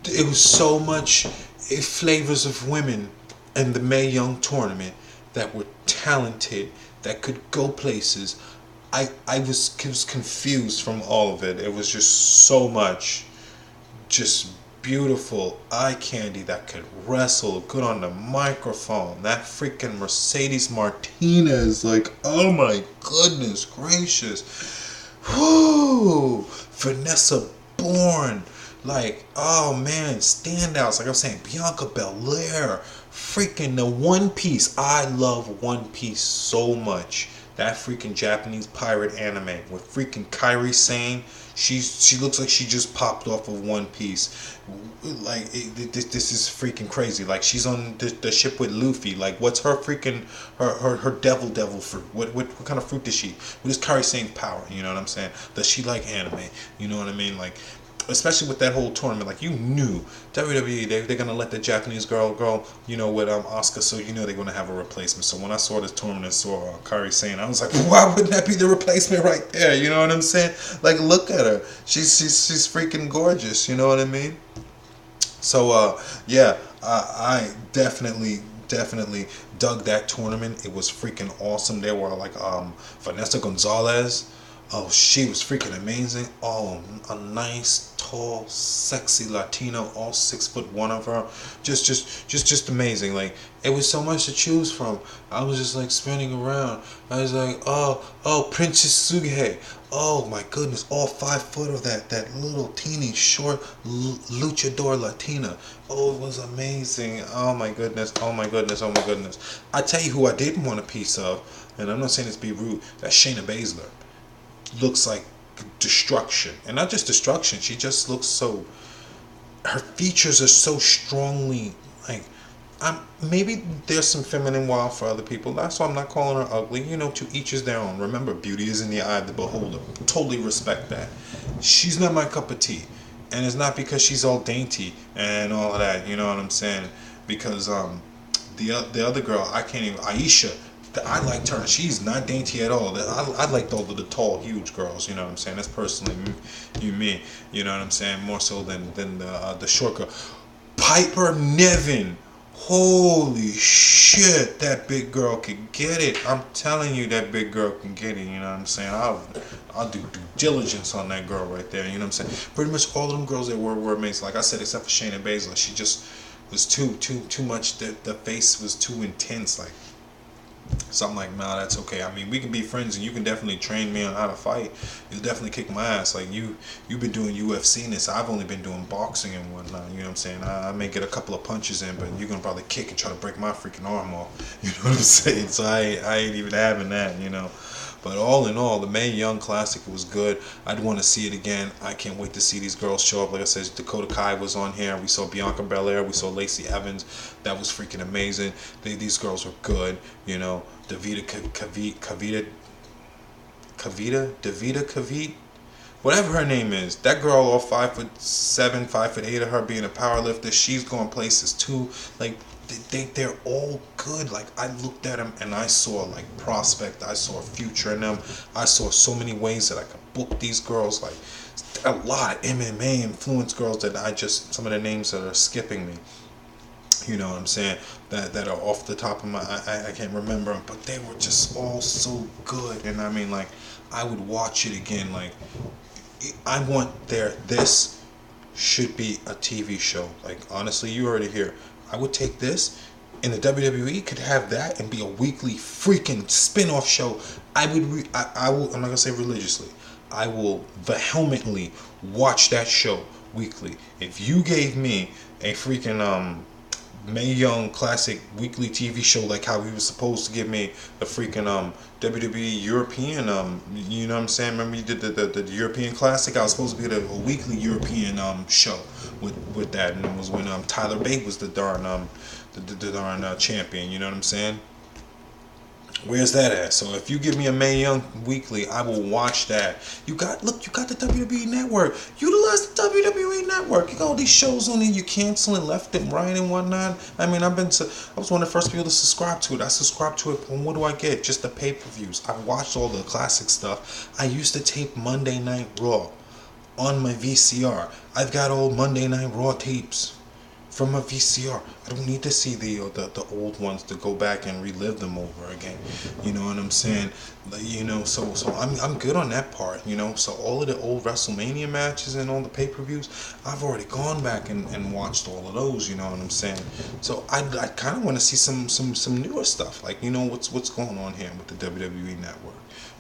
it was so much flavors of women in the Mae Young tournament that were talented, that could go places. I was confused from all of it. It was just so much, just beautiful eye candy that could wrestle, good on the microphone. That freaking Mercedes Martinez, like, oh my goodness gracious. Whoo! Vanessa Bourne, like, oh man, standouts. Like I'm saying, Bianca Belair, freaking the One Piece. I love One Piece so much. That freaking Japanese pirate anime with freaking Kairi Sane. She looks like she just popped off of One Piece. Like this is freaking crazy. Like she's on the ship with Luffy. Like what's her freaking her devil fruit? What kind of fruit does she? What is Kairi Sane's power? You know what I'm saying? Does she like anime? You know what I mean? Like, especially with that whole tournament, like you knew WWE they're gonna let the Japanese girl go, with Asuka, so they're gonna have a replacement. So when I saw this tournament and saw Kairi Sane, I was like, why wouldn't that be the replacement right there? You know what I'm saying? Like look at her, she's freaking gorgeous. You know what I mean? So yeah, I definitely dug that tournament. It was freaking awesome. There were like Vanessa Gonzalez. Oh, she was freaking amazing. Oh, a nice, tall, sexy Latino, all 6'1" of her. Just amazing. Like it was so much to choose from. I was just like spinning around. I was like, oh, Princess Suge. Oh my goodness, all 5 foot of that little teeny short luchador Latina. Oh, it was amazing. Oh my goodness. I tell you who I didn't want a piece of, and I'm not saying this to be rude. That's Shayna Baszler. Looks like destruction, and not just destruction, she just looks so, her features are so strongly like, maybe there's some feminine wild for other people. That's why I'm not calling her ugly. To each is their own. Remember, beauty is in the eye of the beholder. Totally respect that. She's not my cup of tea, and it's not because she's all dainty and all of that. You know what I'm saying? Because the other girl, I can't even, Aisha, I liked her. She's not dainty at all. I liked all of the tall, huge girls. You know what I'm saying? That's personally me. You know what I'm saying? More so than the short girl. Piper Niven. Holy shit, that big girl could get it. I'm telling you, that big girl can get it. You know what I'm saying? I'll do due diligence on that girl right there. You know what I'm saying? Pretty much all of them girls that were amazing. Like I said, except for Shayna Baszler, she just was too much. The face was too intense. Like. So I'm like, nah, that's okay. I mean, we can be friends, and you can definitely train me on how to fight. You'll definitely kick my ass. Like you've been doing UFC and this. I've only been doing boxing and whatnot. You know what I'm saying? I may get a couple of punches in, but you're gonna probably kick and try to break my freaking arm off. You know what I'm saying? So I ain't even having that. But all in all, the Mae Young Classic was good. I'd want to see it again. I can't wait to see these girls show up. Like I said, Dakota Kai was on here. We saw Bianca Belair. We saw Lacey Evans. That was freaking amazing. These girls were good. Davida Kavit, whatever her name is. That girl, all 5'7", 5'8" of her being a power lifter. She's going places too. Like, they're all good. Like I looked at them and I saw like prospect. I saw a future in them. I saw so many ways that I could book these girls. Like a lot of MMA influenced girls that some of the names that are skipping me. You know what I'm saying? That are off the top of my, I can't remember them, but they were just all so good. And I mean, like, I would watch it again. Like, I want this should be a TV show. Like, honestly, you heard it here. I would take this, and the WWE could have that and be a weekly freaking spin-off show. I will, I'm not gonna say religiously. I will vehemently watch that show weekly. If you gave me a freaking Mae Young Classic weekly TV show, like how he was supposed to give me the freaking WWE European you know what I'm saying? Remember you did the European Classic? I was supposed to be a weekly European show with that, and it was when Tyler Bate was the darn champion. You know what I'm saying? Where's that at? So if you give me a Mae Young weekly, I will watch that. You got the WWE Network. Utilize the WWE Network. You got all these shows on there. You canceling left and right and whatnot. I mean, I was one of the first people to subscribe to it. I subscribed to it. And what do I get? Just the pay-per-views. I've watched all the classic stuff. I used to tape Monday Night Raw on my VCR. I've got old Monday Night Raw tapes from a VCR. I don't need to see the old ones to go back and relive them over again. You know what I'm saying? You know, so I'm good on that part. You know, so all of the old WrestleMania matches and all the pay-per-views, I've already gone back and watched all of those. You know what I'm saying? So I kind of want to see some newer stuff. Like, you know, what's going on here with the WWE Network.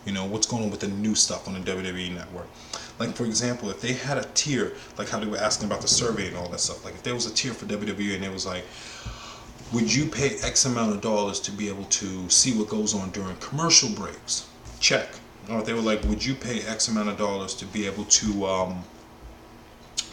You know, what's going on with the new stuff on the WWE Network. Like, for example, if they had a tier, like how they were asking about the survey and all that stuff, like if there was a tier for WWE and it was like, would you pay X amount of dollars to be able to see what goes on during commercial breaks? Check. Or if they were like, would you pay X amount of dollars to be able to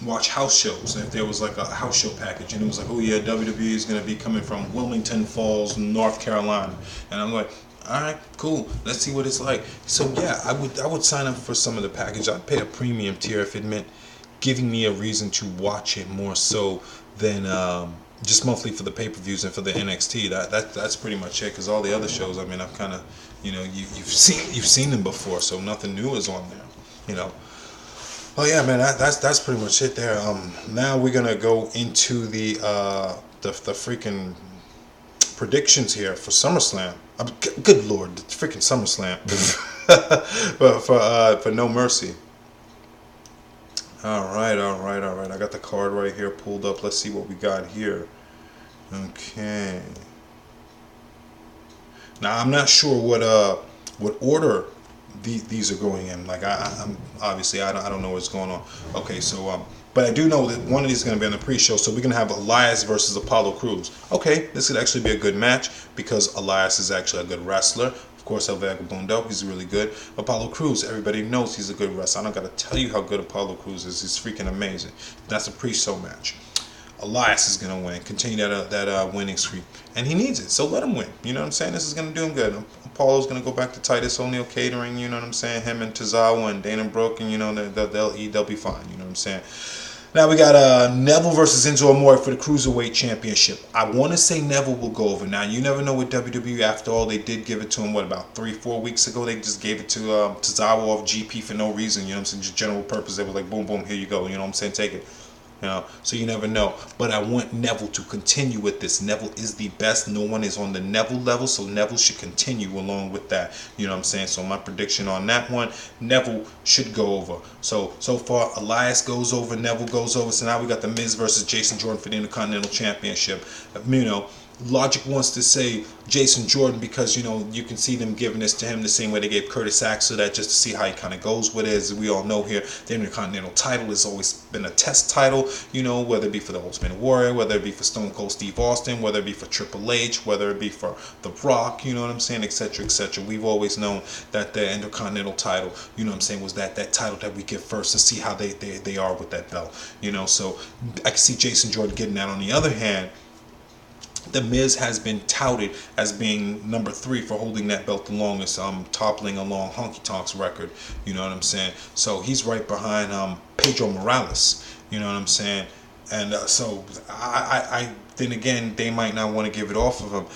watch house shows? And if there was like a house show package and it was like, oh yeah, WWE is going to be coming from Wilmington Falls, North Carolina. And I'm like, all right, cool. Let's see what it's like. So yeah, I would sign up for some of the package. I'd pay a premium tier if it meant giving me a reason to watch it more so than just monthly for the pay-per-views and for the NXT. That's pretty much it. Because all the other shows, I mean, I've kind of, you know, you've seen them before, so nothing new is on there. You know. Oh yeah, man. That's pretty much it there. Now we're gonna go into the freaking predictions here for SummerSlam. Good Lord, the freaking SummerSlam. for No Mercy. All right. I got the card right here pulled up. Let's see what we got here. Okay. Now I'm not sure what order these are going in. Like I'm obviously I don't know what's going on. Okay, so but I do know that one of these is going to be on the pre-show, so we're going to have Elias versus Apollo Crews. Okay, this could actually be a good match because Elias is actually a good wrestler. Of course, El Vagabundo, he's really good. Apollo Crews, everybody knows he's a good wrestler. I don't got to tell you how good Apollo Crews is. He's freaking amazing. That's a pre-show match. Elias is going to win, continue that winning streak, and he needs it, so let him win. You know what I'm saying? This is going to do him good. Apollo's going to go back to Titus O'Neil Catering, you know what I'm saying? Him and Tozawa and Dana Brooke, and you know, they'll be fine, you know what I'm saying? Now we got Neville versus Enzo Amore for the Cruiserweight Championship. I want to say Neville will go over. Now, you never know with WWE. After all, they did give it to him, what, about 3-4 weeks ago? They just gave it to Tozawa off GP for no reason, you know what I'm saying? Just general purpose. They were like, boom, boom, here you go, you know what I'm saying? Take it. You know, so you never know. But I want Neville to continue with this. Neville is the best. No one is on the Neville level, so Neville should continue along with that. You know what I'm saying? So my prediction on that one, Neville should go over. So far, Elias goes over, Neville goes over. So now we got The Miz versus Jason Jordan for the Intercontinental Championship. You know, logic wants to say Jason Jordan because, you know, you can see them giving this to him the same way they gave Curtis Axel that, just to see how he kind of goes with it. As we all know here, the Intercontinental title has always been a test title, you know, whether it be for the Ultimate Warrior, whether it be for Stone Cold Steve Austin, whether it be for Triple H, whether it be for The Rock, you know what I'm saying, etc., etc. We've always known that the Intercontinental title, you know what I'm saying, was that title that we give first to see how they are with that belt, you know. So I can see Jason Jordan getting that. On the other hand, The Miz has been touted as being number 3 for holding that belt the longest, toppling along Honky Tonk's record, you know what I'm saying? So he's right behind Pedro Morales, you know what I'm saying? And so I then again, they might not want to give it off of him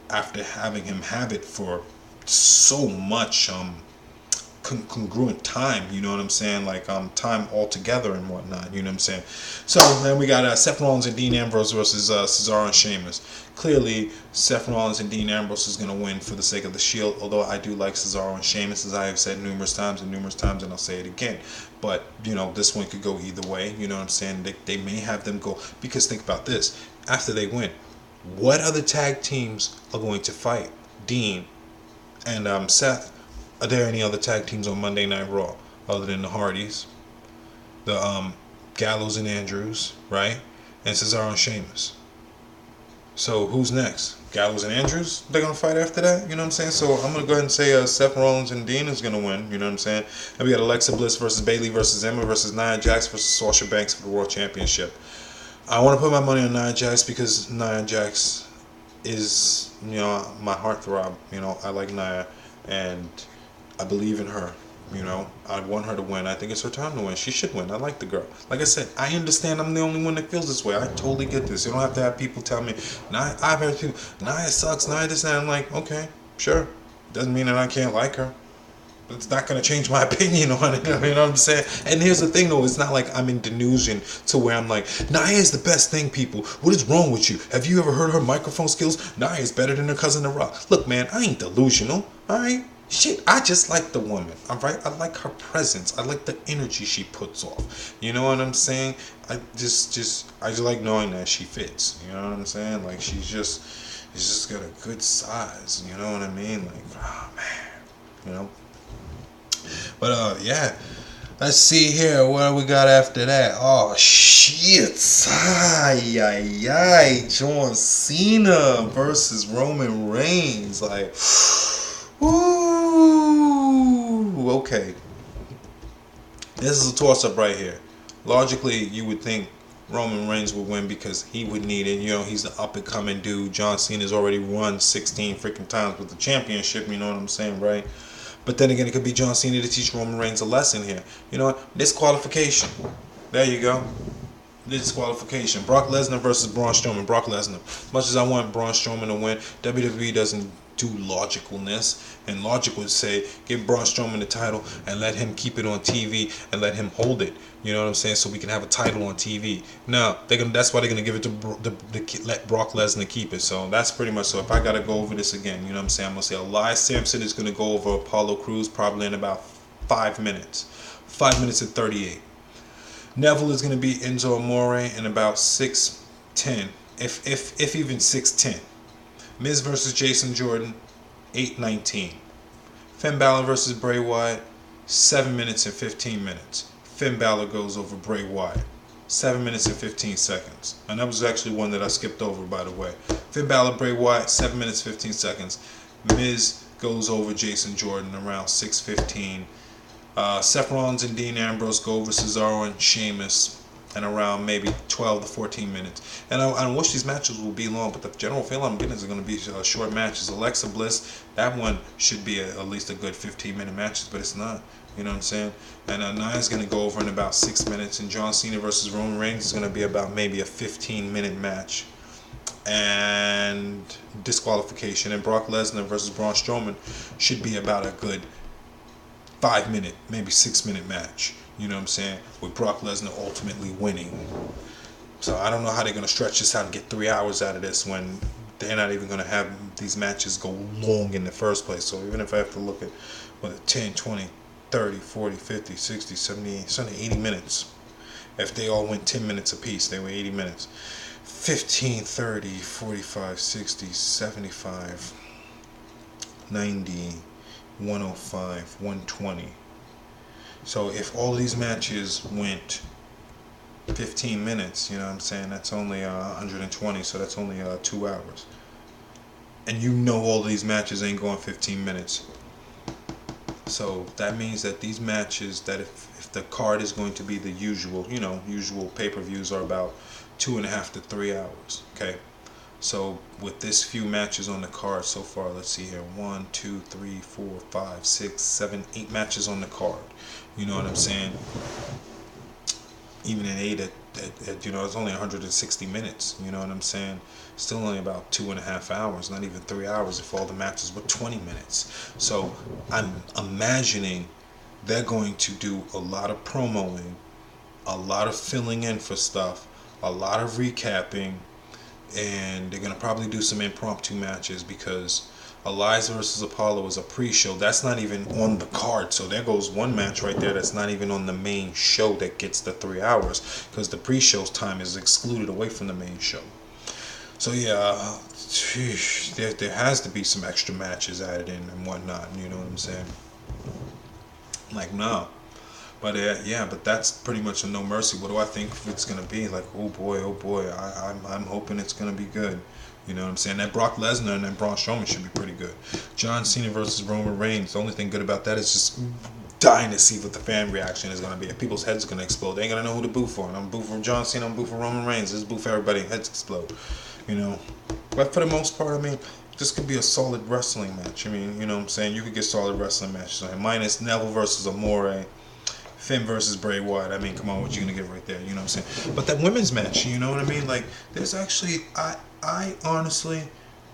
after having him have it for so much congruent time, you know what I'm saying, like time altogether and whatnot, you know what I'm saying. So then we got Seth Rollins and Dean Ambrose versus Cesaro and Sheamus. Clearly Seth Rollins and Dean Ambrose is going to win for the sake of the Shield, although I do like Cesaro and Sheamus, as I have said numerous times, and I'll say it again. But you know, this one could go either way, you know what I'm saying. They may have them go, because think about this, after they win, what other tag teams are going to fight Dean and Seth? Are there any other tag teams on Monday Night Raw other than the Hardys, the Gallows and Andrews, right, and Cesaro and Sheamus? So who's next? Gallows and Andrews? They're gonna fight after that, you know what I'm saying? So I'm gonna go ahead and say Seth Rollins and Dean is gonna win, you know what I'm saying? And we got Alexa Bliss versus Bayley versus Emma versus Nia Jax versus Sasha Banks for the World Championship. I want to put my money on Nia Jax because Nia Jax is, my heartthrob. I like Nia, and I believe in her. I want her to win. I think it's her time to win. She should win. I like the girl. Like I said, I understand I'm the only one that feels this way. I totally get this. You don't have to have people tell me, Nia, I've heard people, Nia sucks, Nia this, and I'm like, okay, sure. Doesn't mean that I can't like her. But it's not going to change my opinion on it. You know what I'm saying? And here's the thing, though. It's not like I'm in delusion to where I'm like, Nia is the best thing, people. What is wrong with you? Have you ever heard her microphone skills? Nia is better than her cousin The Rock. Look, man, I ain't delusional. All right? Shit, I just like the woman. All right? I like her presence. I like the energy she puts off. You know what I'm saying? I just like knowing that she fits. You know what I'm saying? Like, she's just got a good size. You know what I mean? Like, oh, man. You know? But yeah, let's see here. What do we got after that? Oh shit! John Cena versus Roman Reigns. Like, ooh, okay. This is a toss-up right here. Logically, you would think Roman Reigns would win because he would need it. He's the up-and-coming dude. John Cena's already won 16 freaking times with the championship. You know what I'm saying, right? But then again, it could be John Cena to teach Roman Reigns a lesson here. You know what? Disqualification. There you go. Disqualification. Brock Lesnar versus Braun Strowman. Brock Lesnar. As much as I want Braun Strowman to win, WWE doesn't do logicalness. And logic would say, give Braun Strowman the title and let him keep it on TV and let him hold it. You know what I'm saying? So we can have a title on TV. No, that's why they're gonna give it to let Brock Lesnar keep it. So that's pretty much. So if I gotta go over this again, you know what I'm saying? I'm gonna say Elias Sampson is gonna go over Apollo Crews probably in about 5 minutes. 5 minutes and 38. Neville is gonna be Enzo Amore in about 6:10, if even 6:10. Miz versus Jason Jordan, 8:19. Finn Balor versus Bray Wyatt, 7 minutes and 15 minutes. Finn Balor goes over Bray Wyatt, 7 minutes and 15 seconds. And that was actually one that I skipped over, by the way. Finn Balor, Bray Wyatt, 7 minutes, 15 seconds. Miz goes over Jason Jordan around 6:15. Seth Rollins and Dean Ambrose go over Cesaro and Sheamus and around maybe 12 to 14 minutes. And I wish these matches will be long, but the general feel I'm getting is going to be short matches. Alexa Bliss, that one should be at least a good 15-minute matches, but it's not. You know what I'm saying? And Nia's going to go over in about 6 minutes, and John Cena versus Roman Reigns is going to be about maybe a 15-minute match. And disqualification. And Brock Lesnar versus Braun Strowman should be about a good 5-minute, maybe 6-minute match. You know what I'm saying? With Brock Lesnar ultimately winning. So I don't know how they're going to stretch this out and get 3 hours out of this when they're not even going to have these matches go long in the first place. So even if I have to look at 10, 20, 30, 40, 50, 60, 70, 80 minutes. If they all went 10 minutes apiece, they were 80 minutes. 15, 30, 45, 60, 75, 90, 105, 120. So if all these matches went 15 minutes, you know what I'm saying, that's only 120, so that's only 2 hours. And you know all these matches ain't going 15 minutes. So that means that these matches, that if the card is going to be the usual, usual pay-per-views are about 2.5 to 3 hours, okay? So with this few matches on the card so far, let's see here, 1, 2, 3, 4, 5, 6, 7, 8 matches on the card. You know what I'm saying? Even at 8, it's only 160 minutes. You know what I'm saying? Still only about 2.5 hours, not even 3 hours if all the matches were 20 minutes. So I'm imagining they're going to do a lot of promoing, a lot of filling in for stuff, a lot of recapping, and they're going to probably do some impromptu matches because Elias versus Apollo is a pre-show. That's not even on the card. So there goes one match right there that's not even on the main show that gets the 3 hours because the pre-show's time is excluded away from the main show. So yeah, there has to be some extra matches added in and whatnot. You know what I'm saying? Like, no. But yeah, but that's pretty much a no mercy. What do I think it's gonna be? Like, oh boy, I'm hoping it's gonna be good. You know what I'm saying? That Brock Lesnar and that Braun Strowman should be pretty good. John Cena versus Roman Reigns. The only thing good about that is just dying to see what the fan reaction is gonna be. If people's heads are gonna explode, they ain't gonna know who to boo for. And I'm boo for John Cena. I'm boo for Roman Reigns. Just boo for everybody. Heads explode. You know. But for the most part, I mean, this could be a solid wrestling match. I mean, you know what I'm saying? You could get solid wrestling matches on here. Minus Neville versus Amore, Finn versus Bray Wyatt. I mean, come on, what you gonna get right there? You know what I'm saying? But that women's match, you know what I mean? Like, there's actually, I honestly,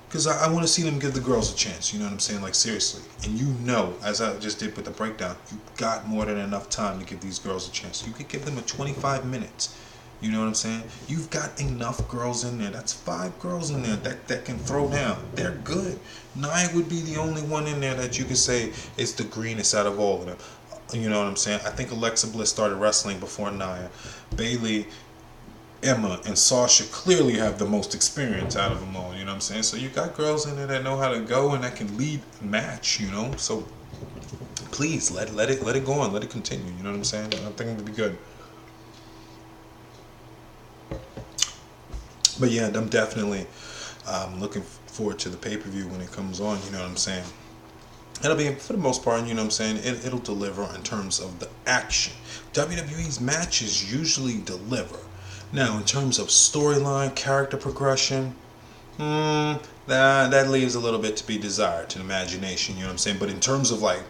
because I want to see them give the girls a chance. You know what I'm saying? Like, seriously. And you know, as I just did with the breakdown, you got more than enough time to give these girls a chance. You could give them a 25 minutes. You know what I'm saying? You've got enough girls in there. That's 5 girls in there that can throw down. They're good. Nia would be the only one in there that you could say is the greenest out of all of them. You know what I'm saying? I think Alexa Bliss started wrestling before Nia. Bayley, Emma, and Sasha clearly have the most experience out of them all. You know what I'm saying? So you got girls in there that know how to go and that can lead a match. You know, so please let it go on, let it continue. You know what I'm saying? I think it'll be good. But yeah, I'm definitely looking forward to the pay-per-view when it comes on. You know what I'm saying? It'll be, for the most part, you know what I'm saying, it'll deliver in terms of the action. WWE's matches usually deliver. Now, in terms of storyline, character progression, that leaves a little bit to be desired, to the imagination, you know what I'm saying? But in terms of, like,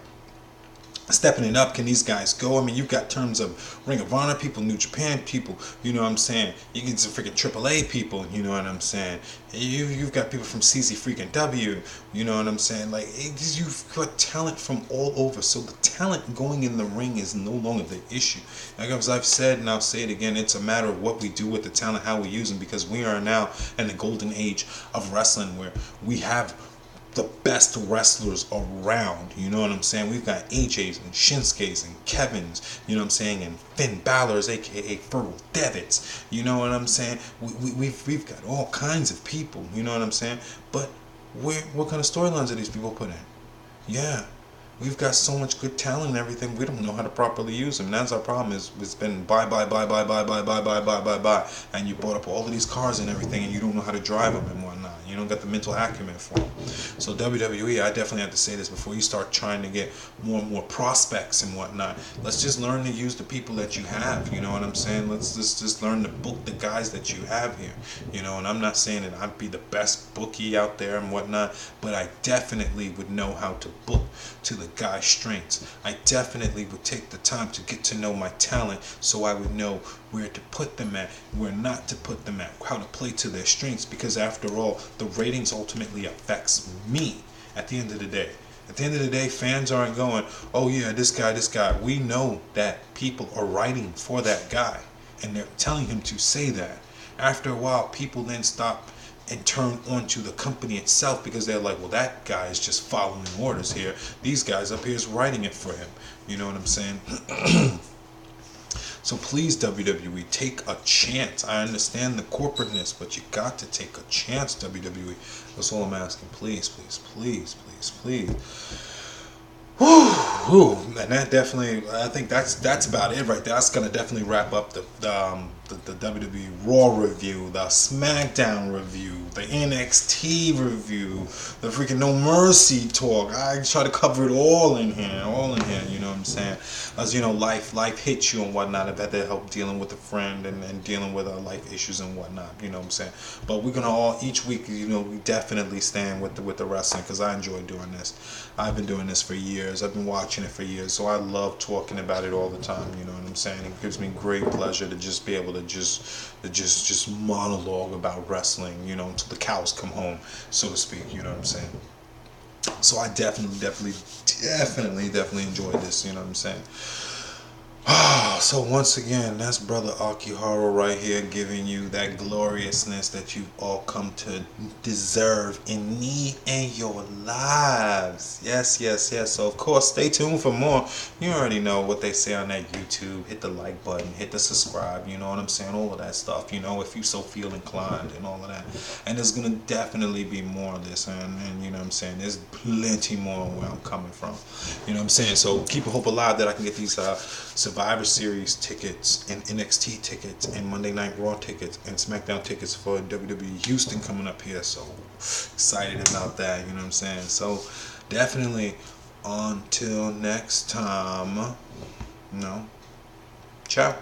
stepping it up, can these guys go? I mean, you've got terms of Ring of Honor people, New Japan people, you know what I'm saying? You get some freaking AAA people, you know what I'm saying? You've got people from CZ freaking W, you know what I'm saying? Like, you've got talent from all over, so the talent going in the ring is no longer the issue. Like, as I've said, and I'll say it again, it's a matter of what we do with the talent, how we use them, because we are now in the golden age of wrestling where we have the best wrestlers around, you know what I'm saying? We've got AJ's and Shinsuke's and Kevin's, you know what I'm saying, and Finn Balor's, aka Fergal Devitt's, you know what I'm saying? We've got all kinds of people, you know what I'm saying? But what kind of storylines are these people put in? Yeah. We've got so much good talent and everything, we don't know how to properly use them. And that's our problem, is it's been buy, and you bought up all of these cars and everything, and you don't know how to drive them and whatnot. You don't got the mental acumen for them. So WWE, I definitely have to say this before you start trying to get more and more prospects and whatnot. Let's just learn to use the people that you have, you know what I'm saying? Let's just learn to book the guys that you have here, you know. And I'm not saying that I'd be the best bookie out there and whatnot, but I definitely would know how to book to the guy's strengths. I definitely would take the time to get to know my talent, so I would know where to put them at, where not to put them at, how to play to their strengths, because after all, the ratings ultimately affects me at the end of the day. At the end of the day, fans aren't going, oh yeah, this guy. We know that people are writing for that guy, and they're telling him to say that. After a while, people then stop and turn onto the company itself, because they're like, well, that guy is just following orders here. These guys up here is writing it for him. You know what I'm saying? So please, WWE, take a chance. I understand the corporateness, but you got to take a chance, WWE. That's all I'm asking. Please, please, please, please, please. Whew, and that definitely, I think that's about it right there. That's gonna definitely wrap up the WWE Raw review, the Smackdown review, the NXT review, the freaking No Mercy talk. I try to cover it all in here, you know what I'm saying? As you know, life hits you and whatnot. I've had to help dealing with a friend and dealing with life issues and whatnot, you know what I'm saying? But we're gonna all, each week, you know, we definitely stand with the wrestling, because I enjoy doing this. I've been doing this for years. I've been watching it for years, so I love talking about it all the time. You know what I'm saying? It gives me great pleasure to just be able to just monologue about wrestling, you know, until the cows come home, so to speak. You know what I'm saying? So I definitely enjoyed this. You know what I'm saying? So once again, that's Brother Akihara right here, giving you that gloriousness that you've all come to deserve and need in your lives. Yes. So of course, stay tuned for more. You already know what they say on that YouTube. Hit the like button, hit the subscribe, you know what I'm saying? All of that stuff, you know, if you so feel inclined and all of that. And there's gonna definitely be more of this, and you know what I'm saying? There's plenty more where I'm coming from. You know what I'm saying? So keep a hope alive that I can get these Survivor Series tickets and NXT tickets and Monday Night Raw tickets and Smackdown tickets for WWE Houston coming up here. So excited about that, you know what I'm saying? So definitely, until next time, ciao.